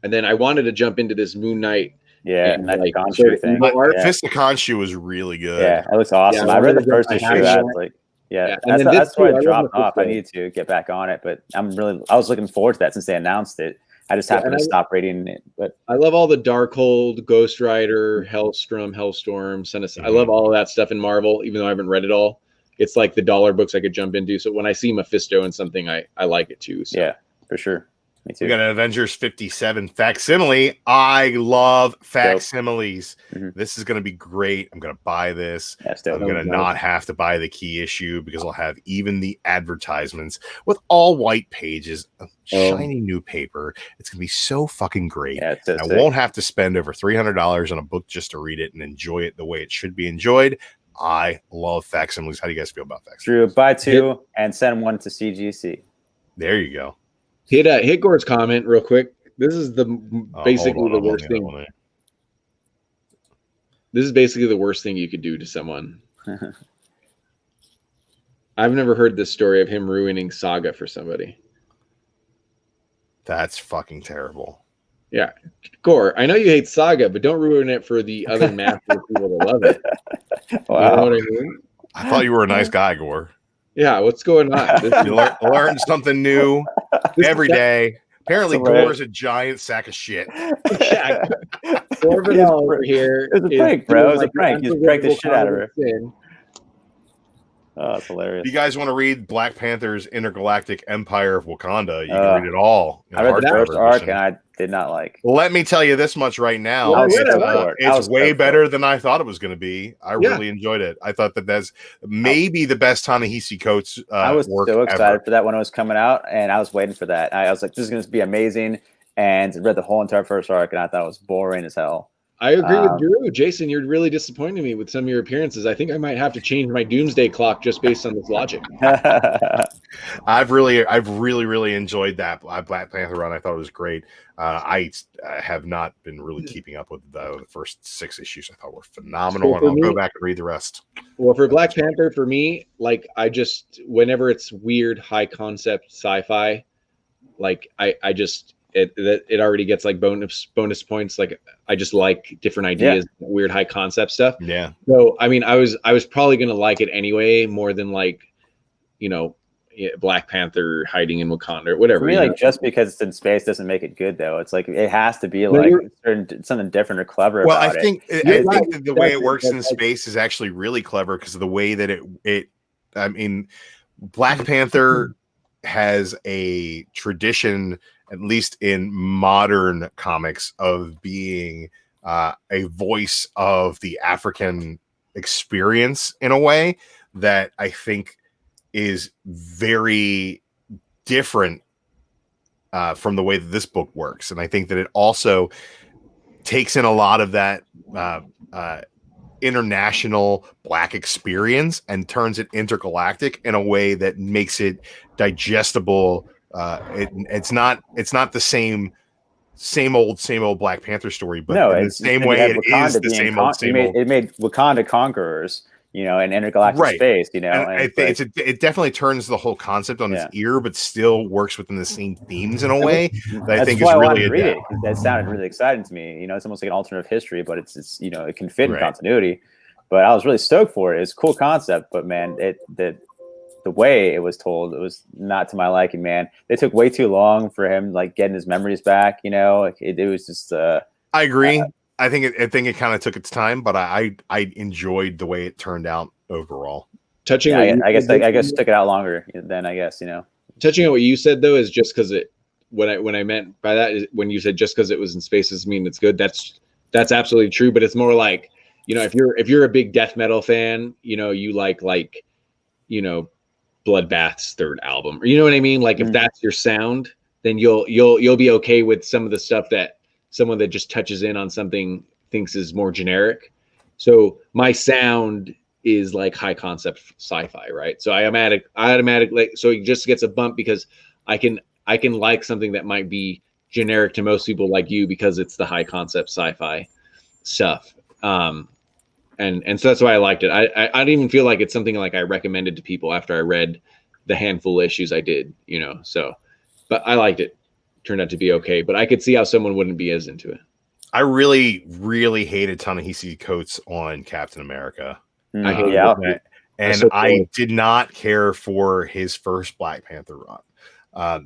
And then I wanted to jump into this Moon Knight. Yeah, and like Khonshu thing. Fist of Khonshu was really good. Yeah, it looks awesome. I read the first issue. That's why I dropped off. I need to get back on it, but I was looking forward to that since they announced it. I just happened to stop reading it. But I love all the Darkhold, Ghost Rider, Hellstorm, Sinister. I love all of that stuff in Marvel, even though I haven't read it all. It's like the dollar books I could jump into. So when I see Mephisto in something, I like it too. So. Yeah, for sure. Me too. We got an Avengers 57 facsimile. I love facsimiles. This is going to be great. I'm going to buy this. I'm going to not have to buy the key issue because I'll have even the advertisements with all white pages of shiny new paper. It's going to be so fucking great. Yeah, I won't have to spend over $300 on a book just to read it and enjoy it the way it should be enjoyed. I love facsimiles. How do you guys feel about facsimiles? Drew, buy two and send one to CGC. There you go. Hit Gore's comment real quick. This is basically the worst thing. This is basically the worst thing you could do to someone. I've never heard this story of him ruining Saga for somebody. That's fucking terrible. Yeah. Gore, I know you hate Saga, but don't ruin it for the other massive people that love it. Wow. You know what I mean? I thought you were a nice guy, Gore. Yeah, what's going on? You learn something new every day. Apparently, Gore's a giant sack of shit. Yeah. Over here. It was a prank, bro. It was a prank. You pranked the shit out of her. Oh, that's hilarious. If you guys want to read Black Panther's Intergalactic Empire of Wakanda, you can read it all. I read the first arc, and I did not like. Well, let me tell you this much right now. It's way better than I thought it was going to be. I really enjoyed it. I thought that's maybe the best Ta-Nehisi Coates I was so excited for that when it was coming out, and I was waiting for that. I was like, this is going to be amazing, and read the whole entire first arc, and I thought it was boring as hell. I agree with Drew. Jason, you're really disappointing me with some of your appearances. I think I might have to change my Doomsday Clock just based on this logic. I've really enjoyed that Black Panther run. I thought it was great. I have not been really keeping up with the first 6 issues. I thought were phenomenal, and I'll go back and read the rest. Well, for Black Panther, for me, like whenever it's weird, high concept sci-fi, like it already gets like bonus points. Like I just like different ideas, weird high concept stuff. Yeah. So I mean, I was probably gonna like it anyway, more than like, Black Panther hiding in Wakanda or whatever. For me, just because it's in space doesn't make it good, though. It's like it has to be like something different or clever. About I think that the way it works in space is actually really clever because of the way that it. I mean, Black Panther has a tradition, at least in modern comics, of being a voice of the African experience in a way that I think is very different from the way that this book works. And I think that it also takes in a lot of that international Black experience and turns it intergalactic in a way that makes it digestible. It's not the same old Black Panther story, but in the same way it is the same old. It made Wakanda conquerors. in intergalactic space, And I think it definitely turns the whole concept on its ear, but still works within the same themes in a way that I think is really read it. That sounded really exciting to me. It's almost like an alternate history, but it's it can fit in continuity. But I was really stoked for it. It's a cool concept, but man, the way it was told, it was not to my liking, man. They took way too long for him, like getting his memories back. It was just. I agree. I think it kind of took its time, but I enjoyed the way it turned out overall. Touching, I guess it took it out longer than Touching on what you said though is just because what I meant by that is when you said just because it was in space doesn't mean it's good. That's absolutely true, but it's more like if you're a big death metal fan, you like Bloodbath's third album, or you know what I mean. Like if that's your sound, then you'll be okay with some of the stuff that someone that just touches in on something thinks is more generic. So my sound is like high concept sci-fi, right? So I automatically, so it just gets a bump because I can like something that might be generic to most people like you because it's the high concept sci-fi stuff. And so that's why I liked it. I don't even feel like it's something like I recommended to people after I read the handful of issues I did, so, but I liked it. Turned out to be okay, but I could see how someone wouldn't be as into it. I really, really hated Ta-Nehisi Coates on Captain America. I hated that. And I did not care for his first Black Panther run.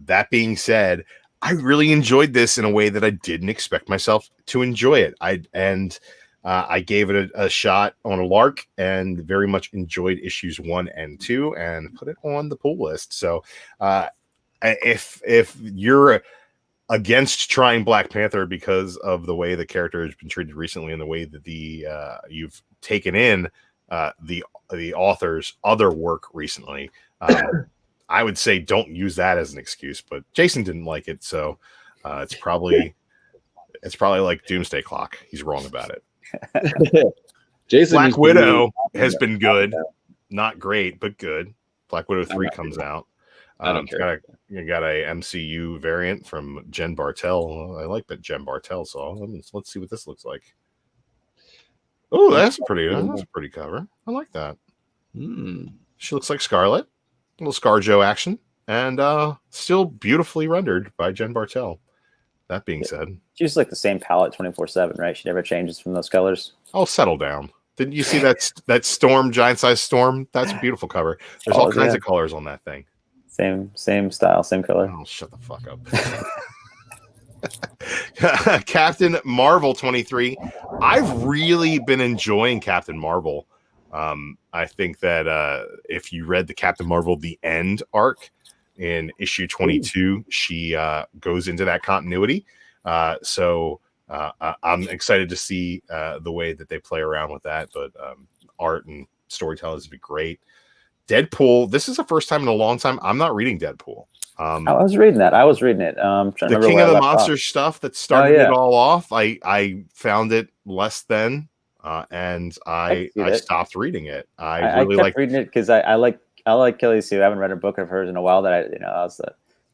That being said, I really enjoyed this in a way that I didn't expect myself to enjoy it. I gave it a shot on a lark and very much enjoyed issues 1 and 2 and put it on the pull list. So if you're against trying Black Panther because of the way the character has been treated recently and the way that you've taken in the author's other work recently, I would say don't use that as an excuse. But Jason didn't like it, so it's probably like Doomsday Clock. He's wrong about it. Jason Black Widow has been good, not great, but good. Black Widow 3 comes out. I don't care. You got a MCU variant from Jen Bartel. I like that Jen Bartel saw. Let's see what this looks like. Oh, that's a pretty cover. I like that. She looks like Scarlet. A little ScarJo action, and still beautifully rendered by Jen Bartel. That being said, she's like the same palette 24/7, right? She never changes from those colors. Oh, settle down. Didn't you see that storm, giant size storm? That's a beautiful cover. There's all kinds of colors on that thing. Same style, same color. Oh, shut the fuck up. Captain Marvel 23. I've really been enjoying Captain Marvel. I think that if you read the Captain Marvel The End arc in issue 22, she goes into that continuity. So I'm excited to see the way that they play around with that. But art and storytelling has been great. Deadpool. This is the first time in a long time I'm not reading Deadpool. I was reading that. The King of the Monsters stuff that started it all off. I found it less than, and I stopped reading it. I really kept reading it because I like Kelly Sue. I haven't read a book of hers in a while that I was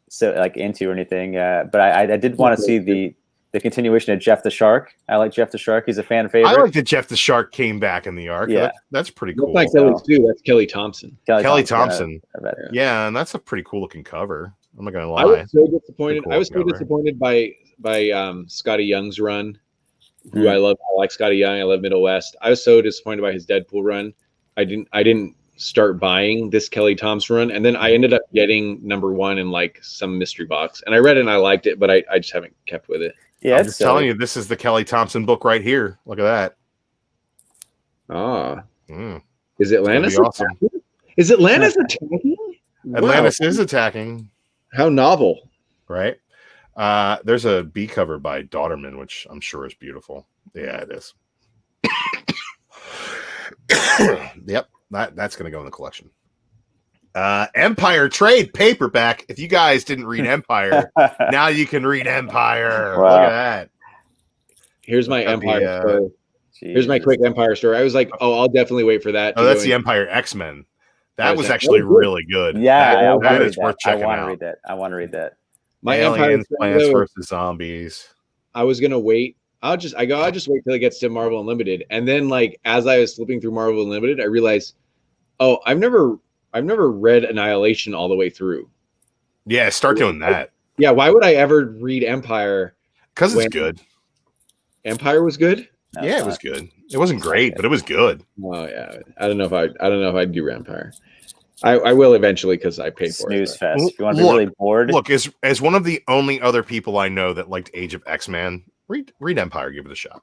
so like into or anything. But I did want to see the continuation of Jeff the Shark. I like Jeff the Shark. He's a fan favorite. I like that Jeff the Shark came back in the arc. Yeah, that's pretty cool. Like Kelly Sue. That's Kelly Thompson. Kelly Thompson. Yeah, and that's a pretty cool looking cover. I'm not gonna lie. I was so disappointed. I was so disappointed by Scotty Young's run. Who I love. I like Scotty Young. I love Middle West. I was so disappointed by his Deadpool run. I didn't start buying this Kelly Thompson run, and then I ended up getting #1 in like some mystery box, and I read it and I liked it, but I just haven't kept with it. Yeah, I'm just telling you, this is the Kelly Thompson book right here. Look at that. Is Atlantis awesome? Is Atlantis attacking? Atlantis is attacking. How novel, right? There's a B cover by Daughterman, which I'm sure is beautiful. Yeah, it is. Yep, that's going to go in the collection. Empire trade paperback. If you guys didn't read Empire, now you can read Empire. Wow. Look at that. Here's my Empire story. Here's my quick Empire story. I was like, I'll definitely wait for that. Oh, that's the Empire X-Men. That was actually really good. Yeah, that is worth checking out. I want to read that. My Aliens, Plants versus Zombies. I was gonna wait. I'll just wait till it gets to Marvel Unlimited. And then like as I was flipping through Marvel Unlimited, I realized, oh, I've never read Annihilation all the way through. Yeah, start doing that. Yeah, why would I ever read Empire? Because it's good. Empire was good? Yeah, it was good. It wasn't great, but it was good. Oh yeah. I don't know if I'd do Empire. I will eventually because I paid for it. Snooze fest. If you want to be really bored. Look, as one of the only other people I know that liked Age of X-Men, read Empire, give it a shot.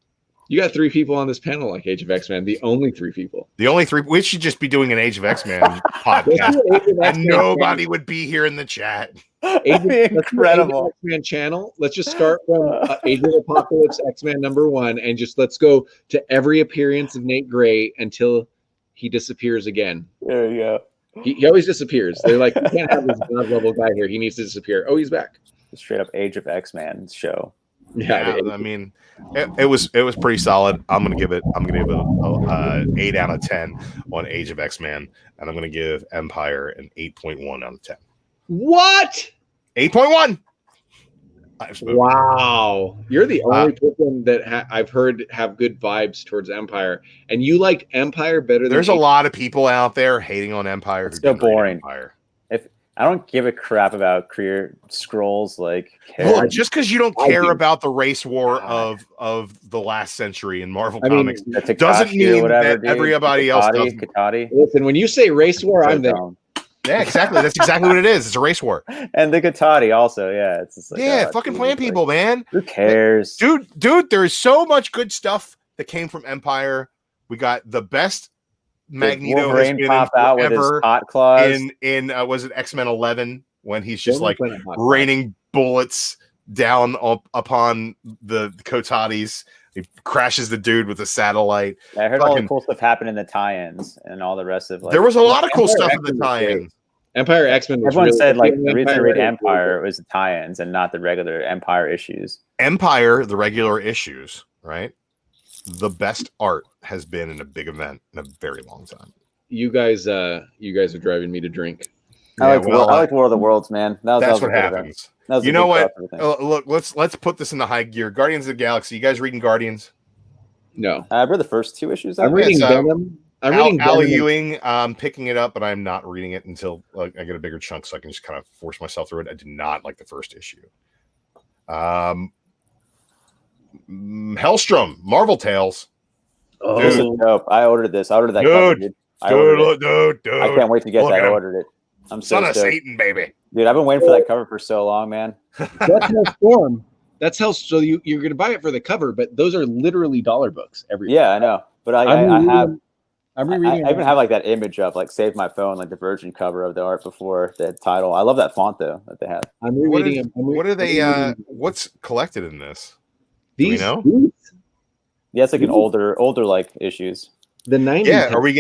You got 3 people on this panel like Age of X-Men. The only 3 people. The only 3. We should just be doing an Age of X-Men podcast, and nobody would be here in the chat. Incredible. X-Men channel. Let's just start from Age of Apocalypse X-Men #1, and just let's go to every appearance of Nate Gray until he disappears again. There you go. He always disappears. They're like, you can't have this god level guy here. He needs to disappear. Oh, he's back. Straight up Age of X-Men show. Yeah, I mean, it was pretty solid. I'm gonna give it a 8 out of 10 on Age of X-Men, and I'm gonna give Empire an 8.1 out of 10. What? 8.1. Wow, you're the only person that I've heard have good vibes towards Empire, and you liked Empire better than. There's a lot of people out there hating on Empire. It's so boring. If I don't give a crap about career scrolls, like just because you don't care about the race war of the last century in Marvel Comics doesn't mean that everybody else doesn't. Listen, when you say race war, I'm there. Yeah, exactly. That's exactly what it is. It's a race war. And the Katati also, yeah. It's just like, fucking plant people, man. Who cares? Dude, there is so much good stuff that came from Empire. We got the best Magneto has been pop out with his hot claws in was it X-Men 11 when he's just like raining bullets down upon the Kotatis. He crashes the dude with a satellite. I heard all the cool stuff happen in the tie-ins and all the rest of there was a lot of cool stuff in the tie-ins. Empire X-Men. Everyone said like the reason to read Empire was the tie-ins and not the regular Empire issues. Empire, the regular issues, right? The best art has been in a big event in a very long time. You guys are driving me to drink. I like War of the Worlds, man. That's what happens. You know what? Look, let's put this in the high gear. Guardians of the Galaxy. You guys reading Guardians? No, I've read the first 2 issues. I'm reading Venom. Al Ewing. I'm picking it up, but I'm not reading it until I get a bigger chunk, so I can just kind of force myself through it. I did not like the first issue. Hellstrom, Marvel Tales. Oh, this is dope. I ordered this. I ordered that cover, dude. Dude. I can't wait to get that. I ordered it. I'm so Son of Satan, baby. Dude, I've been waiting for that cover for so long, man. That's Hellstorm. That's Hell. So you're going to buy it for the cover, but those are literally dollar books. Yeah, I know. But I'm rereading. I even have like that image of like Save My Phone, like the Virgin cover of the art before the title. I love that font though that they have. I'm rereading. What are they? What's collected in this? These, do we know? Yeah, it's like an older like issues. The 90s. Yeah, are we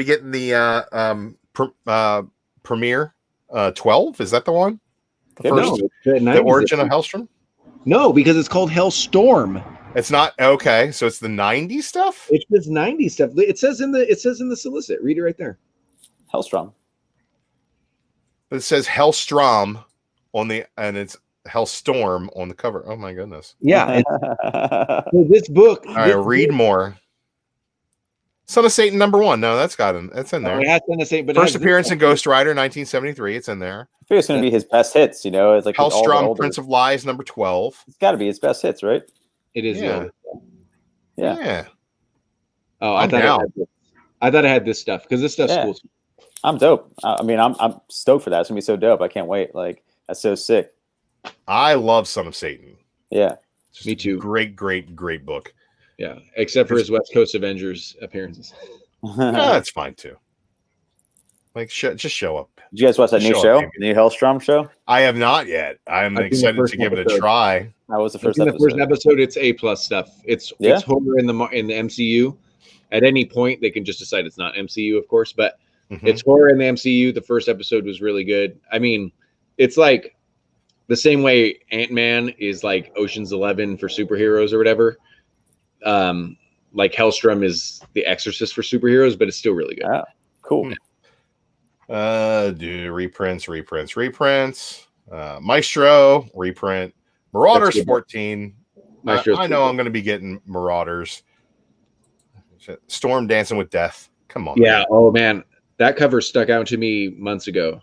getting the Premiere 12? Is that the one? The origin of Hellstrom? No, because it's called Hellstorm. It's not okay. So it's the 90s stuff. It's this 90s stuff. It says in the solicit. Read it right there. Hellstrom. But it says Hellstrom and it's Hellstorm on the cover. Oh my goodness. Yeah. So this book. All right, read more. Son of Satan #1. No, that's in there. First appearance in Ghost Rider 1973. It's in there. I think it's going to be his best hits. You know, it's like Hellstrom, Prince of Lies #12. It's got to be his best hits, right? It is. Yeah. Oh, I thought I had this stuff because this stuff's cool. I'm dope. I mean, I'm stoked for that. It's gonna be so dope. I can't wait. Like, that's so sick. I love Son of Satan. Yeah, me too. Great book. Yeah, except for his West Coast Avengers appearances. That's fine too. Like, just show up. Did you guys watch that new show, the new Hellstrom show? I have not yet. I'm excited to give it a try. That was the first episode. The first episode, it's A+ stuff. It's horror in the MCU. At any point, they can just decide it's not MCU, of course, but it's horror in the MCU. The first episode was really good. I mean, it's like the same way Ant-Man is like Ocean's 11 for superheroes or whatever. Like Hellstrom is The Exorcist for superheroes, but it's still really good. Oh, cool. Reprints. Maestro reprint. Marauders 14. I know I'm going to be getting Marauders. Storm Dancing with Death. Come on. Yeah. Man. Oh man, that cover stuck out to me months ago.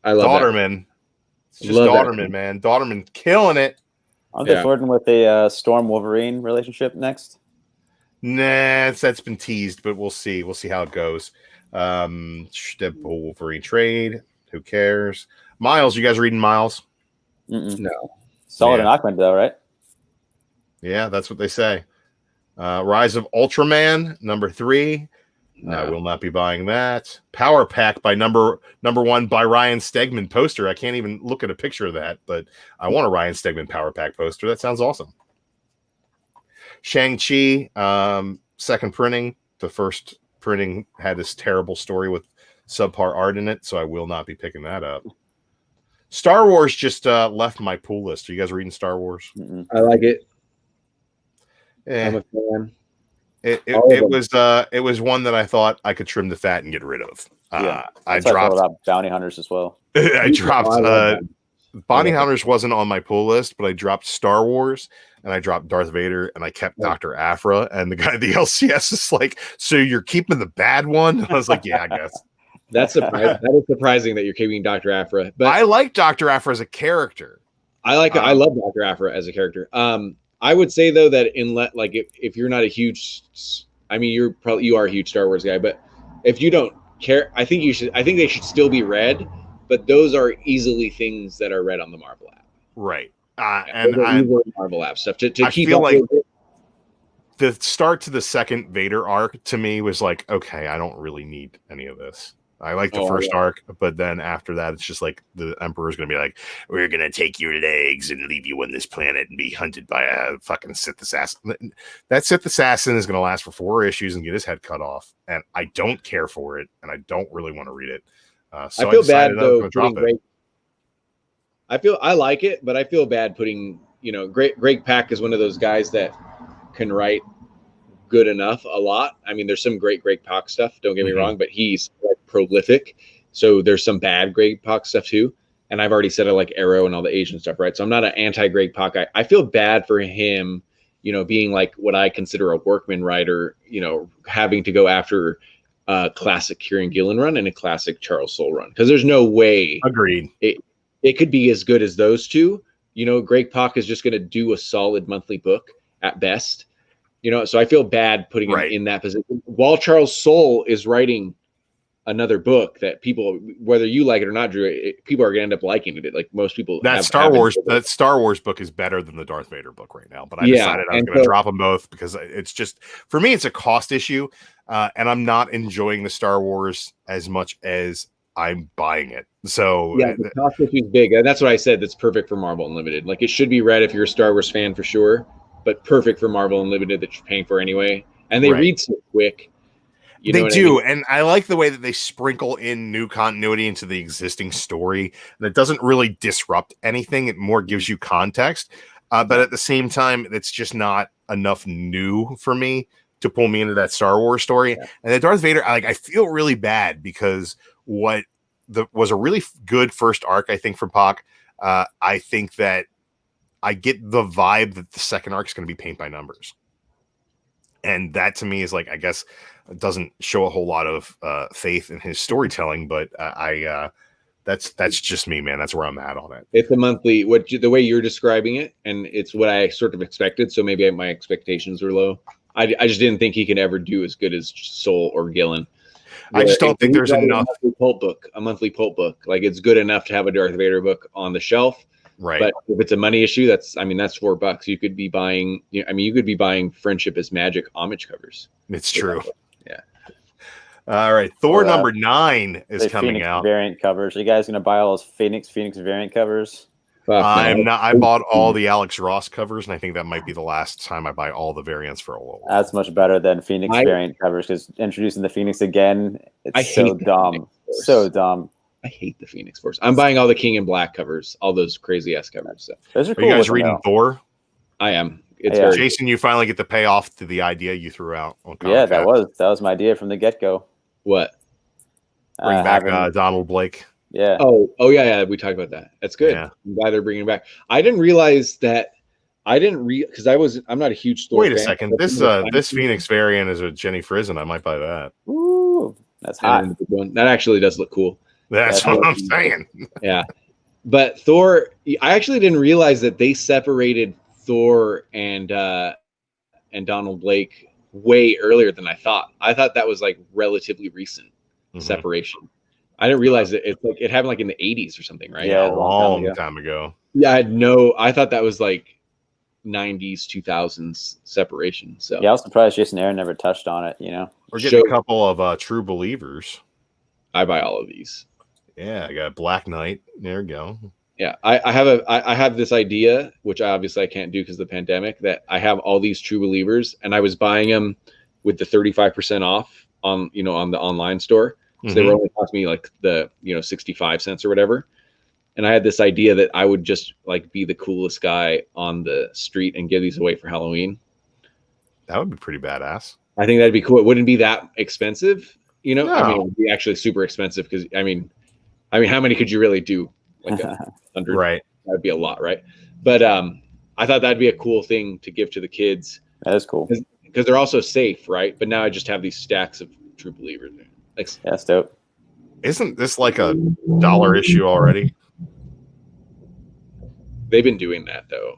I love Daughterman. It's just Daughterman, man. Daughterman killing it. Aren't they flirting with a Storm Wolverine relationship next? Nah, that's been teased, but we'll see. We'll see how it goes. Deadpool Wolverine trade. Who cares? Miles, you guys reading Miles? No. Solid in Aquaman, though, right? Yeah, that's what they say. Rise of Ultraman, number 3. No. I will not be buying that. Power Pack by number 1 by Ryan Stegman poster. I can't even look at a picture of that, but I want a Ryan Stegman Power Pack poster. That sounds awesome. Shang-Chi, second printing. The first printing had this terrible story with subpar art in it, so I will not be picking that up. Star Wars just left my pool list. Are you guys reading Star Wars? I like it. I'm a fan. It was one that I thought I could trim the fat and get rid of. I dropped Bounty Hunters as well. I dropped Bounty Hunters wasn't on my pull list, but I dropped Star Wars and I dropped Darth Vader and I kept Dr. Aphra. And the guy at the LCS is like, "So you're keeping the bad one?" And I was like, "Yeah, I guess." That's surprising. That is surprising that you're keeping Dr. Aphra. But I like Dr. Aphra as a character. I love Dr. Aphra as a character. I would say though that if you're not a huge, I mean you are a huge Star Wars guy, but if you don't care, I think they should still be read, but those are easily things that are read on the Marvel app. Right. And Marvel app stuff to keep feel like the start to the second Vader arc to me was like, okay, I don't really need any of this. I like the first arc, but then after that, it's just like the Emperor's going to be like, "We're going to take your legs and leave you on this planet and be hunted by a fucking Sith assassin." That Sith assassin is going to last for 4 issues and get his head cut off. And I don't care for it. And I don't really want to read it. So I feel bad though. I like it, but I feel bad putting, Greg Pak is one of those guys that can write good enough a lot. I mean, there's some great Greg Pak stuff, don't get me wrong, but he's like prolific. So there's some bad Greg Pak stuff too. And I've already said I like Arrow and all the Asian stuff, right? So I'm not an anti-Greg Pak. I feel bad for him, being like what I consider a workman writer, having to go after a classic Kieran Gillen run and a classic Charles Soule run. Because there's no way. Agreed. It could be as good as those two. Greg Pak is just going to do a solid monthly book at best. So I feel bad putting him in that position while Charles Soule is writing another book that people, whether you like it or not, Drew, people are going to end up liking it. Like most people. That Star Wars book is better than the Darth Vader book right now. But I decided I was going to drop them both because it's just, for me, it's a cost issue. And I'm not enjoying the Star Wars as much as I'm buying it. So the cost issue is big. And that's what I said. That's perfect for Marvel Unlimited. Like it should be read if you're a Star Wars fan for sure. But perfect for Marvel Unlimited that you're paying for anyway. And they read so quick. They do. I mean? And I like the way that they sprinkle in new continuity into the existing story. And it doesn't really disrupt anything. It more gives you context. But at the same time, it's just not enough new for me to pull me into that Star Wars story. Yeah. And the Darth Vader, I feel really bad because what was a really good first arc, I think, from Pak, I think that I get the vibe that the second arc is going to be paint by numbers. And that to me is like, I guess it doesn't show a whole lot of faith in his storytelling, but that's just me, man. That's where I'm at on it. It's a monthly, the way you're describing it, and it's what I sort of expected. So maybe my expectations were low. I just didn't think he could ever do as good as Soule or Gillen. I just don't think there's enough. A monthly pulp book. Like it's good enough to have a Darth Vader book on the shelf. Right. But if it's a money issue, that's $4. You could be buying, you could be buying Friendship is Magic homage covers. It's true. Yeah. All right. Thor number 9 is coming Phoenix out. Variant covers. Are you guys going to buy all those Phoenix variant covers? I'm not. I bought all the Alex Ross covers, and I think that might be the last time I buy all the variants for a while. That's much better than Phoenix variant covers because introducing the Phoenix again, it's so dumb. So dumb. I hate the Phoenix Force. I'm buying all the King in Black covers, all those crazy ass covers. So. Those are cool. Are you guys reading Thor? I am. Jason, you finally get the payoff to the idea you threw out. Yeah, that was my idea from the get go. What? Bring back Donald Blake. Yeah. Oh yeah. We talked about that. That's good. Yeah. I'm glad they're bringing it back. I didn't realize that I didn't because I'm not a huge Thor. Wait a fan. second. This Phoenix variant is with Jenny Frizen. I might buy that. Ooh, that's hot. That actually does look cool. That's what I'm saying. Yeah. But Thor, I actually didn't realize that they separated Thor and Donald Blake way earlier than I thought. I thought that was like relatively recent separation. I didn't realize that it happened like in the 80s or something, right? Yeah, a long time ago. Yeah, I thought that was like 90s, 2000s separation. So yeah, I was surprised Jason Aaron never touched on it. We're getting a couple of True Believers. I buy all of these. Yeah, I got Black Knight. There we go. Yeah, I have this idea, which I can't do because of the pandemic, that I have all these True Believers, and I was buying them with the 35% off on the online store. So they were only costing me like the 65 cents or whatever. And I had this idea that I would just like be the coolest guy on the street and give these away for Halloween. That would be pretty badass. I think that'd be cool. It wouldn't be that expensive, No. I mean, it would be actually super expensive because I mean, how many could you really do? Like 100, right? That'd be a lot, right? But I thought that'd be a cool thing to give to the kids. That is cool because they're also safe, right? But now I just have these stacks of True Believers. Yeah, that's dope. Isn't this like a $1 issue already? They've been doing that though.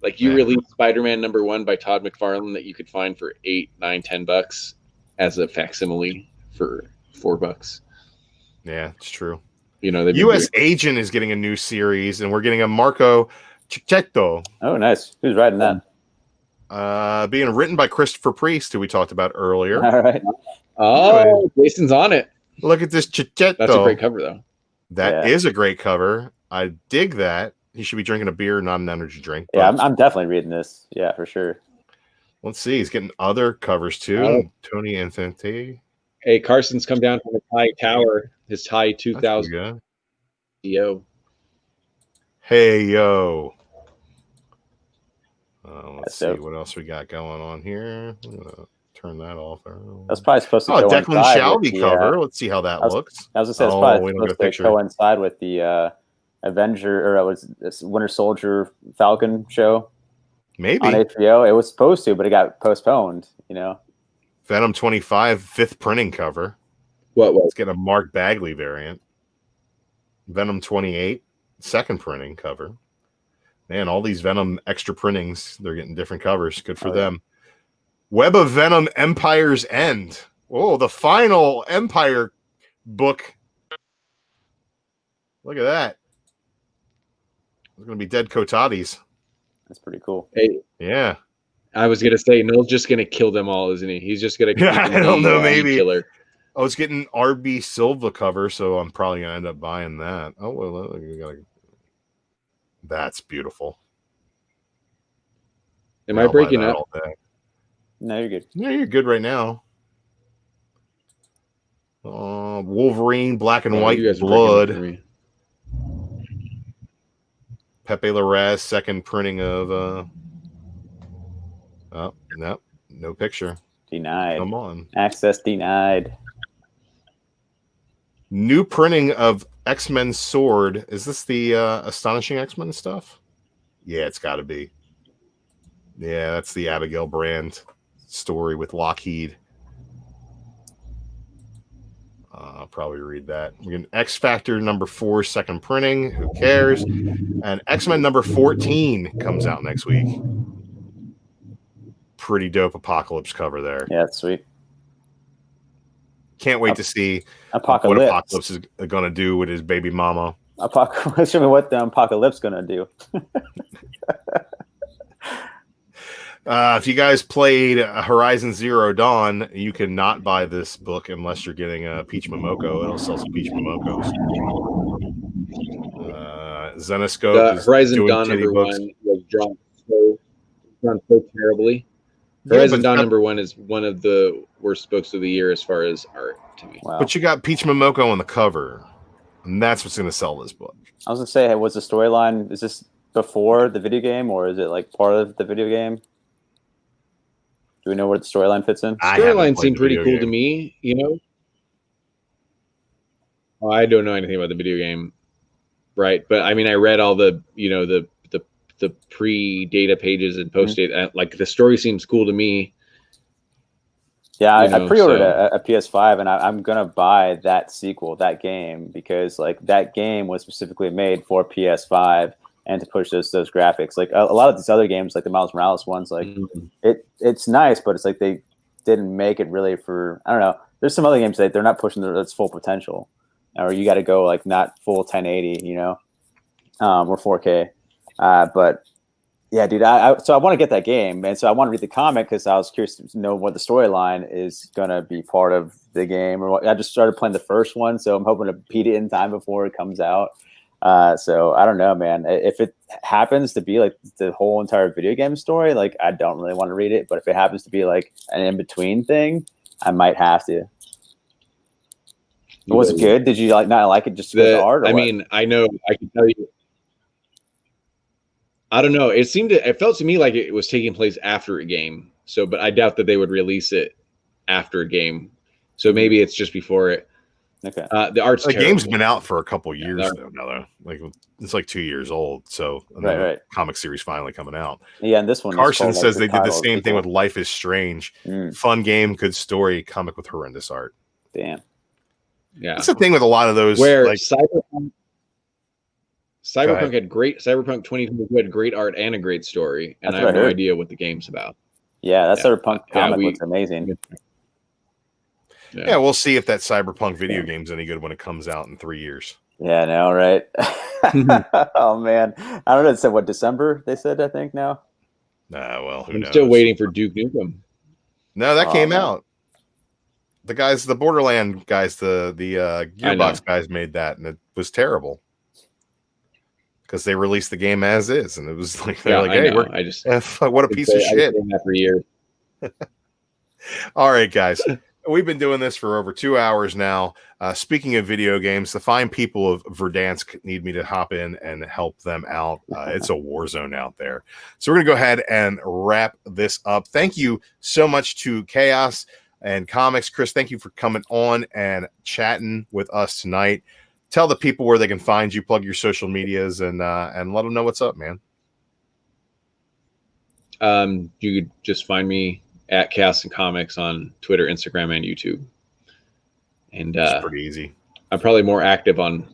Like you released Spider-Man #1 by Todd McFarlane that you could find for $8, $9, $10 as a facsimile for $4. Yeah, it's true. U.S. Agent is getting a new series, and we're getting a Marco Cicchetto. Oh, nice. Who's writing that? Being written by Christopher Priest, who we talked about earlier. All right. Oh, Jason's on it. Look at this Cicchetto. That's a great cover, though. That is a great cover. I dig that. He should be drinking a beer, not an energy drink. Yeah, I'm definitely reading this. Yeah, for sure. Let's see. He's getting other covers, too. Tony Infante. Hey, Carson's come down from the Thai Tower. His Thai 2000. Yo. Hey, yo. Let's see dope. what else we got going on here. I'm gonna turn that off. That's probably supposed to Declan Shalvey cover. Let's see how that looks. I was gonna say it's probably supposed to coincide with the Avenger, or it was this Winter Soldier Falcon show. Maybe on HBO. It was supposed to, but it got postponed. Venom 25 5th printing cover. Let's get a Mark Bagley variant. Venom 28 2nd printing cover. Man, all these Venom extra printings, they're getting different covers. Good for them. Web of Venom Empire's End. Oh, the final Empire book. Look at that. It's going to be Dead Kotadis. That's pretty cool. Hey, yeah. I was going to say, Noel's just going to kill them all, isn't he? He's just going to I don't know, maybe. Killer. Oh, it's getting RB Silva cover, so I'm probably going to end up buying that. Oh, well, that's beautiful. Am I breaking up? No, you're good. Yeah, you're good right now. Wolverine, Black and White Blood. Pepe Larraz, 2nd printing of oh, no picture. Denied. Come on. Access denied. New printing of X-Men Sword. Is this the Astonishing X-Men stuff? Yeah, it's got to be. Yeah, that's the Abigail Brand story with Lockheed. I'll probably read that. We're getting X Factor #4 2nd printing. Who cares? And X-Men #14 comes out next week. Pretty dope Apocalypse cover there. Yeah, that's sweet. Can't wait to see what Apocalypse is going to do with his baby mama. Show me what the Apocalypse going to do. If you guys played Horizon Zero Dawn, you cannot buy this book unless you're getting a Peach Momoko. It'll sell some Peach Momokos. Zenoscope. Horizon Dawn #1 was drawn so terribly. Horizon Dawn #1 is one of the worst books of the year as far as art to me. Wow. But you got Peach Momoko on the cover, and that's what's going to sell this book. I was going to say, was the storyline, is this before the video game, or is it like part of the video game? Do we know where the storyline fits in? Storyline seemed pretty cool to me, I don't know anything about the video game, right? But I mean, I read all the, the the pre-data pages and post-data. Like the story seems cool to me. Yeah, I pre-ordered a PS5, and I'm gonna buy that sequel, that game, because like that game was specifically made for PS5 and to push those graphics. Like a lot of these other games, like the Miles Morales ones, like it's nice, but it's like they didn't make it really for, I don't know. There's some other games that they're not pushing its full potential, or you got to go like not full 1080, you know, or 4K. But yeah, dude, so I want to get that game, and so I want to read the comic because I was curious to know what the storyline is gonna be part of the game. Or what. I just started playing the first one, so I'm hoping to beat it in time before it comes out. So I don't know, man. If it happens to be like the whole entire video game story, like I don't really want to read it. But if it happens to be like an in between thing, I might have to. Was it good? Did you not like it just because of art? I mean, I know I can tell you. I don't know. It felt to me like it was taking place after a game. So, but I doubt that they would release it after a game. So maybe it's just before it. Okay. The art's the terrible. game's been out for a couple years though. Like it's like 2 years old. So right. Comic series finally coming out. Yeah, and this one. Carson says they did the same thing with Life is Strange. Fun game, good story, comic with horrendous art. Damn. Yeah, that's the thing with a lot of those. Where like Cyberpunk had great Cyberpunk 2022 had great art and a great story, and I have no idea what the game's about. Yeah, that Cyberpunk comic looks amazing. Yeah, we'll see if that Cyberpunk video game's any good when it comes out in 3 years. Yeah, I know, right? Oh man, I don't know. It said what, December? They said, I think now. Well, who I'm knows? still waiting for Duke Nukem. No, that came out. The Borderland guys, the Gearbox guys made that, and it was terrible because they released the game as is, and it was like they're like, "Hey, what a piece of shit!" That for years. All right, guys, we've been doing this for over 2 hours now. Speaking of video games, the fine people of Verdansk need me to hop in and help them out. It's a war zone out there, so we're gonna go ahead and wrap this up. Thank you so much to Chaos and Comics. Chris, thank you for coming on and chatting with us tonight. Tell the people where they can find you, plug your social medias, and let them know what's up, man. You could just find me at Chaos and Comics on Twitter, Instagram, and YouTube. And it's pretty easy. I'm probably more active on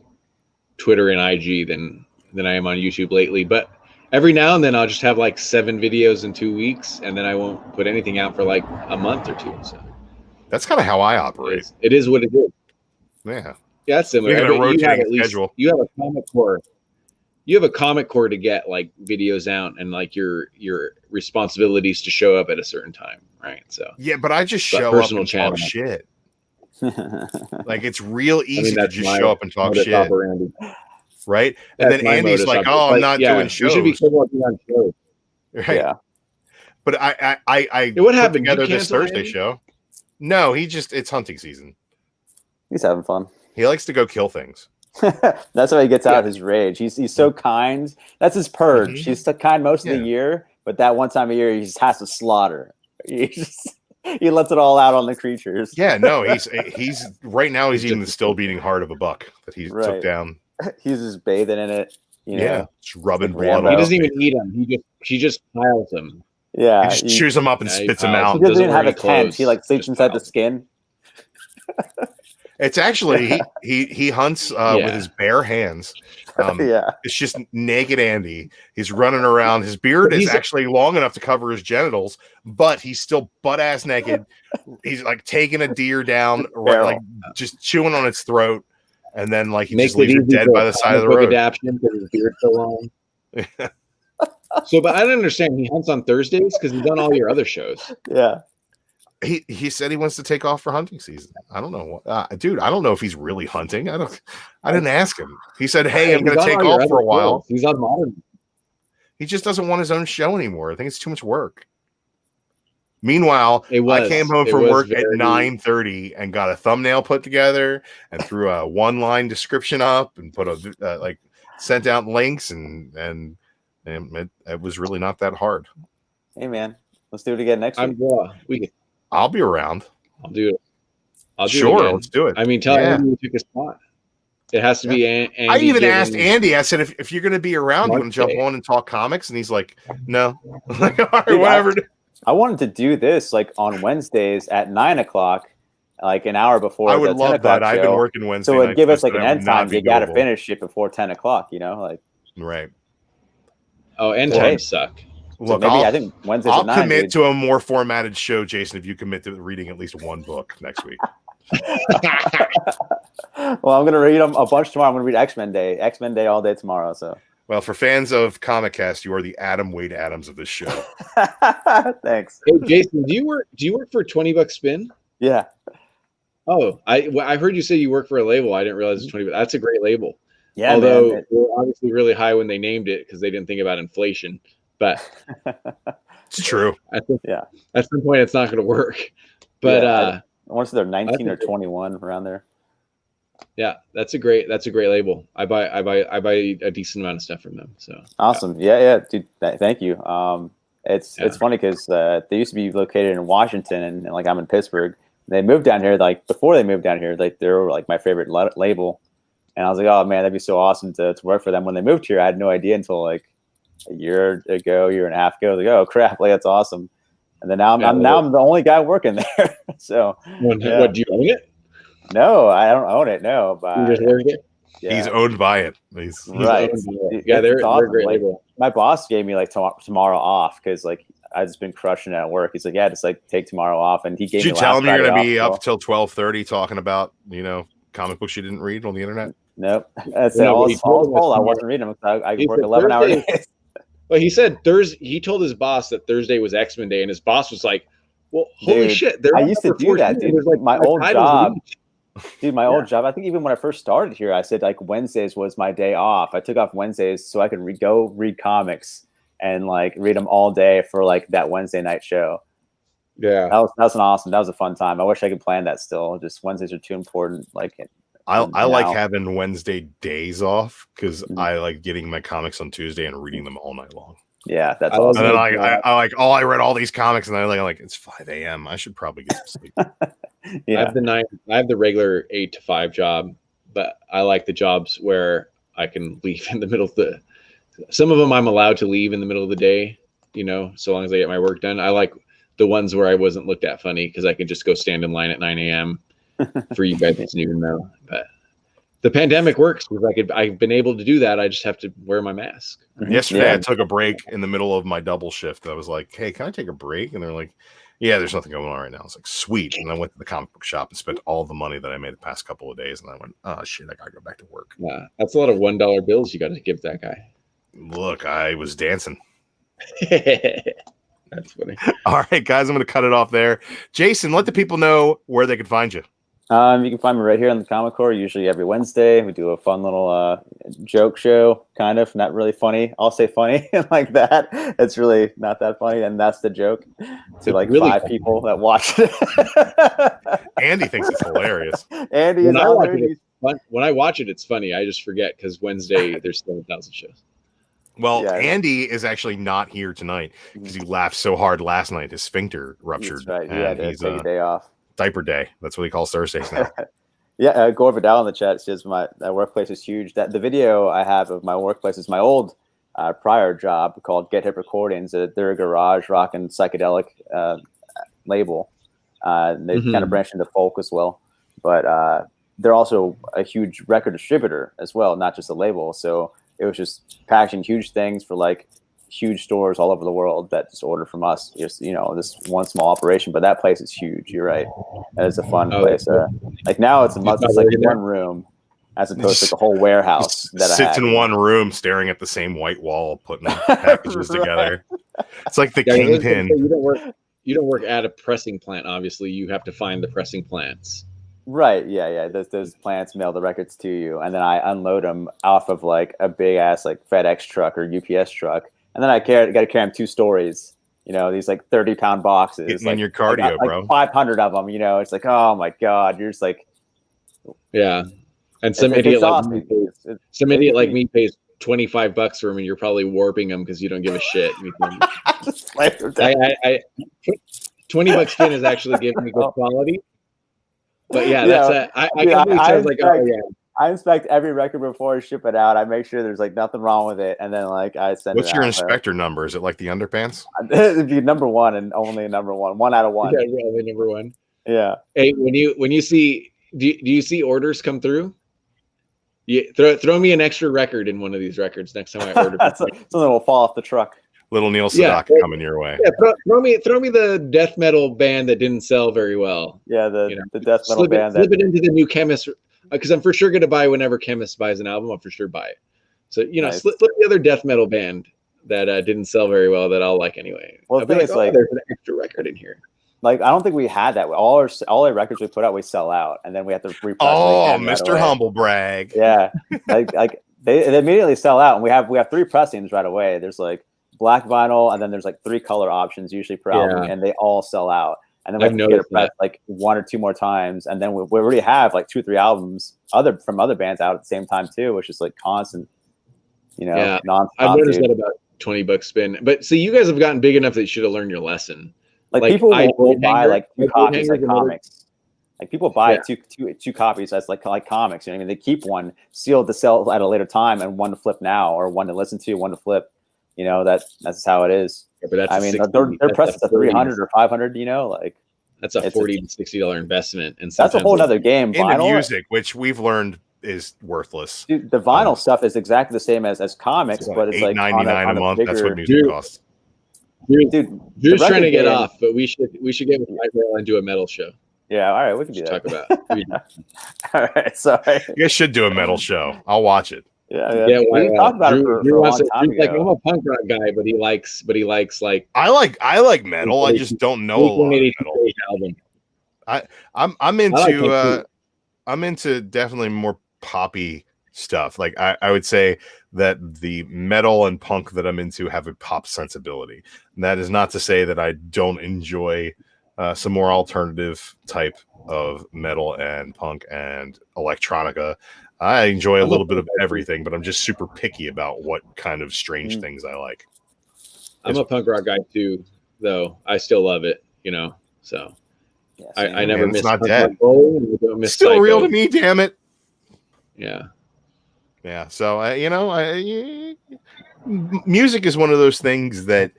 Twitter and IG than I am on YouTube lately, but every now and then I'll just have like 7 videos in 2 weeks, and then I won't put anything out for like a month or 2. So that's kind of how I operate. It is what it is. Yeah. Yeah, that's similar. You have a comic core. You have a comic core to get like videos out and like your responsibilities to show up at a certain time, right? So yeah, but I just show up and talk shit. Like it's real easy to just show up and talk shit, right? And then Andy's like, "Oh, I'm not doing shows." You should be working on shows, right? Yeah. But I what happened together this Thursday show. No, it's hunting season. He's having fun. He likes to go kill things. That's how he gets out his rage. He's so kind. That's his purge. He's so kind most of the year, but that one time a year he just has to slaughter. He lets it all out on the creatures. Yeah, no, he's right now he's eating the still beating heart of a buck that he took down. He's just bathing in it. You know? Yeah, just rubbing blood. He doesn't even eat them. He just piles them. Yeah, he just chews them up and spits them out. He doesn't even have a tent. He like sleeps inside the skin. It's actually he hunts with his bare hands. It's just naked Andy. He's running around. His beard is actually long enough to cover his genitals, but he's still butt ass naked. He's like taking a deer down, like just chewing on its throat, and then like he just leaves it dead by the side of the road. Adaption because his beard's so long. So, but I don't understand. He hunts on Thursdays because he's done all your other shows. Yeah. He said he wants to take off for hunting season. I don't know, dude. I don't know if he's really hunting. I didn't ask him. He said, "Hey, I'm going to take off for a while." He's on Modern. He just doesn't want his own show anymore. I think it's too much work. Meanwhile, I came home from work at 9:30 and got a thumbnail put together and threw a 1-line description up and put sent out links and it was really not that hard. Hey man, let's do it again next week. I'll be around. I'll do it. Sure, let's do it. I mean, tell him you took a spot. It has to be Andy. I even asked Andy, I said, if you're going to be around, you want to jump on and talk comics? And he's like, no. I'm like, all right, whatever. I wanted to do this like on Wednesdays at 9:00, like an hour before. I would love that. I've been working Wednesday. So it'd give us like an end time. You got to finish it before 10:00, you know? Like, right. Oh, end times suck. Look, so maybe I think Wednesdays I'll at 9, commit to a more formatted show, Jason, if you commit to reading at least one book next week. Well, I'm going to read them a bunch tomorrow. I'm going to read X-Men Day all day tomorrow. So, well, for fans of Comic Cast, you are the Adam Wade Adams of this show. Thanks. Hey, Jason, do you work for $20 Spin? Yeah. Oh, I heard you say you work for a label. I didn't realize it's 20. That's a great label. Yeah. Although they're obviously really high when they named it because they didn't think about inflation. But it's true. I think at some point it's not going to work. But I want to say they're 19 or 21 around there. Yeah, that's a great label. I buy a decent amount of stuff from them. So awesome. Yeah, dude. Thank you. It's funny because they used to be located in Washington, and like I'm in Pittsburgh. They moved down here. Like before they moved down here, like they were like my favorite label, and I was like, oh man, that'd be so awesome to work for them. When they moved here, I had no idea until like a year and a half ago. Like, oh crap, like that's awesome. And then now I'm the only guy working there. So what do you own it? No, I don't own it. No, but you just work it. Yeah. He's owned by it. He's right. Yeah, they're awesome. great like, label. My boss gave me like tomorrow off because like I've just been crushing it at work. He's like, yeah, just like take tomorrow off, and he gave me. Did you tell him you're going to be up till 12:30 talking about comic books you didn't read on the internet? Nope, that's all. I wasn't reading them. I work 11-hour days. Well, he said Thursday. He told his boss that Thursday was X-Men Day, and his boss was like, "Well, holy shit!" I used to do that, dude. Like my old job. Dude, my old job. I think even when I first started here, I said like Wednesdays was my day off. I took off Wednesdays so I could go read comics and like read them all day for like that Wednesday night show. Yeah, that was an awesome. That was a fun time. I wish I could plan that still. Just Wednesdays are too important. Like I like having Wednesday days off because I like getting my comics on Tuesday and reading them all night long. Yeah, that's awesome. And then I read all these comics and then I'm like it's 5 a.m. I should probably get some sleep. Yeah. I have the regular 8 to 5 job, but I like the jobs where I can leave in the middle of some of them I'm allowed to leave in the middle of the day, so long as I get my work done. I like the ones where I wasn't looked at funny because I can just go stand in line at 9 a.m. for you guys to even know. But the pandemic works because I've been able to do that. I just have to wear my mask. Yesterday I took a break in the middle of my double shift. I was like, hey, can I take a break? And they're like, yeah, there's nothing going on right now. I was like, sweet. And I went to the comic book shop and spent all the money that I made the past couple of days. And I went, oh, shit, I got to go back to work. Yeah, that's a lot of $1 bills you got to give that guy. Look, I was dancing. That's funny. All right, guys, I'm going to cut it off there. Jason, let the people know where they can find you. You can find me right here on the Comic Core. Usually every Wednesday, we do a fun little joke show, kind of not really funny. I'll say funny like that. It's really not that funny, and that's the joke to like really 5 people that watch it. Andy thinks it's hilarious. Andy is when I watch it, it's funny. I just forget because Wednesday there's 7,000 shows. Well, yeah. Andy is actually not here tonight because he laughed so hard last night. His sphincter ruptured. That's right. He had to take a day off. Diaper day. That's what he calls Thursdays now. Yeah, Gore Vidal in the chat says my workplace is huge. That the video I have of my workplace is my old prior job called Get Hip Recordings. They're a garage rock and psychedelic label. They kind of branched into folk as well, but they're also a huge record distributor as well, not just a label. So it was just packaging huge things for like huge stores all over the world that just order from us. Just this one small operation, but that place is huge. You're right. That is a fun place. Like now it's like one room as opposed to like a whole warehouse that sits in one room staring at the same white wall, putting packages together. It's like the kingpin. You don't work at a pressing plant. Obviously, you have to find the pressing plants. Right. Yeah. Those plants mail the records to you, and then I unload them off of like a big ass like FedEx truck or UPS truck. And then I got to carry them 2 stories, these like 30-pound boxes. Getting in your cardio, bro. 500 of them, it's like, oh my God, you're just like. Yeah. And some idiot like me pays $25 for them and you're probably warping them because you don't give a shit. $20 spin is actually giving me good quality. But yeah, that's I was like, oh yeah. I inspect every record before I ship it out. I make sure there's like nothing wrong with it, and then like I send What's it your out. inspector number? Is it like the underpants? It'd be number one and only number one. 1 out of 1. Yeah, really number one. Yeah. Hey, when you see, do you see orders come through? You throw me an extra record in one of these records next time I order. Something will fall off the truck. Little Neil Sedaka coming your way. Yeah, throw me the death metal band that didn't sell very well. Yeah, the death metal band. Slip it into the new Chemist, because I'm for sure going to buy whenever Chemist buys an album. I'll for sure buy it. So nice. slip the other death metal band that didn't sell very well that I'll like anyway. Well, the thing is, like, there's an extra record in here. Like, I don't think we had that. All our records we put out, we sell out, and then we have to repress. Oh, Mr. Right Humble Brag. Yeah, like they immediately sell out, and we have 3 pressings right away. There's like black vinyl, and then there's like 3 color options usually per album, and they all sell out. And then we have to get it pressed like 1 or 2 more times, and then we already have like 2 or 3 albums from other bands out at the same time too, which is like constant, nonstop. I've noticed that about $20 spin, but see, you guys have gotten big enough that you should have learned your lesson. Like people will buy like 2 copies like comics. Like people buy two copies as like comics. You know what I mean? They keep one sealed to sell at a later time, and one to flip now, or one to listen to, one to flip. That's how it is. Yeah, but they're pressed at 300 or 500. Like that's a $40 to $60 investment, and that's a whole other game. In the music, which we've learned is worthless. Dude, the vinyl stuff is exactly the same as comics, but it's like $8.99 a month. That's what music costs. Dude, Drew's trying to get off, but we should get with Mike and do a metal show. Yeah, all right, we can do that. Talk about. All right, sorry. You guys should do a metal show. I'll watch it. Yeah. We talked about it for a long time ago. Like, I'm a punk rock guy, but he likes like. I like metal. I just don't know a lot of metal. Album. I'm into definitely more poppy stuff. Like I would say that the metal and punk that I'm into have a pop sensibility. And that is not to say that I don't enjoy some more alternative type of metal and punk and electronica. I enjoy a little bit of everything, but I'm just super picky about what kind of strange things I like. I'm a punk rock guy too, though. I still love it, so yeah, I never miss not dead. Miss still Psycho. Real to me, damn it. Yeah. So music is one of those things that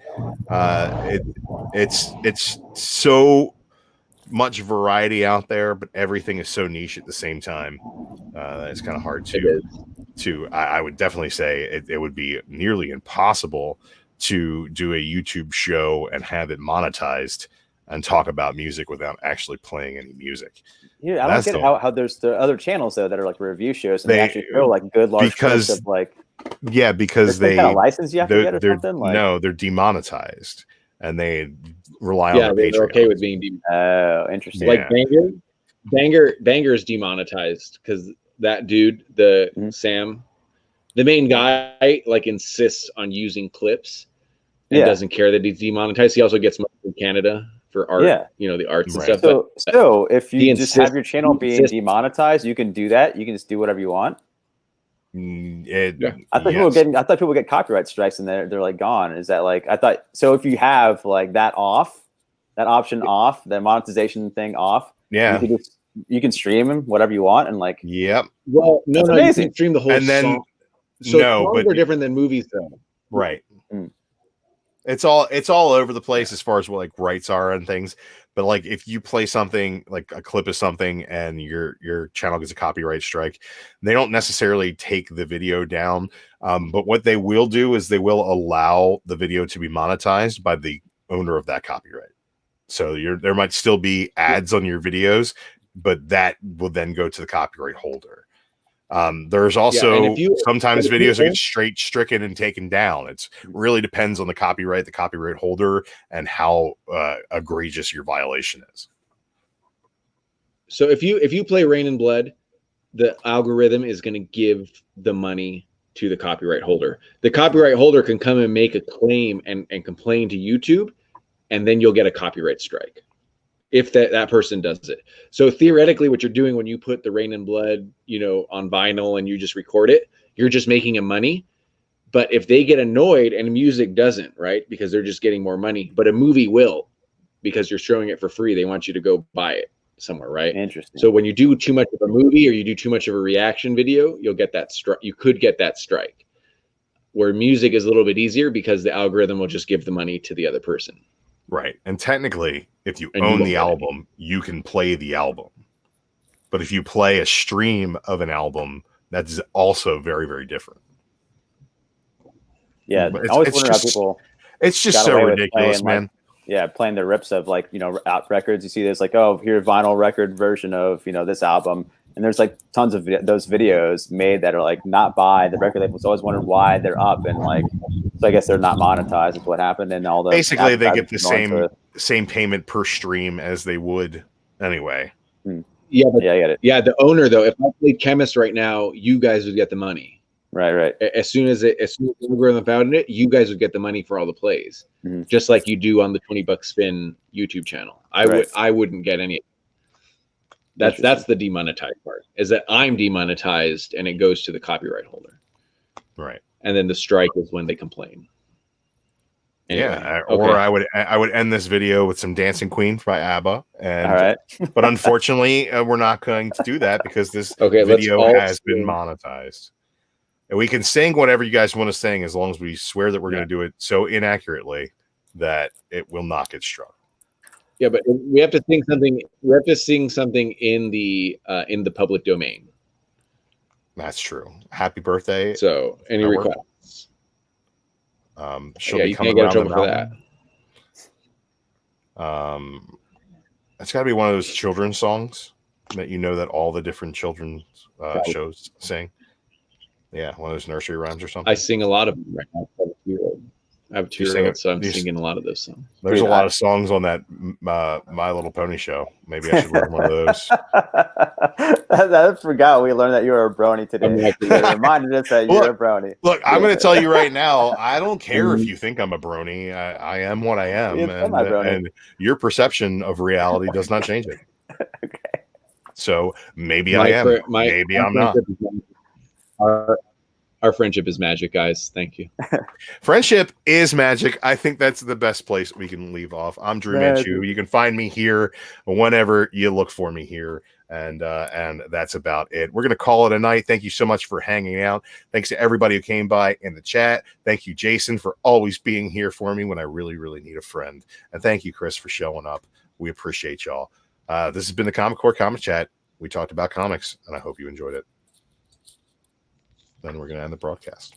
it's so much variety out there, but everything is so niche at the same time. It's kind of hard to. I would definitely say it would be nearly impossible to do a YouTube show and have it monetized and talk about music without actually playing any music. Yeah, I don't get how there's the other channels though that are like review shows and they actually show like good large clips of like. Yeah, because they kind of license you have to get or something. Like, no, they're demonetized and they rely on their Patreon. They're okay with being demonetized. Interesting. Like Banger is demonetized because that dude, Sam, the main guy, like insists on using clips and doesn't care that he's demonetized. He also gets money from Canada for art, the arts and stuff. So if you just have your channel being demonetized, you can do that. You can just do whatever you want. I thought people get copyright strikes and they're like gone. Is that like, I thought, so if you have like that option off, the monetization thing off, you can stream them whatever you want and like, well, no, you can stream the whole and then song. So songs are different than movies though. Right. It's all over the place as far as what like rights are and things. But like if you play something like a clip of something and your channel gets a copyright strike, they don't necessarily take the video down. But what they will do is they will allow the video to be monetized by the owner of that copyright. So there might still be ads on your videos, but that will then go to the copyright holder. There's also sometimes videos that get stricken and taken down. It really depends on the copyright holder, and how egregious your violation is. So if you play Rain and Blood, the algorithm is going to give the money to the copyright holder. The copyright holder can come and make a claim and complain to YouTube, and then you'll get a copyright strike if that person does it. So theoretically, what you're doing when you put the Rain and Blood, on vinyl and you just record it, you're just making a money. But if they get annoyed, and music doesn't, right? Because they're just getting more money, but a movie will, because you're showing it for free. They want you to go buy it. somewhere, right? Interesting. So when you do too much of a movie or you do too much of a reaction video, you'll get that strike. You could get that strike. Where music is a little bit easier because the algorithm will just give the money to the other person. Right. And technically, if you own the album, you can play the album. But if you play a stream of an album, that's also very, very different. Yeah, I always wonder how people. It's just so ridiculous, man. Playing the rips of like, out records. You see this like, oh, here's vinyl record version of, this album. And there's like tons of those videos made that are like not by the record labels. Always wondered why they're up, and like, so I guess they're not monetized is what happened. And all the basically they get the same payment per stream as they would anyway. Yeah, but, I get it. Yeah, the owner though, if I played Chemist right now, you guys would get the money. Right. As soon as the algorithm found it, you guys would get the money for all the plays, just like you do on the $20 spin YouTube channel. I wouldn't get any. That's the demonetized part, is that I'm demonetized and it goes to the copyright holder. Right. And then the strike is when they complain. Anyway, yeah. Or I would end this video with some Dancing Queen by ABBA. And, all right. But unfortunately, we're not going to do that because this video has been monetized. And we can sing whatever you guys want to sing as long as we swear that we're going to do it so inaccurately that it will not get struck. Yeah, but we have to sing something. We have to sing something in the public domain. That's true. Happy birthday. So, any requests? She'll be coming around for that. It's got to be one of those children's songs that that all the different children's shows sing. Yeah, one of those nursery rhymes or something. I sing a lot of them right now. I have a 2-year-old, so I'm singing a lot of those songs. There's a lot of songs on that My Little Pony show. Maybe I should learn one of those. I forgot we learned that you were a brony today. It reminded us that you're a brony. Look, I'm going to tell you right now, I don't care if you think I'm a brony. I am what I am. And your perception of reality does not change it. Okay. So maybe I am. Maybe I'm not. Our friendship is magic, guys. Thank you. Friendship is magic. I think that's the best place we can leave off. I'm Drew Manchu. You can find me here whenever you look for me here. And that's about it. We're going to call it a night. Thank you so much for hanging out. Thanks to everybody who came by in the chat. Thank you, Jason, for always being here for me when I really, really need a friend. And thank you, Chris, for showing up. We appreciate y'all. This has been the Comic Core Comic Chat. We talked about comics, and I hope you enjoyed it. Then we're going to end the broadcast.